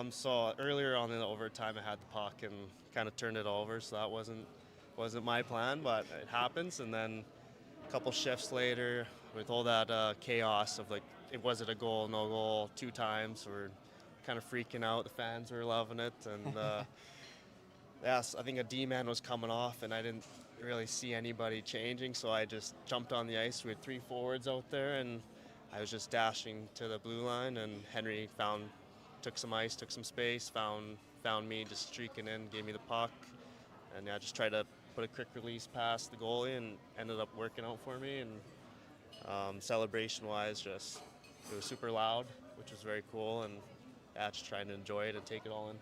So earlier on in the overtime, I had the puck and kind of turned it over, so that wasn't my plan, but it happens. And then a couple shifts later, with all that chaos of like, was it a goal, no goal, 2 times, we're kind of freaking out. The fans were loving it, and yes, I think a D-man was coming off, and I didn't really see anybody changing, so I just jumped on the ice. We had 3 forwards out there, and I was just dashing to the blue line, and Henry took some ice, took some space, found me just streaking in, gave me the puck, and I just tried to put a quick release past the goalie, and ended up working out for me. And celebration-wise, just it was super loud, which was very cool, and just trying to enjoy it and take it all in.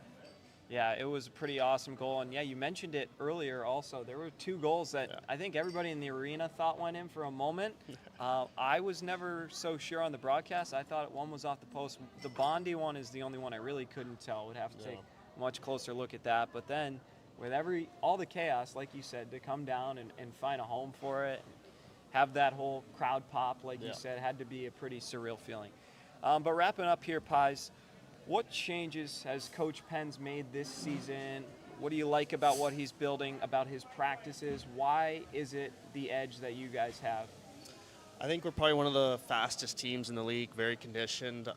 Yeah, it was a pretty awesome goal. And yeah, you mentioned it earlier also. There were 2 goals that I think everybody in the arena thought went in for a moment. I was never so sure on the broadcast. I thought one was off the post. The Bondi one is the only one I really couldn't tell. Would have to take a much closer look at that. But then with all the chaos, like you said, to come down and find a home for it, have that whole crowd pop, like you said, had to be a pretty surreal feeling. But wrapping up here, Pies, what changes has Coach Penn's made this season? What do you like about what he's building, about his practices? Why is it the edge that you guys have? I think we're probably one of the fastest teams in the league, very conditioned.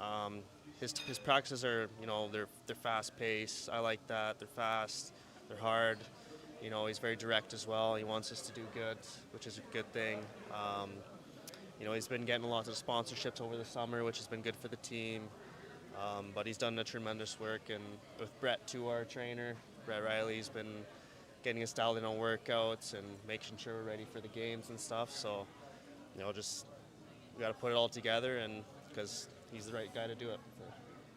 His practices are, they're fast-paced. I like that. They're fast. They're hard. He's very direct as well. He wants us to do good, which is a good thing. He's been getting a lot of sponsorships over the summer, which has been good for the team. But he's done a tremendous work, and with Brett too, our trainer, Brett Riley's been getting us dialed in on workouts and making sure we're ready for the games and stuff. So, we got to put it all together, and because he's the right guy to do it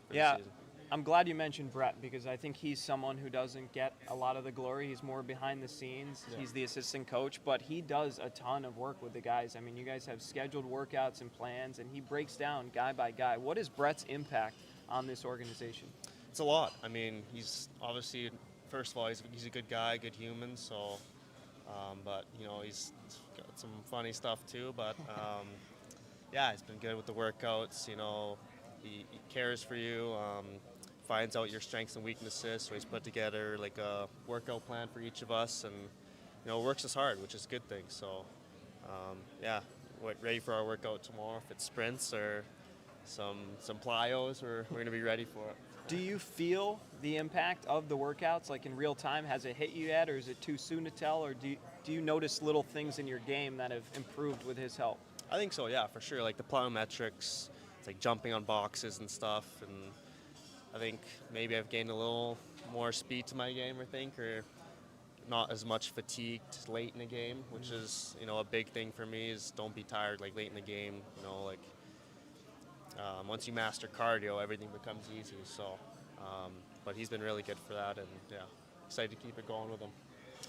for the season. I'm glad you mentioned Brett, because I think he's someone who doesn't get a lot of the glory. He's more behind the scenes. Yeah. He's the assistant coach, but he does a ton of work with the guys. I mean, you guys have scheduled workouts and plans, and he breaks down guy by guy. What is Brett's impact on this organization? It's a lot. I mean, he's obviously, first of all, he's a good guy, good human. So, but he's got some funny stuff too. But he's been good with the workouts. He cares for you. Finds out your strengths and weaknesses, so he's put together like a workout plan for each of us, and works us hard, which is a good thing. So ready for our workout tomorrow. If it's sprints or some plyos, we're going to be ready for it. Do you feel the impact of the workouts, like in real time? Has it hit you yet, or is it too soon to tell, or do you notice little things in your game that have improved with his help? I think so, yeah, for sure. Like the plyometrics, it's like jumping on boxes and stuff, and I think maybe I've gained a little more speed to my game, or not as much fatigued late in the game, which is, a big thing for me is don't be tired like late in the game. Once you master cardio, everything becomes easy. So, but he's been really good for that, and excited to keep it going with him.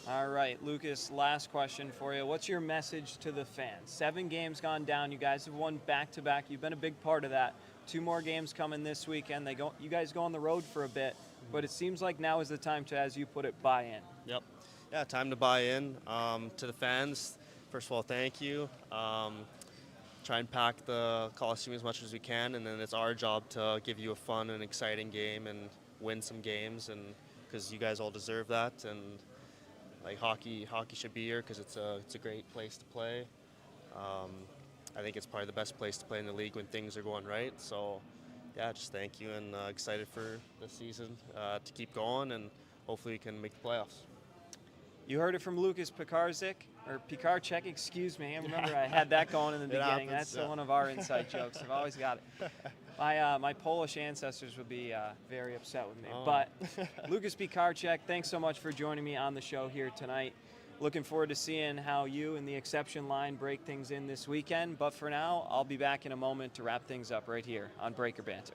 All right, Lucas, last question for you. What's your message to the fans? 7 games gone down. You guys have won back-to-back. You've been a big part of that. 2 more games coming this weekend. You guys go on the road for a bit, but it seems like now is the time to, as you put it, buy in. Yep. Yeah, time to buy in. To the fans, first of all, thank you. Try and pack the Coliseum as much as we can, and then it's our job to give you a fun and exciting game and win some games, and because you guys all deserve that. And like hockey should be here because it's a great place to play. I think it's probably the best place to play in the league when things are going right. So, just thank you, and excited for the season to keep going, and hopefully we can make the playoffs. You heard it from Lucas Pikarczyk, excuse me. I remember I had that going in the beginning. Happens, That's one of our inside jokes. I've always got it. My Polish ancestors would be very upset with me. Oh. But Lucas Pikarczyk, thanks so much for joining me on the show here tonight. Looking forward to seeing how you and the exception line break things in this weekend. But for now, I'll be back in a moment to wrap things up right here on Breaker Banter.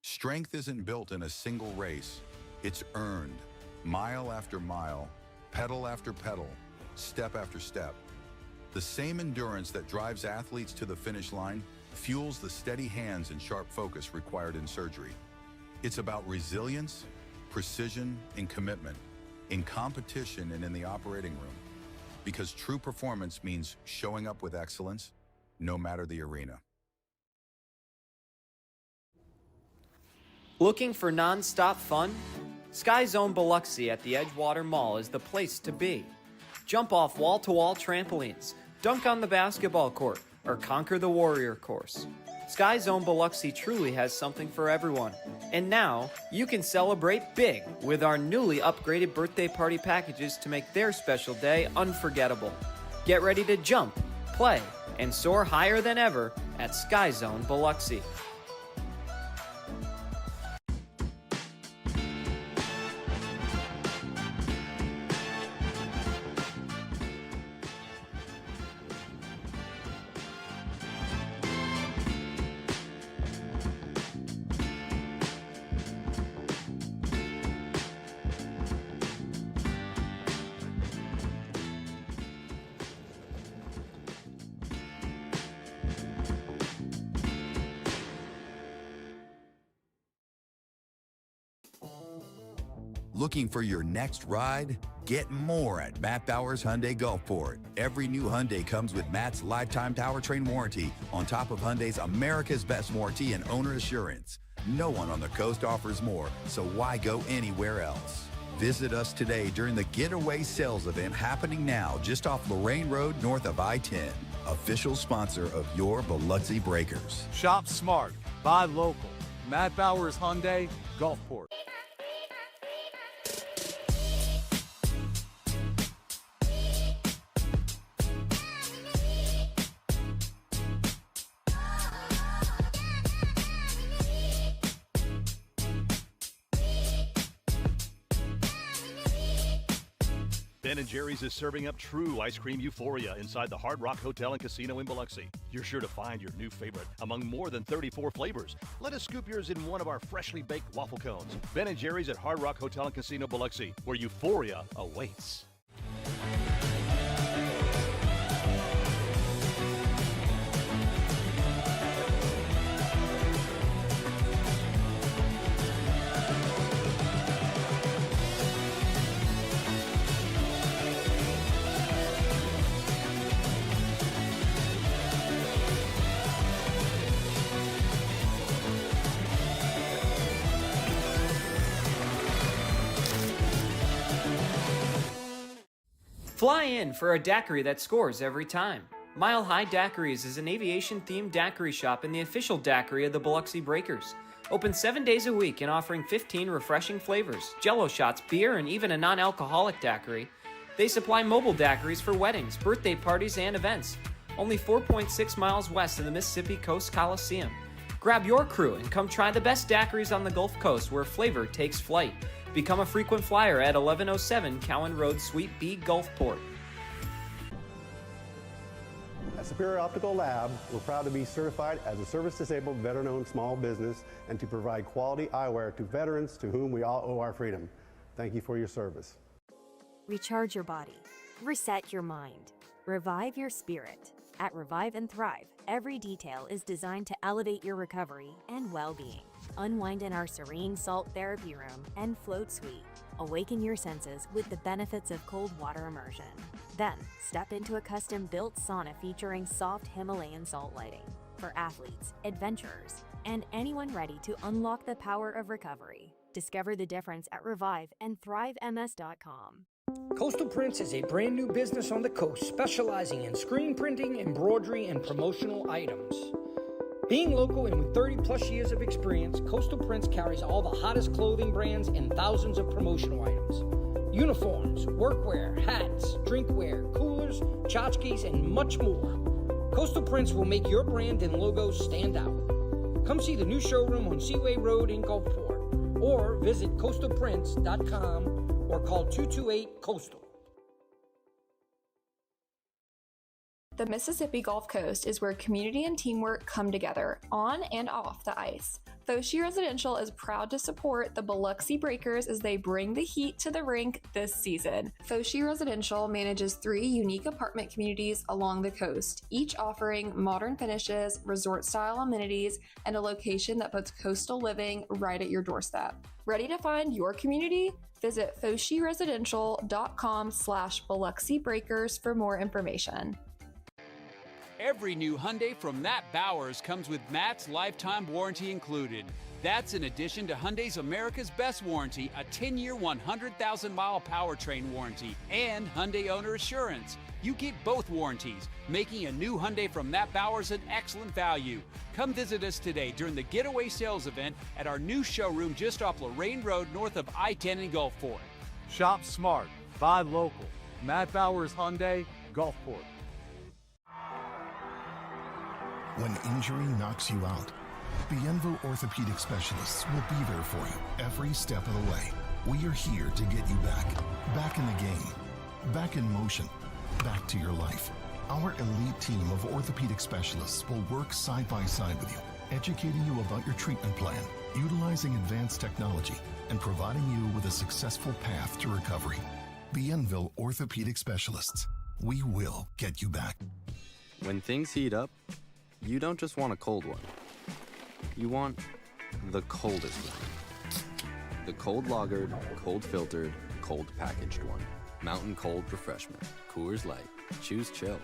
Strength isn't built in a single race. It's earned, mile after mile, pedal after pedal, step after step. The same endurance that drives athletes to the finish line fuels the steady hands and sharp focus required in surgery. It's about resilience, precision, and commitment in competition and in the operating room. Because true performance means showing up with excellence, no matter the arena. Looking for non-stop fun? Sky Zone Biloxi at the Edgewater Mall is the place to be. Jump off wall-to-wall trampolines, dunk on the basketball court, or conquer the warrior course. Sky Zone Biloxi truly has something for everyone. And now, you can celebrate big with our newly upgraded birthday party packages to make their special day unforgettable. Get ready to jump, play, and soar higher than ever at Sky Zone Biloxi. Looking for your next ride? Get more at Matt Bowers Hyundai Gulfport. Every new Hyundai comes with Matt's lifetime powertrain warranty on top of Hyundai's America's Best warranty and owner assurance. No one on the coast offers more, so why go anywhere else? Visit us today during the Getaway Sales event happening now just off Lorraine Road north of I-10. Official sponsor of your Biloxi Breakers. Shop smart, buy local. Matt Bowers Hyundai, Gulfport. Ben & Jerry's is serving up true ice cream euphoria inside the Hard Rock Hotel and Casino in Biloxi. You're sure to find your new favorite among more than 34 flavors. Let us scoop yours in one of our freshly baked waffle cones. Ben & Jerry's at Hard Rock Hotel and Casino Biloxi, where euphoria awaits. Fly in for a daiquiri that scores every time. Mile High Daiquiris is an aviation-themed daiquiri shop and the official daiquiri of the Biloxi Breakers. Open 7 days a week and offering 15 refreshing flavors, jello shots, beer, and even a non-alcoholic daiquiri. They supply mobile daiquiris for weddings, birthday parties, and events. Only 4.6 miles west of the Mississippi Coast Coliseum. Grab your crew and come try the best daiquiris on the Gulf Coast where flavor takes flight. Become a frequent flyer at 1107 Cowan Road, Suite B, Gulfport. At Superior Optical Lab, we're proud to be certified as a service-disabled, veteran-owned small business and to provide quality eyewear to veterans to whom we all owe our freedom. Thank you for your service. Recharge your body. Reset your mind. Revive your spirit. At Revive and Thrive, every detail is designed to elevate your recovery and well-being. Unwind in our serene salt therapy room and float suite. Awaken your senses with the benefits of cold water immersion. Then, step into a custom-built sauna featuring soft Himalayan salt lighting for athletes, adventurers, and anyone ready to unlock the power of recovery. Discover the difference at reviveandthrivems.com. Coastal Prints is a brand new business on the coast specializing in screen printing, embroidery, and promotional items. Being local and with 30 plus years of experience, Coastal Prints carries all the hottest clothing brands and thousands of promotional items. Uniforms, workwear, hats, drinkware, coolers, tchotchkes, and much more. Coastal Prints will make your brand and logo stand out. Come see the new showroom on Seaway Road in Gulfport or visit coastalprints.com or call 228-COASTAL. The Mississippi Gulf Coast is where community and teamwork come together, on and off the ice. Foshee Residential is proud to support the Biloxi Breakers as they bring the heat to the rink this season. Foshee Residential manages 3 unique apartment communities along the coast, each offering modern finishes, resort-style amenities, and a location that puts coastal living right at your doorstep. Ready to find your community? Visit FosheeResidential.com/Biloxi Breakers for more information. Every new Hyundai from Matt Bowers comes with Matt's lifetime warranty included. That's in addition to Hyundai's America's Best Warranty, a 10-year, 100,000-mile powertrain warranty, and Hyundai Owner Assurance. You get both warranties, making a new Hyundai from Matt Bowers an excellent value. Come visit us today during the Getaway Sales event at our new showroom just off Lorraine Road north of I-10 in Gulfport. Shop smart, buy local. Matt Bowers Hyundai, Gulfport. When injury knocks you out, Bienville Orthopedic Specialists will be there for you every step of the way. We are here to get you back in the game, back in motion, back to your life. Our elite team of orthopedic specialists will work side by side with you, educating you about your treatment plan, utilizing advanced technology, and providing you with a successful path to recovery. Bienville Orthopedic Specialists. We will get you back. When things heat up, you don't just want a cold one. You want the coldest one. The cold lagered, cold filtered, cold packaged one. Mountain Cold Refreshment. Coors Light. Choose chill.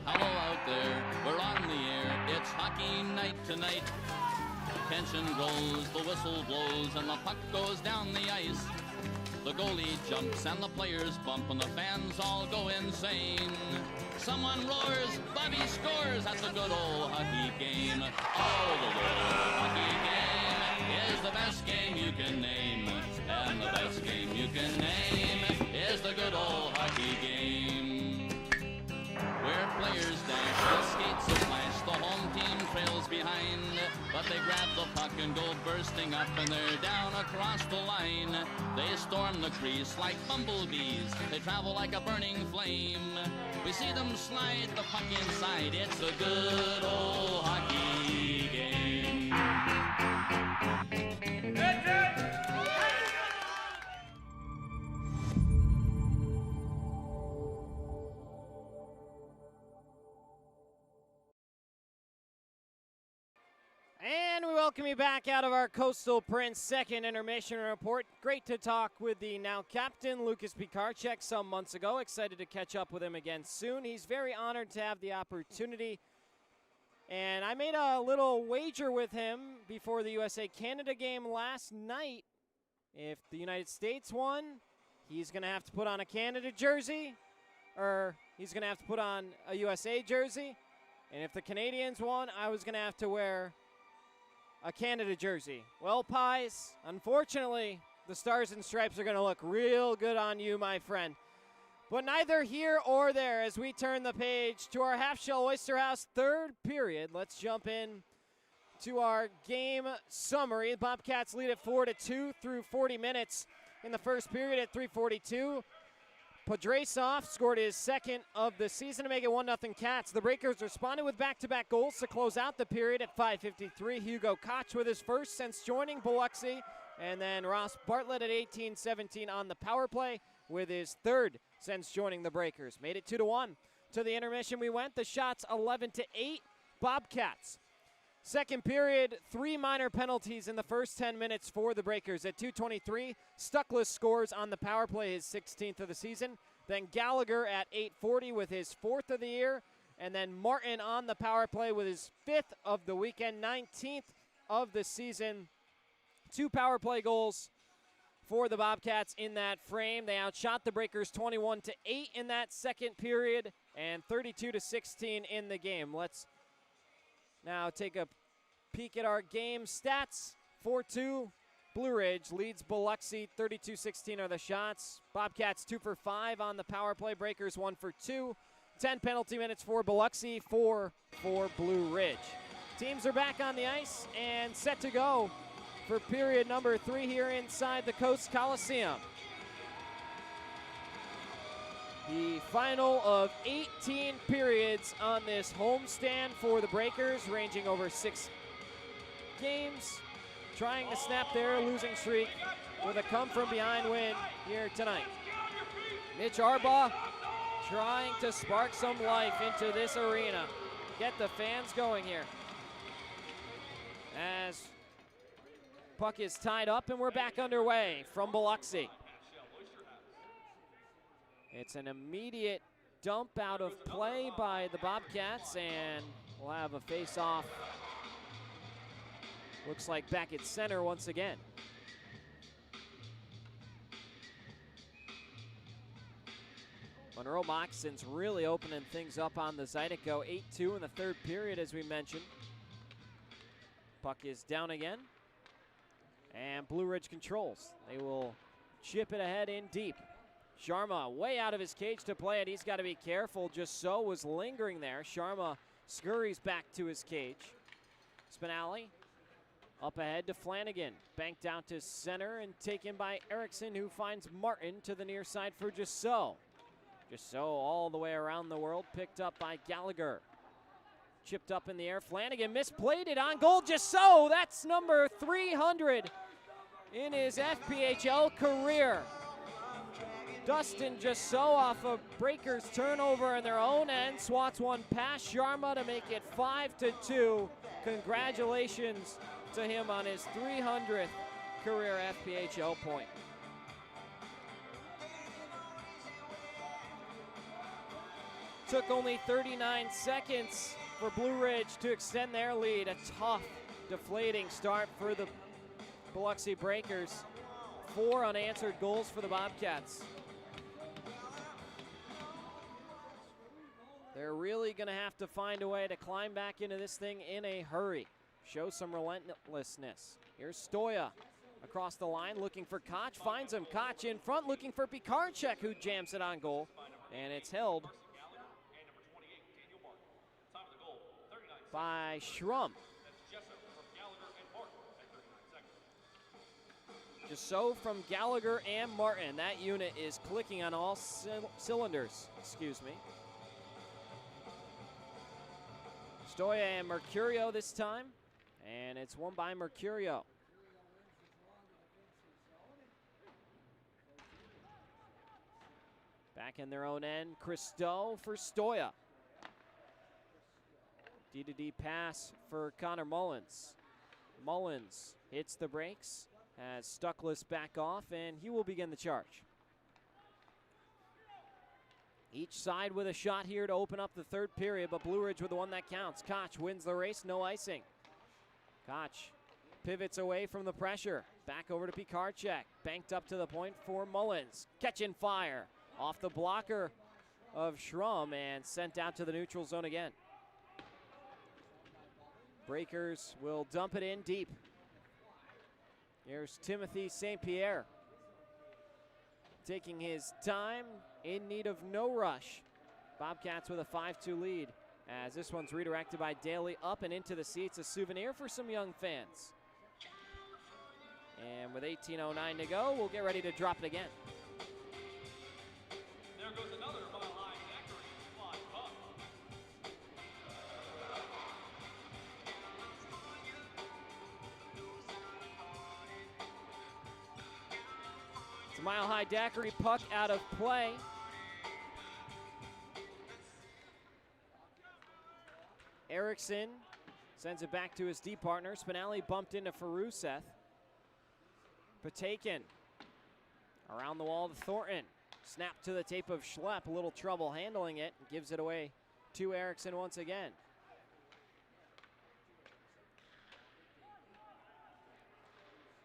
Hello out there, we're on the air. It's hockey night tonight. Tension grows, the whistle blows, and the puck goes down the ice. The goalie jumps and the players bump and the fans all go insane. Someone roars, Bobby scores. That's a good old hockey game. Oh, the old hockey game is the best game you can name. And the best game you can name is the good old hockey game. Where players dash and skates and flash, the home team trails behind. But they grab the puck and go bursting up, and they're down across the line. They storm the crease like bumblebees. They travel like a burning flame. We see them slide the puck inside. It's a good old hockey game. And we welcome you back out of our Coastal Prince second intermission report. Great to talk with the now captain, Lucas Pikarczyk, some months ago. Excited to catch up with him again soon. He's very honored to have the opportunity. And I made a little wager with him before the USA-Canada game last night. If the United States won, he's going to have to put on a Canada jersey, or he's going to have to put on a USA jersey. And if the Canadians won, I was going to have to wear a Canada jersey. Well, Pies, unfortunately, the Stars and Stripes are going to look real good on you, my friend. But neither here or there as we turn the page to our Half-Shell Oyster House third period. Let's jump in to our game summary. The Bobcats lead at 4-2 through 40 minutes in the first period at 3:42. Podrasov scored his second of the season to make it 1-0 Cats. The Breakers responded with back-to-back goals to close out the period at 5:53. Hugo Koch with his first since joining Biloxi, and then Ross Bartlett at 18-17 on the power play with his third since joining the Breakers. Made it 2-1. To the intermission we went. The shots 11-8 Bobcats. Second period, 3 minor penalties in the first 10 minutes for the Breakers. At 2:23, Stuckless scores on the power play, his 16th of the season. Then Gallagher at 8:40 with his 4th of the year. And then Martin on the power play with his 5th of the weekend, 19th of the season. 2 power play goals for the Bobcats in that frame. They outshot the Breakers 21-8 in that second period and 32-16 in the game. Let's now take a peek at our game stats. 4-2, Blue Ridge leads Biloxi. 32-16 are the shots. Bobcats 2 for 5 on the power play. Breakers 1 for 2. 10 penalty minutes for Biloxi, 4 for Blue Ridge. Teams are back on the ice and set to go for period number 3 here inside the Coast Coliseum. The final of 18 periods on this homestand for the Breakers, ranging over 6 games, trying to snap their losing streak with a come-from-behind win here tonight. Mitch Arbaugh trying to spark some life into this arena, get the fans going here. As puck is tied up and we're back underway from Biloxi. It's an immediate dump out of play by the Bobcats, and we'll have a face-off. Looks like back at center once again. Monroe Moxon's really opening things up on the Zydeco. 8-2 in the third period, as we mentioned. Puck is down again. And Blue Ridge controls. They will chip it ahead in deep. Sharma way out of his cage to play it. He's got to be careful. Just so was lingering there. Sharma scurries back to his cage. Spinelli up ahead to Flanagan. Banked out to center and taken by Erickson, who finds Martin to the near side for Just so. Just so all the way around the world. Picked up by Gallagher. Chipped up in the air. Flanagan misplayed it on goal. Just so. That's number 300 in his FPHL career. Dustin Just so off a Breakers turnover in their own end. Swats one past Sharma to make it 5-2. Congratulations to him on his 300th career FPHL point. Took only 39 seconds for Blue Ridge to extend their lead. A tough, deflating start for the Biloxi Breakers. 4 unanswered goals for the Bobcats. They're really going to have to find a way to climb back into this thing in a hurry. Show some relentlessness. Here's Stoya across the line looking for Koch. Finds him. Koch in front looking for Pikarczyk, who jams it on goal. And it's held by Schrum. Just so from Gallagher and Martin. That unit is clicking on all cylinders. Excuse me. Stoya and Mercurio this time. And it's won by Mercurio. Back in their own end, Christo for Stoya. D-to-D pass for Connor Mullins. Mullins hits the brakes, has Stuckless back off, and he will begin the charge. Each side with a shot here to open up the third period, but Blue Ridge with the one that counts. Koch wins the race, no icing. Koch pivots away from the pressure. Back over to Pikarczyk. Banked up to the point for Mullins. Catch and fire off the blocker of Schrum and sent out to the neutral zone again. Breakers will dump it in deep. Here's Timothy St. Pierre. Taking his time, in need of no rush. Bobcats with a 5-2 lead, as this one's redirected by Daly up and into the seats. A souvenir for some young fans. And with 18:09 to go, we'll get ready to drop it again. There goes another mile-high Daiquiri fly puck. It's a mile-high Daiquiri puck out of play. Erickson sends it back to his D partner. Spinelli bumped into Faruseth. Patakin around the wall to Thornton. Snap to the tape of Schlepp. A little trouble handling it. Gives it away to Erickson once again.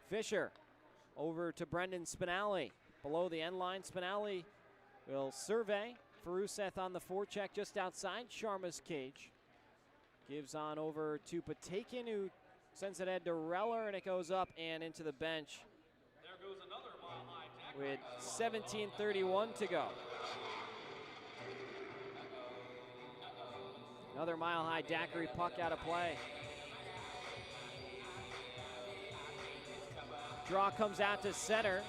Fisher over to Brendan Spinelli. Below the end line, Spinelli will survey. Faruseth on the forecheck just outside Sharma's cage. Gives on over to Patakin, who sends it ahead to Reller, and it goes up and into the bench. There goes another mile-high With 17:31 to go. Another mile-high Daiquiri puck out of play. Draw comes out to center.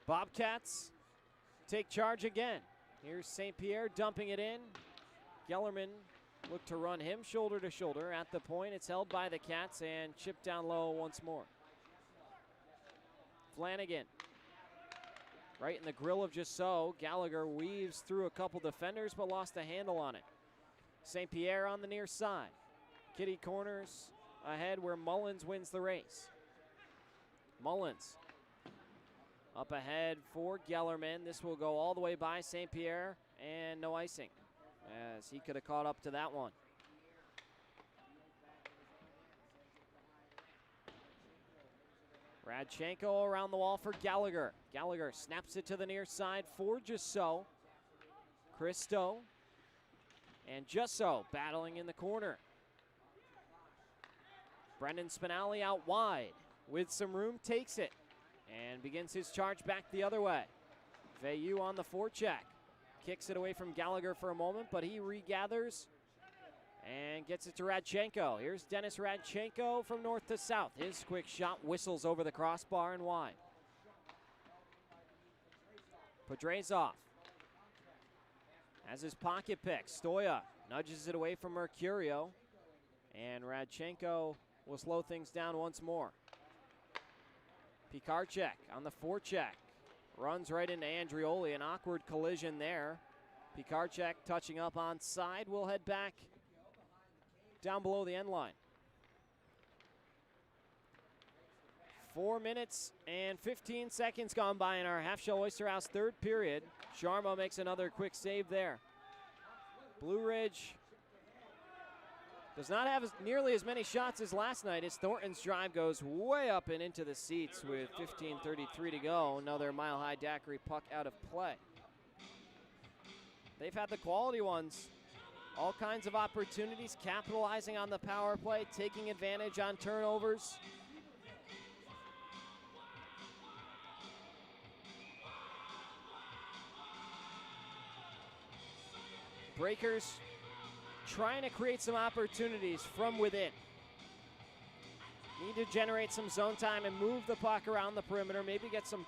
Bobcats take charge again. Here's St. Pierre dumping it in. Gellerman looked to run him shoulder to shoulder at the point. It's held by the Cats and chipped down low once more. Flanagan right in the grill of just so. Gallagher weaves through a couple defenders but lost a handle on it. St. Pierre on the near side. Kitty corners ahead where Mullins wins the race. Mullins up ahead for Gellerman. This will go all the way by St. Pierre and no icing, as he could have caught up to that one. Radchenko around the wall for Gallagher. Gallagher snaps it to the near side for Just So. Christo and Just So battling in the corner. Brendan Spinelli out wide with some room, takes it and begins his charge back the other way. Veilleux on the forecheck. Kicks it away from Gallagher for a moment, but he regathers and gets it to Radchenko. Here's Dennis Radchenko from north to south. His quick shot whistles over the crossbar and wide. Podrezov has his pocket pick. Stoya nudges it away from Mercurio, and Radchenko will slow things down once more. Pikarczyk on the forecheck. Runs right into Andrioli. An awkward collision there. Pikarczyk touching up on side. Will head back down below the end line. 4 minutes and 15 seconds gone by in our Half-Shell Oyster House third period. Sharma makes another quick save there. Blue Ridge does not have nearly as many shots as last night as Thornton's drive goes way up and into the seats with 15:33 to go. Another mile-high daiquiri puck out of play. They've had the quality ones. All kinds of opportunities, capitalizing on the power play, taking advantage on turnovers. Breakers trying to create some opportunities from within. Need to generate some zone time and move the puck around the perimeter. Maybe get some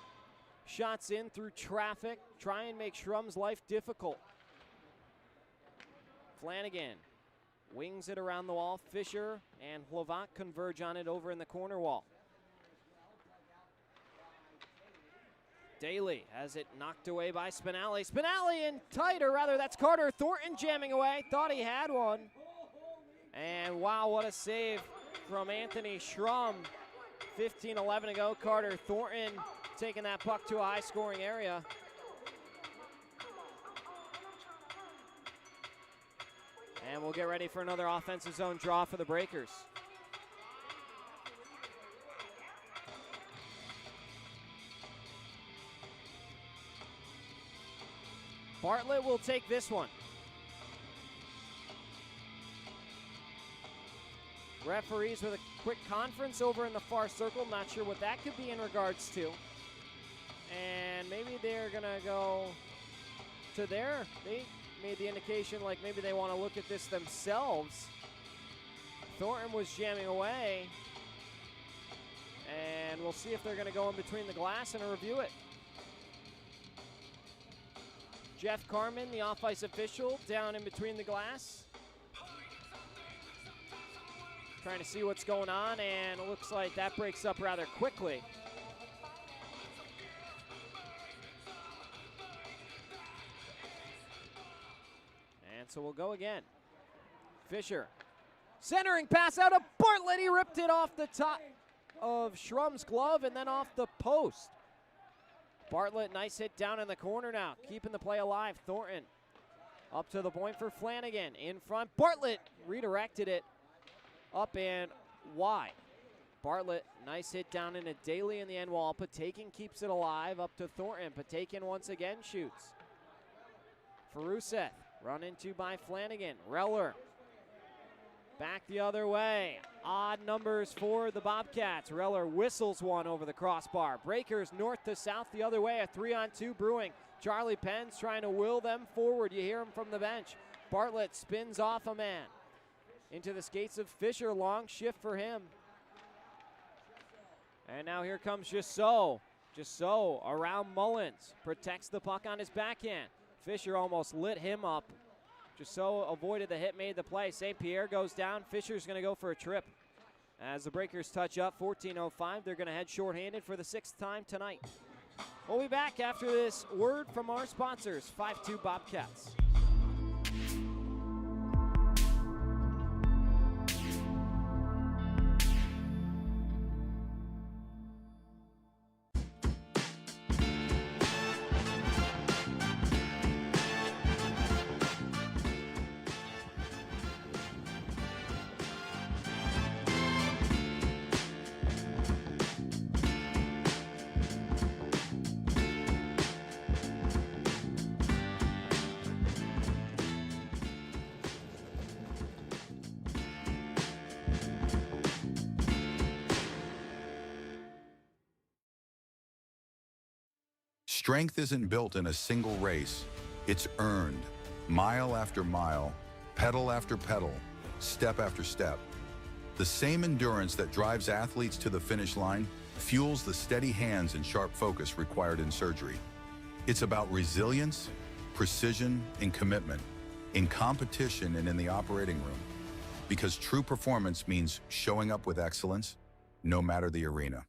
shots in through traffic. Try and make Shrum's life difficult. Flanagan wings it around the wall. Fisher and Hlovak converge on it over in the corner wall. Daly has it knocked away by Spinelli. Spinelli in tight, or rather that's Carter Thornton jamming away. Thought he had one. And wow, what a save from Anthony Shrum. 15-11 to go. Carter Thornton taking that puck to a high-scoring area. And we'll get ready for another offensive zone draw for the Breakers. Bartlett will take this one. Referees with a quick conference over in the far circle. Not sure what that could be in regards to. And maybe they're going to go to there. They made the indication like maybe they want to look at this themselves. Thornton was jamming away. And we'll see if they're going to go in between the glass and review it. Jeff Carmen, the off-ice official, down in between the glass. Trying to see what's going on, and it looks like that breaks up rather quickly. And so we'll go again. Fisher, centering pass out of Bartlett. He ripped it off the top of Shrum's glove and then off the post. Bartlett, nice hit down in the corner now, keeping the play alive. Thornton up to the point for Flanagan. In front, Bartlett redirected it up and wide. Bartlett, nice hit down into Daly in the end wall. Patakin keeps it alive up to Thornton. Patakin once again shoots. Feruseth, run into by Flanagan. Reller, back the other way. Odd numbers for the Bobcats. Reller whistles one over the crossbar. Breakers north to south the other way. A 3-on-2 brewing. Charlie Penn's trying to will them forward. You hear him from the bench. Bartlett spins off a man. Into the skates of Fisher. Long shift for him. And now here comes Just So. Just so, around Mullins, protects the puck on his backhand. Fisher almost lit him up. Just so avoided the hit, made the play. St. Pierre goes down. Fisher's going to go for a trip. As the Breakers touch up, 14:05, they're going to head shorthanded for the 6th time tonight. We'll be back after this word from our sponsors, 5-2 Bobcats. Strength isn't built in a single race. It's earned, mile after mile, pedal after pedal, step after step. The same endurance that drives athletes to the finish line fuels the steady hands and sharp focus required in surgery. It's about resilience, precision, and commitment, in competition and in the operating room. Because true performance means showing up with excellence, no matter the arena.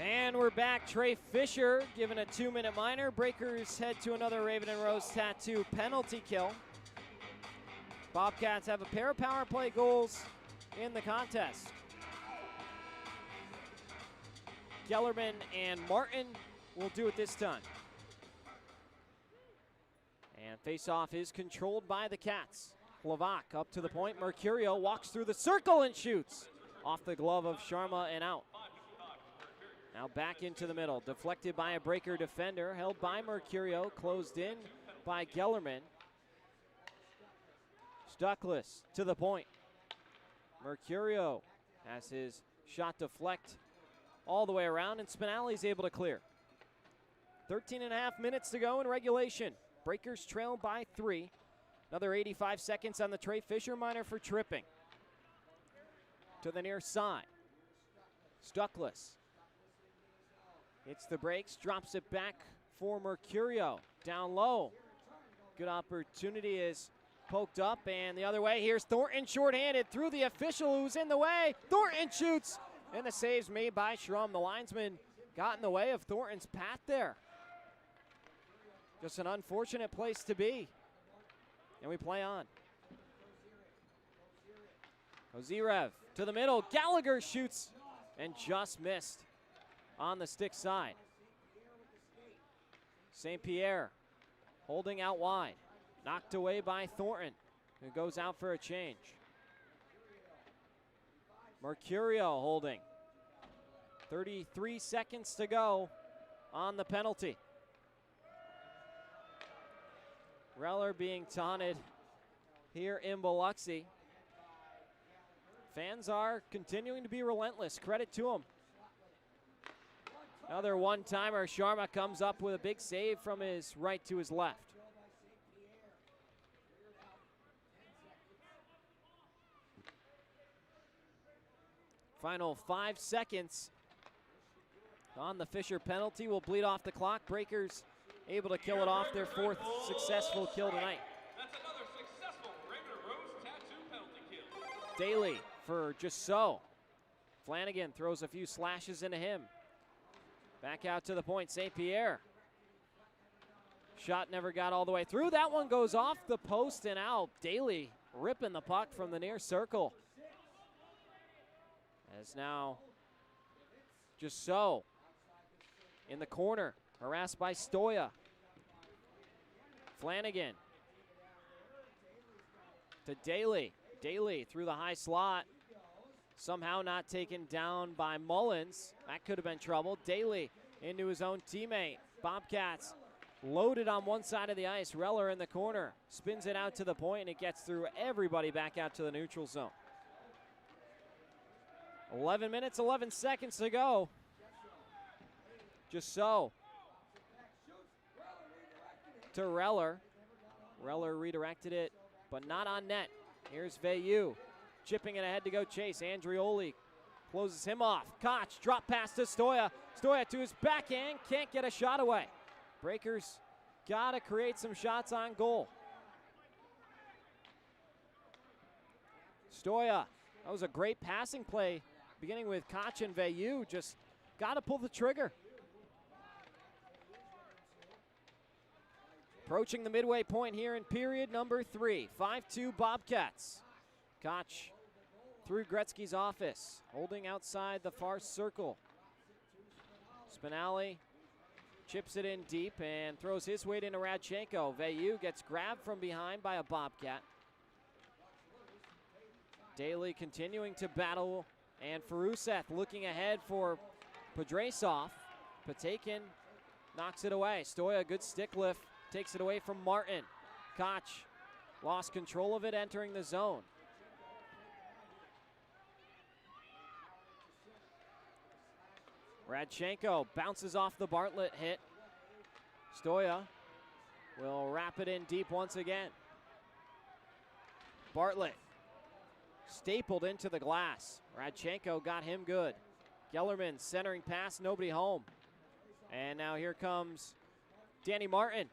And we're back. Trey Fisher given a 2-minute minor. Breakers head to another Raven and Rose tattoo penalty kill. Bobcats have a pair of power play goals in the contest. Gellerman and Martin will do it this time. And face-off is controlled by the Cats. Plavak up to the point. Mercurio walks through the circle and shoots. Off the glove of Sharma and out. Now back into the middle, deflected by a Breaker defender, held by Mercurio, closed in by Gellerman. Stuckless to the point. Mercurio has his shot deflect all the way around, and Spinelli's able to clear. 13.5 minutes to go in regulation. Breakers trail by 3. Another 85 seconds on the Trey Fisher minor for tripping. To the near side. Stuckless. Hits the brakes, drops it back for Mercurio. Down low. Good opportunity is poked up, and the other way. Here's Thornton shorthanded through the official who's in the way. Thornton shoots, and the save's made by Schrum. The linesman got in the way of Thornton's path there. Just an unfortunate place to be. And we play on. Kozirev to the middle. Gallagher shoots and just missed on the stick side. St. Pierre holding out wide. Knocked away by Thornton, who goes out for a change. Mercurio holding. 33 seconds to go on the penalty. Reller being taunted here in Biloxi. Fans are continuing to be relentless. Credit to them. Another one-timer. Sharma comes up with a big save from his right to his left. Final 5 seconds on the Fisher penalty will bleed off the clock. Breakers able to kill it off, their 4th successful kill tonight. That's another successful Raven and Rose tattoo penalty kill. Daly for just so. Flanagan throws a few slashes into him. Back out to the point, St. Pierre. Shot never got all the way through. That one goes off the post and out. Daly ripping the puck from the near circle. As now, just so. In the corner, harassed by Stoya. Flanagan. To Daly. Daly through the high slot. Somehow not taken down by Mullins. That could have been trouble. Daly into his own teammate. Bobcats loaded on one side of the ice. Reller in the corner. Spins it out to the point, and it gets through everybody back out to the neutral zone. 11 minutes, 11 seconds to go. Just so. to Reller. Reller redirected it, but not on net. Here's Veilleux, chipping it ahead to go chase. Andrioli closes him off. Koch, drop pass to Stoya. Stoya to his backhand, can't get a shot away. Breakers gotta create some shots on goal. Stoya, that was a great passing play, beginning with Koch and Veilleux. Just gotta pull the trigger. Approaching the midway point here in period number 3. 5-2 Bobcats. Koch through Gretzky's office, holding outside the far circle. Spinelli chips it in deep and throws his weight into Radchenko. Veilleux gets grabbed from behind by a Bobcat. Daly continuing to battle, and Faruseth looking ahead for Podrasov. Patakin knocks it away. Stoya, good stick lift, takes it away from Martin. Koch lost control of it entering the zone. Radchenko bounces off the Bartlett hit. Stoya will wrap it in deep once again. Bartlett stapled into the glass. Radchenko got him good. Gellerman centering pass, nobody home. And now here comes Danny Martin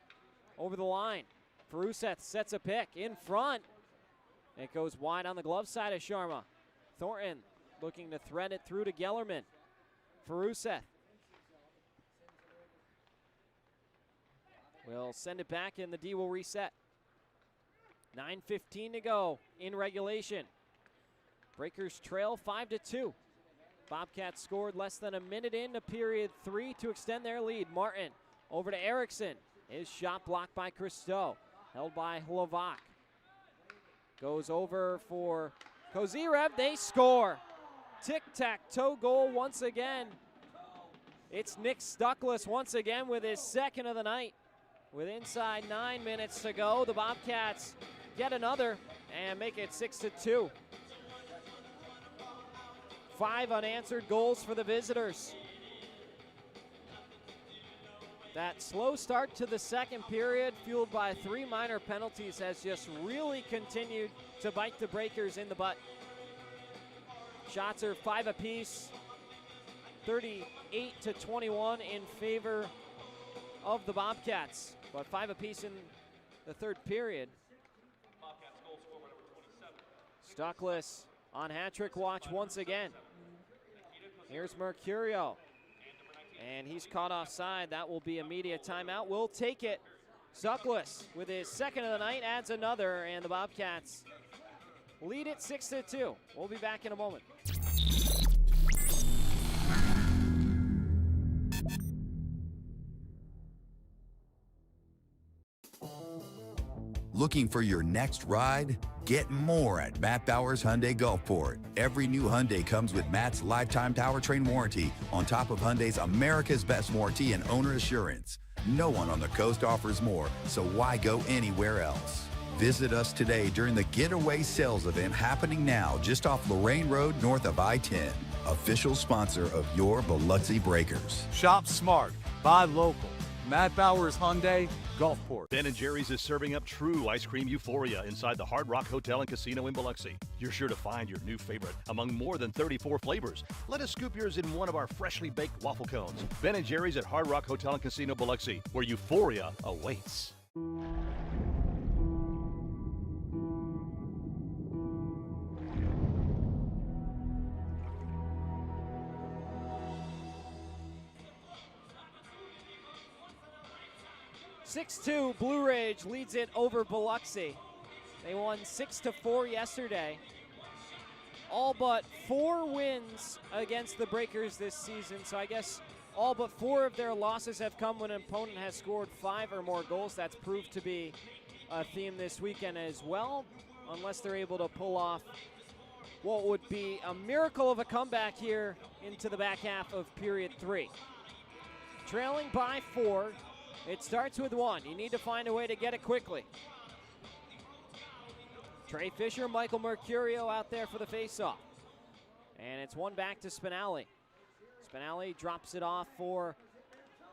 over the line. Faruseth sets a pick in front. It goes wide on the glove side of Sharma. Thornton looking to thread it through to Gellerman. Faruseth will send it back and the D will reset. 9:15 to go in regulation. Breakers trail 5-2. Bobcats scored less than a minute into period 3 to extend their lead. Martin over to Erickson. His shot blocked by Christo, held by Hlavak. Goes over for Kozyrev. They score. Tic-tac-toe goal once again. It's Nick Stuckless once again with his second of the night. With inside 9 minutes to go, the Bobcats get another and make it 6-2. 5 unanswered goals for the visitors. That slow start to the second period, fueled by 3 minor penalties, has just really continued to bite the Breakers in the butt. Shots are 5 apiece, 38-21 in favor of the Bobcats, but 5 apiece in the third period. Stuckless on hat-trick watch once again. Here's Mercurio, and he's caught offside. That will be immediate timeout. We'll take it. Stuckless with his second of the night adds another, and the Bobcats lead it 6-2. We'll be back in a moment. Looking for your next ride? Get more at Matt Bowers Hyundai Gulfport. Every new Hyundai comes with Matt's lifetime powertrain warranty on top of Hyundai's America's Best warranty and owner assurance. No one on the coast offers more, so why go anywhere else? Visit us today during the Getaway Sales event happening now just off Lorraine Road north of I-10. Official sponsor of your Biloxi Breakers. Shop smart, buy local. Matt Bowers Hyundai, Gulfport. Ben & Jerry's is serving up true ice cream euphoria inside the Hard Rock Hotel and Casino in Biloxi. You're sure to find your new favorite among more than 34 flavors. Let us scoop yours in one of our freshly baked waffle cones. Ben & Jerry's at Hard Rock Hotel and Casino Biloxi, where euphoria awaits. Blue Ridge leads it over Biloxi. They won 6-4 yesterday. All but 4 wins against the Breakers this season, so I guess all but 4 of their losses have come when an opponent has scored 5 or more goals. That's proved to be a theme this weekend as well, unless they're able to pull off what would be a miracle of a comeback here into the back half of period 3. Trailing by 4. It starts with 1. You need to find a way to get it quickly. Trey Fisher, Michael Mercurio out there for the faceoff. And it's one back to Spinelli. Spinelli drops it off for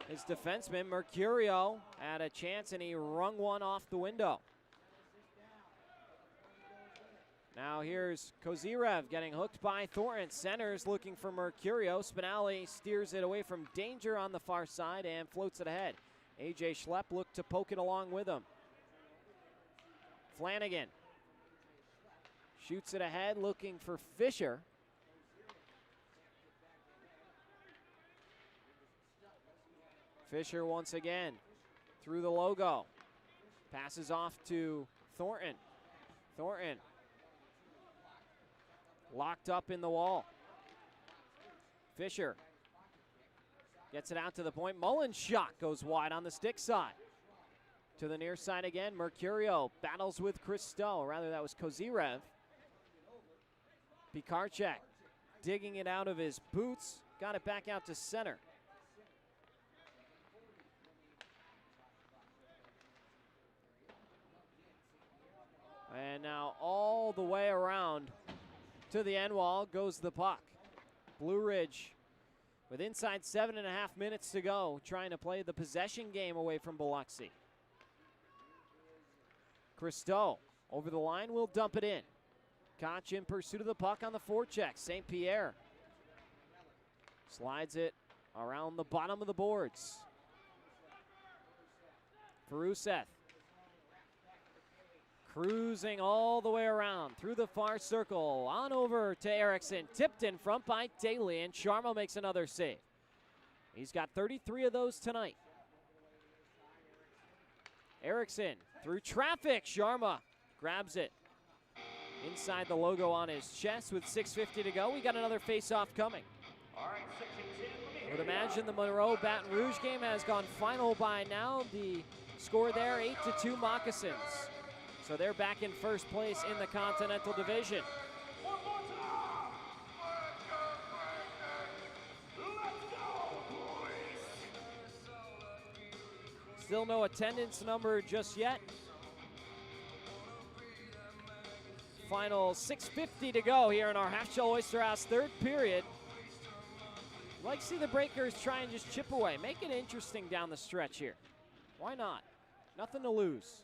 His defenseman, Mercurio, had a chance and he rung one off the window. Now here's Kozirev getting hooked by Thornton. Centers looking for Mercurio. Spinelli steers it away from danger on the far side and floats it ahead. A.J. Schlepp looked to poke it along with him. Flanagan shoots it ahead looking for Fisher. Fisher once again through the logo. Passes off to Thornton. Thornton locked up in the wall. Fisher gets it out to the point. Mullen's shot goes wide on the stick side. To the near side again, Mercurio battles with Christo. Or rather, that was Kozirev. Pikarczyk digging it out of his boots. Got it back out to center. And now all the way around to the end wall goes the puck. Blue Ridge with inside 7.5 minutes to go, trying to play the possession game away from Biloxi. Christo over the line will dump it in. Koch in pursuit of the puck on the forecheck. St. Pierre slides it around the bottom of the boards. Feruseth cruising all the way around through the far circle. On over to Erickson. Tipped in front by Daly, and Sharma makes another save. He's got 33 of those tonight. Erickson through traffic. Sharma grabs it inside the logo on his chest with 6:50 to go. We got another face-off coming. I would imagine the Monroe-Baton Rouge game has gone final by now. The score there, 8-2 Moccasins. So they're back in first place in the Continental Division. Still no attendance number just yet. Final 6:50 to go here in our Half-Shell Oyster House third period. I'd like to see the Breakers try and just chip away. Make it interesting down the stretch here. Why not? Nothing to lose.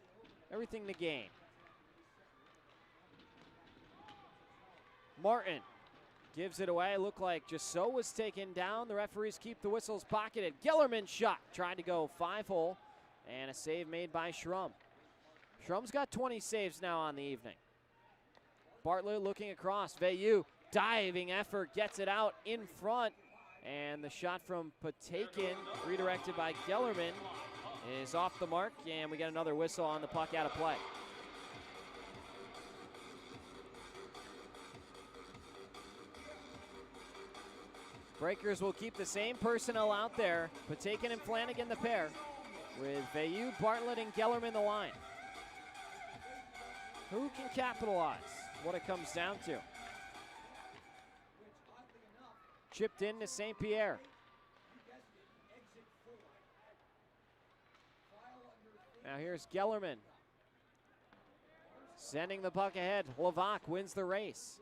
Everything to gain. Martin gives it away. Looked like Jasso was taken down. The referees keep the whistles pocketed. Gellerman's shot tried to go 5-hole, and a save made by Schrum. Schrum's got 20 saves now on the evening. Bartlett looking across. Veilleux, diving effort, gets it out in front. And the shot from Patakin, redirected by Gellerman, is off the mark, and we get another whistle on the puck out of play. Breakers will keep the same personnel out there. Patakin and Flanagan the pair, with Veilleux, Bartlett, and Gellerman the line. Who can capitalize? What it comes down to. Chipped in to St. Pierre. Now here's Gellerman. Sending the puck ahead. Levac wins the race.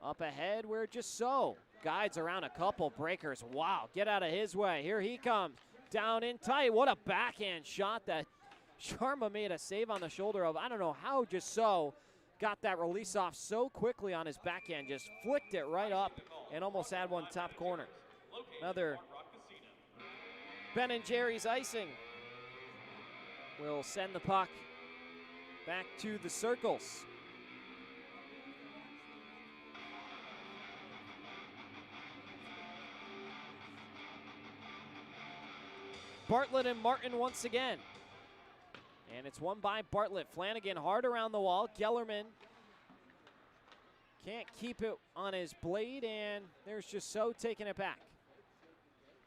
Up ahead, we're Jasso. Guides around a couple. Breakers. Wow, get out of his way. Here he comes. Down in tight. What a backhand shot that Sharma made a save on the shoulder of. I don't know how Jasso got that release off so quickly on his backhand. Just flicked it right up and almost had one top corner. Another Ben and Jerry's icing will send the puck back to the circles. Bartlett and Martin once again. And it's won by Bartlett. Flanagan hard around the wall. Gellerman can't keep it on his blade, and there's Jasso taking it back.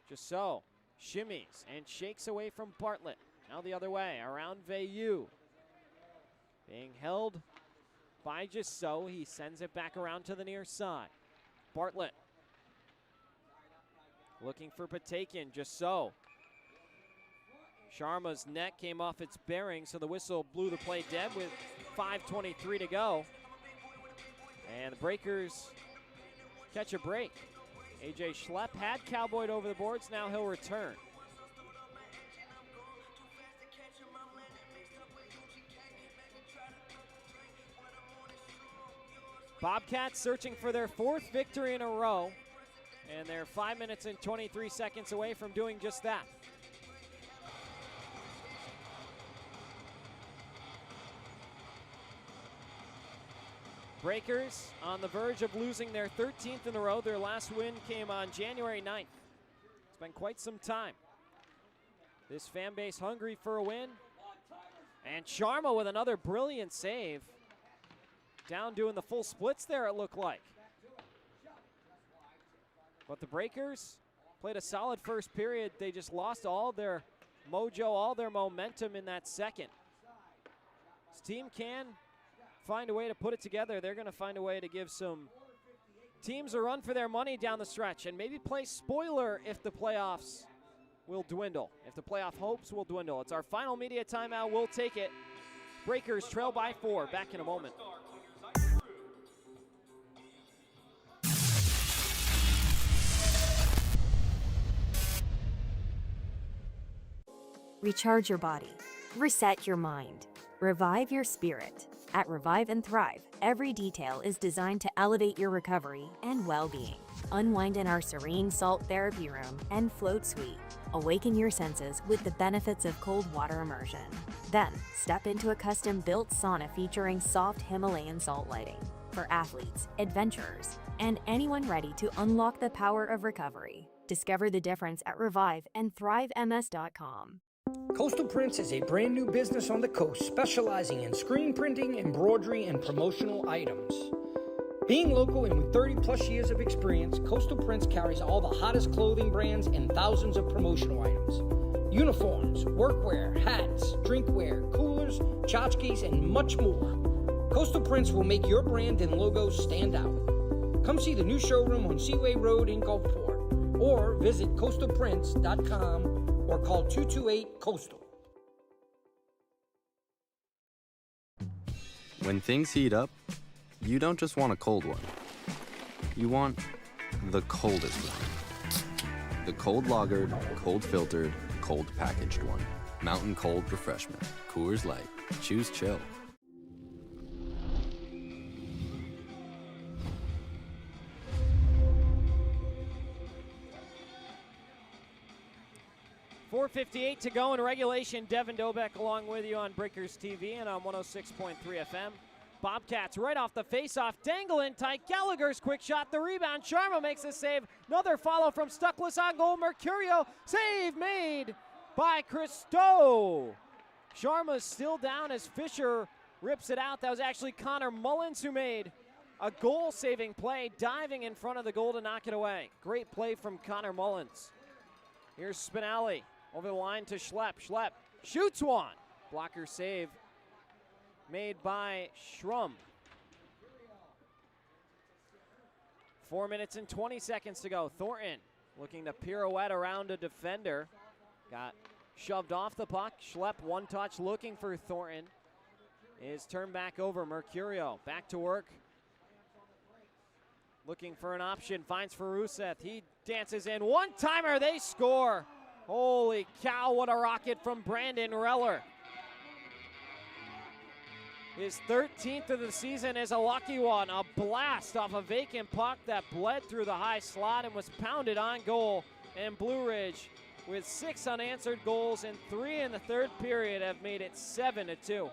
Jasso shimmies and shakes away from Bartlett. Now the other way, around Veilleux. Being held by Jasso. He sends it back around to the near side. Bartlett looking for Patakin. Jasso. Sharma's net came off its bearing, so the whistle blew the play dead with 5:23 to go. And the Breakers catch a break. A.J. Schlepp had cowboyed over the boards. Now he'll return. Bobcats searching for their 4th victory in a row, and they're 5 minutes and 23 seconds away from doing just that. Breakers on the verge of losing their 13th in a row. Their last win came on January 9th. It's been quite some time. This fan base hungry for a win. And Sharma with another brilliant save. Down doing the full splits there, it looked like. But the Breakers played a solid first period. They just lost all their mojo, all their momentum in that second. This team can find a way to put it together. They're going to find a way to give some teams a run for their money down the stretch and maybe play spoiler if the playoffs will dwindle, if the playoff hopes will dwindle. It's our final media timeout. We'll take it. Breakers trail by 4. Back in a moment. Recharge your body. Reset your mind. Revive your spirit. At Revive and Thrive, every detail is designed to elevate your recovery and well-being. Unwind in our serene salt therapy room and float suite. Awaken your senses with the benefits of cold water immersion. Then, step into a custom-built sauna featuring soft Himalayan salt lighting for athletes, adventurers, and anyone ready to unlock the power of recovery. Discover the difference at reviveandthrivems.com. Coastal Prints is a brand new business on the coast specializing in screen printing, embroidery, and promotional items. Being local and with 30 plus years of experience, Coastal Prints carries all the hottest clothing brands and thousands of promotional items. Uniforms, workwear, hats, drinkware, coolers, tchotchkes, and much more. Coastal Prints will make your brand and logo stand out. Come see the new showroom on Seaway Road in Gulfport or visit coastalprints.com or call 228-COASTAL. When things heat up, you don't just want a cold one. You want the coldest one. The cold lagered, cold filtered, cold packaged one. Mountain Cold Refreshment. Coors Light. Choose chill. .458 to go in regulation. Devin Dobek along with you on Breakers TV and on 106.3 FM. Bobcats right off the face-off. Dangling tight. Gallagher's quick shot. The rebound. Sharma makes the save. Another follow from Stuckless on goal. Mercurio. Save made by Christo. Sharma's still down as Fisher rips it out. That was actually Connor Mullins who made a goal-saving play, diving in front of the goal to knock it away. Great play from Connor Mullins. Here's Spinelli. Over the line to Schlepp. Schlepp shoots one. Blocker save made by Schrum. 4 minutes and 20 seconds to go. Thornton looking to pirouette around a defender. Got shoved off the puck. Schlepp one touch looking for Thornton. Is turned back over. Mercurio back to work. Looking for an option. Finds Feruseth. He dances in. One-timer. They score. Holy cow, what a rocket from Brandon Reller. His 13th of the season is a lucky one. A blast off a vacant puck that bled through the high slot and was pounded on goal. And Blue Ridge, with 6 unanswered goals and 3 in the third period, have made it 7-2.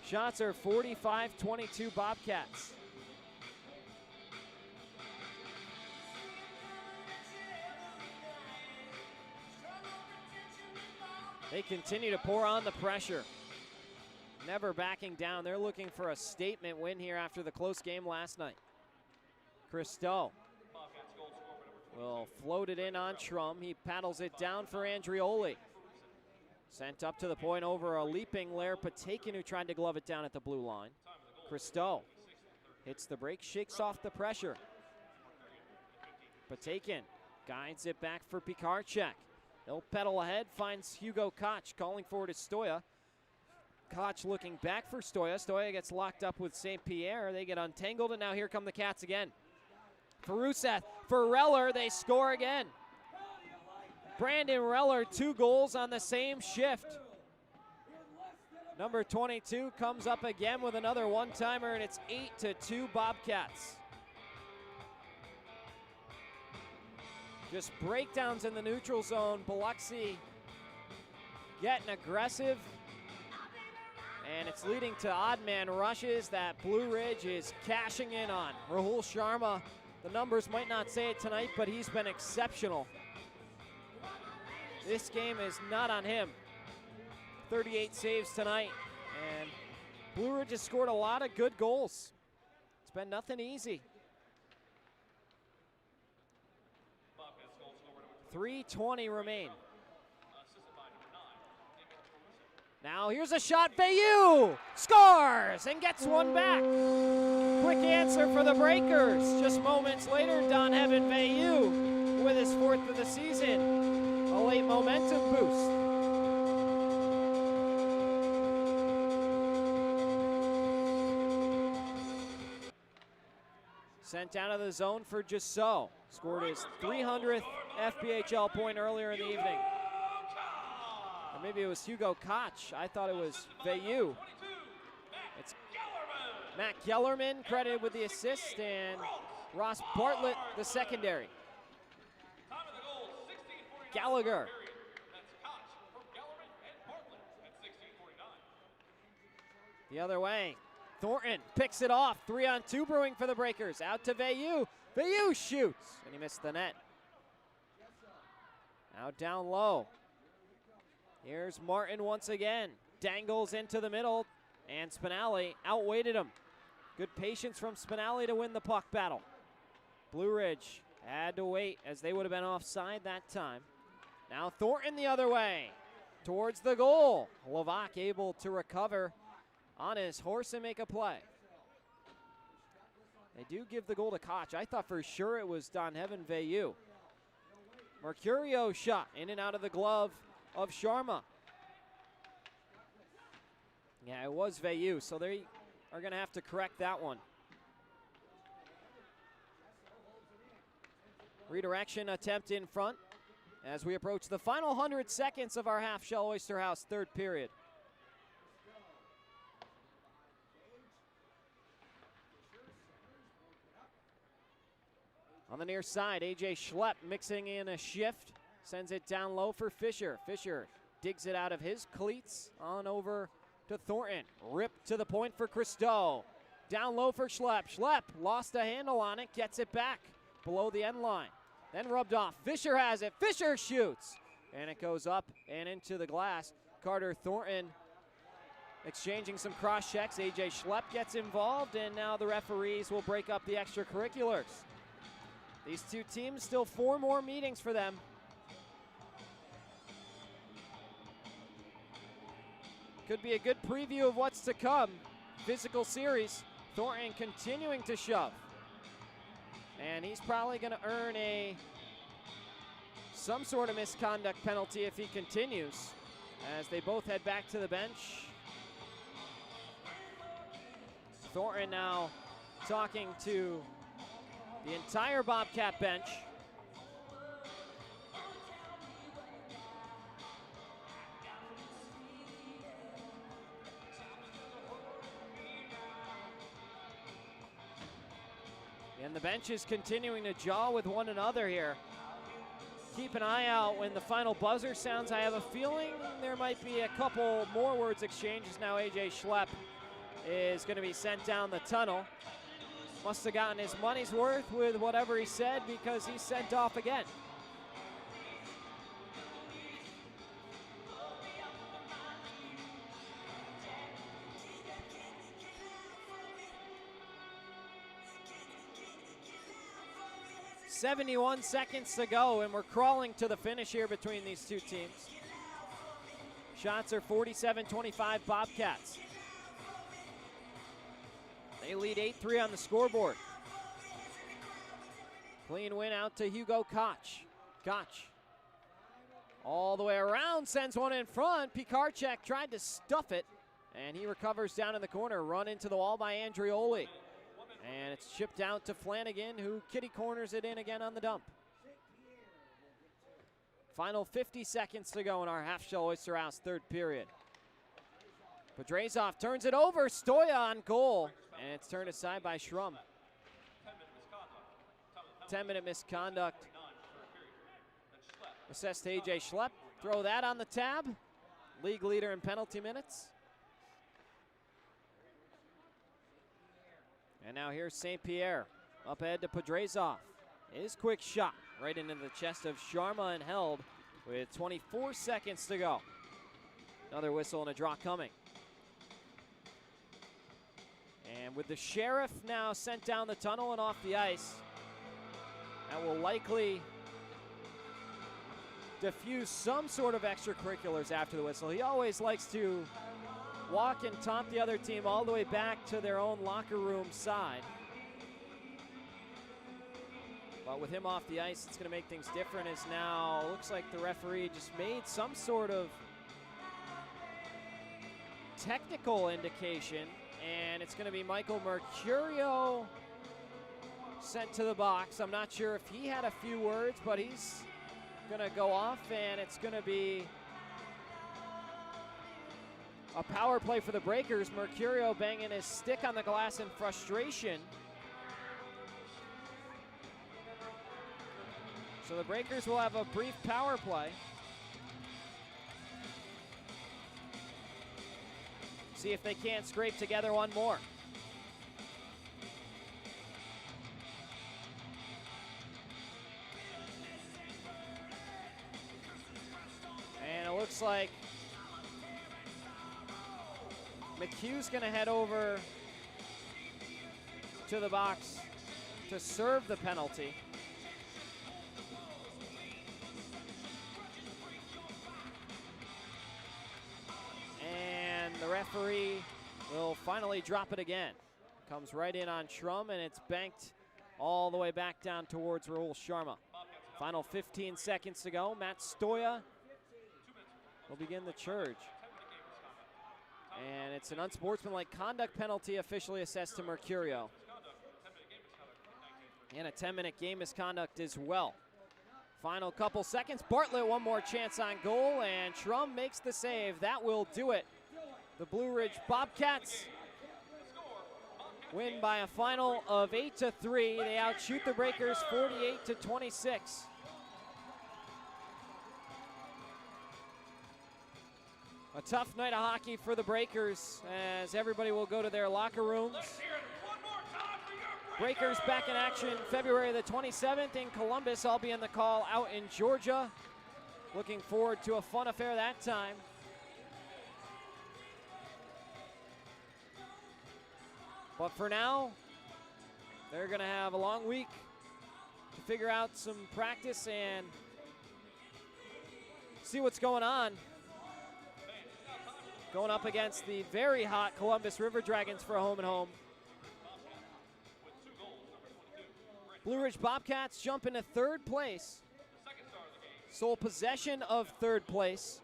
Shots are 45-22 Bobcats. They continue to pour on the pressure. Never backing down. They're looking for a statement win here after the close game last night. Christo will float it in on Schrum. He paddles it down for Andrioli. Sent up to the point over a leaping Lair Patakin who tried to glove it down at the blue line. Christo hits the break, shakes off the pressure. Patakin guides it back for Pikarczyk. He'll pedal ahead, finds Hugo Koch, calling forward to Stoya. Koch looking back for Stoya. Stoya gets locked up with St. Pierre. They get untangled, and now here come the Cats again. Feruseth for Reller, they score again. Brandon Reller, 2 goals on the same shift. Number 22 comes up again with another one-timer, and it's 8-2 Bobcats. Just breakdowns in the neutral zone. Biloxi getting aggressive, and it's leading to odd man rushes that Blue Ridge is cashing in on. Rahul Sharma, the numbers might not say it tonight, but he's been exceptional. This game is not on him. 38 saves tonight, and Blue Ridge has scored a lot of good goals. It's been nothing easy. 3:20 remain. Now here's a shot, Bayou scores and gets one back. Quick answer for the Breakers. Just moments later, Don Heaven Bayou with his 4th of the season. A late momentum boost. Sent down to the zone for Jasso. Scored his 300th FPHL point earlier in the evening. Or maybe it was Hugo Koch. I thought it was Bayou. It's Matt Gellerman credited with the assist, and Ross Bartlett the secondary. Gallagher. The other way. Thornton picks it off. 3-on-2 brewing for the Breakers. Out to Bayou. Bayou shoots, and he missed the net. Now down low. Here's Martin once again. Dangles into the middle, and Spinelli outweighted him. Good patience from Spinelli to win the puck battle. Blue Ridge had to wait, as they would have been offside that time. Now Thornton the other way, towards the goal. Levac able to recover on his horse and make a play. They do give the goal to Koch. I thought for sure it was Don Heaven Bayou. Mercurio shot in and out of the glove of Sharma. Yeah, it was Bayou, so they are going to have to correct that one. Redirection attempt in front as we approach the final 100 seconds of our half-shell Oyster House third period. On the near side, A.J. Schlepp mixing in a shift. Sends it down low for Fisher. Fisher digs it out of his cleats on over to Thornton. Ripped to the point for Christo. Down low for Schlepp. Schlepp lost a handle on it, gets it back below the end line. Then rubbed off. Fisher has it. Fisher shoots. And it goes up and into the glass. Carter Thornton exchanging some cross checks. A.J. Schlepp gets involved, and now the referees will break up the extracurriculars. These two teams, still 4 more meetings for them. Could be a good preview of what's to come. Physical series. Thornton continuing to shove. And he's probably going to earn some sort of misconduct penalty if he continues, as they both head back to the bench. Thornton now talking to the entire Bobcat bench. And the bench is continuing to jaw with one another here. Keep an eye out when the final buzzer sounds. I have a feeling there might be a couple more words exchanged. Now A.J. Schlepp is going to be sent down the tunnel. Must have gotten his money's worth with whatever he said, because he's sent off again. .71 seconds to go, and we're crawling to the finish here between these two teams. Shots are 47-25 Bobcats. They lead 8-3 on the scoreboard. Clean win out to Hugo Koch. Koch all the way around, sends one in front. Pikarczyk tried to stuff it, and he recovers down in the corner. Run into the wall by Andrioli. And it's chipped out to Flanagan, who kitty corners it in again on the dump. Final 50 seconds to go in our half-shell Oyster House third period. Podrazov turns it over. Stoya on goal. And it's turned aside by Schrum. 10-minute misconduct. Assessed to A.J. Schlepp. Throw that on the tab. League leader in penalty minutes. And now here's St. Pierre. Up ahead to Podrazov. His quick shot right into the chest of Sharma and held with 24 seconds to go. Another whistle and a draw coming. And with the Sheriff now sent down the tunnel and off the ice, that will likely diffuse some sort of extracurriculars after the whistle. He always likes to walk and taunt the other team all the way back to their own locker room side. But with him off the ice, it's going to make things different, as now looks like the referee just made some sort of technical indication, and it's going to be Michael Mercurio sent to the box. I'm not sure if he had a few words, but he's going to go off, and it's going to be a power play for the Breakers. Mercurio banging his stick on the glass in frustration. So the Breakers will have a brief power play. See if they can't scrape together one more. And it looks like McHugh's going to head over to the box to serve the penalty. And the referee will finally drop it again. Comes right in on Schrum, and it's banked all the way back down towards Rahul Sharma. Final 15 seconds to go. Matt Stoya will begin the charge. And it's an unsportsmanlike conduct penalty officially assessed to Mercurio. And a 10-minute game misconduct as well. Final couple seconds. Bartlett, one more chance on goal, and Schrum makes the save. That will do it. The Blue Ridge Bobcats win by a final of 8-3. They outshoot the Breakers 48-26. A tough night of hockey for the Breakers, as everybody will go to their locker rooms. Breakers back in action February the 27th in Columbus. I'll be in the call out in Georgia. Looking forward to a fun affair that time. But for now, they're going to have a long week to figure out some practice and see what's going on. Going up against the very hot Columbus River Dragons for a home and home. Blue Ridge Bobcats jump into third place. Sole possession of third place.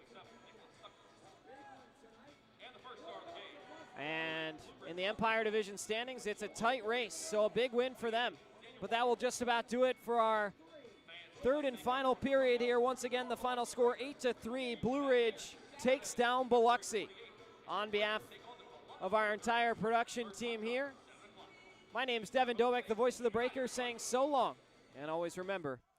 And in the Empire Division standings, it's a tight race, so a big win for them. But that will just about do it for our third and final period here. Once again, the final score 8-3. Blue Ridge takes down Biloxi. On behalf of our entire production team here, my name is Devin Dobek, the voice of the Breakers, saying so long. And always remember,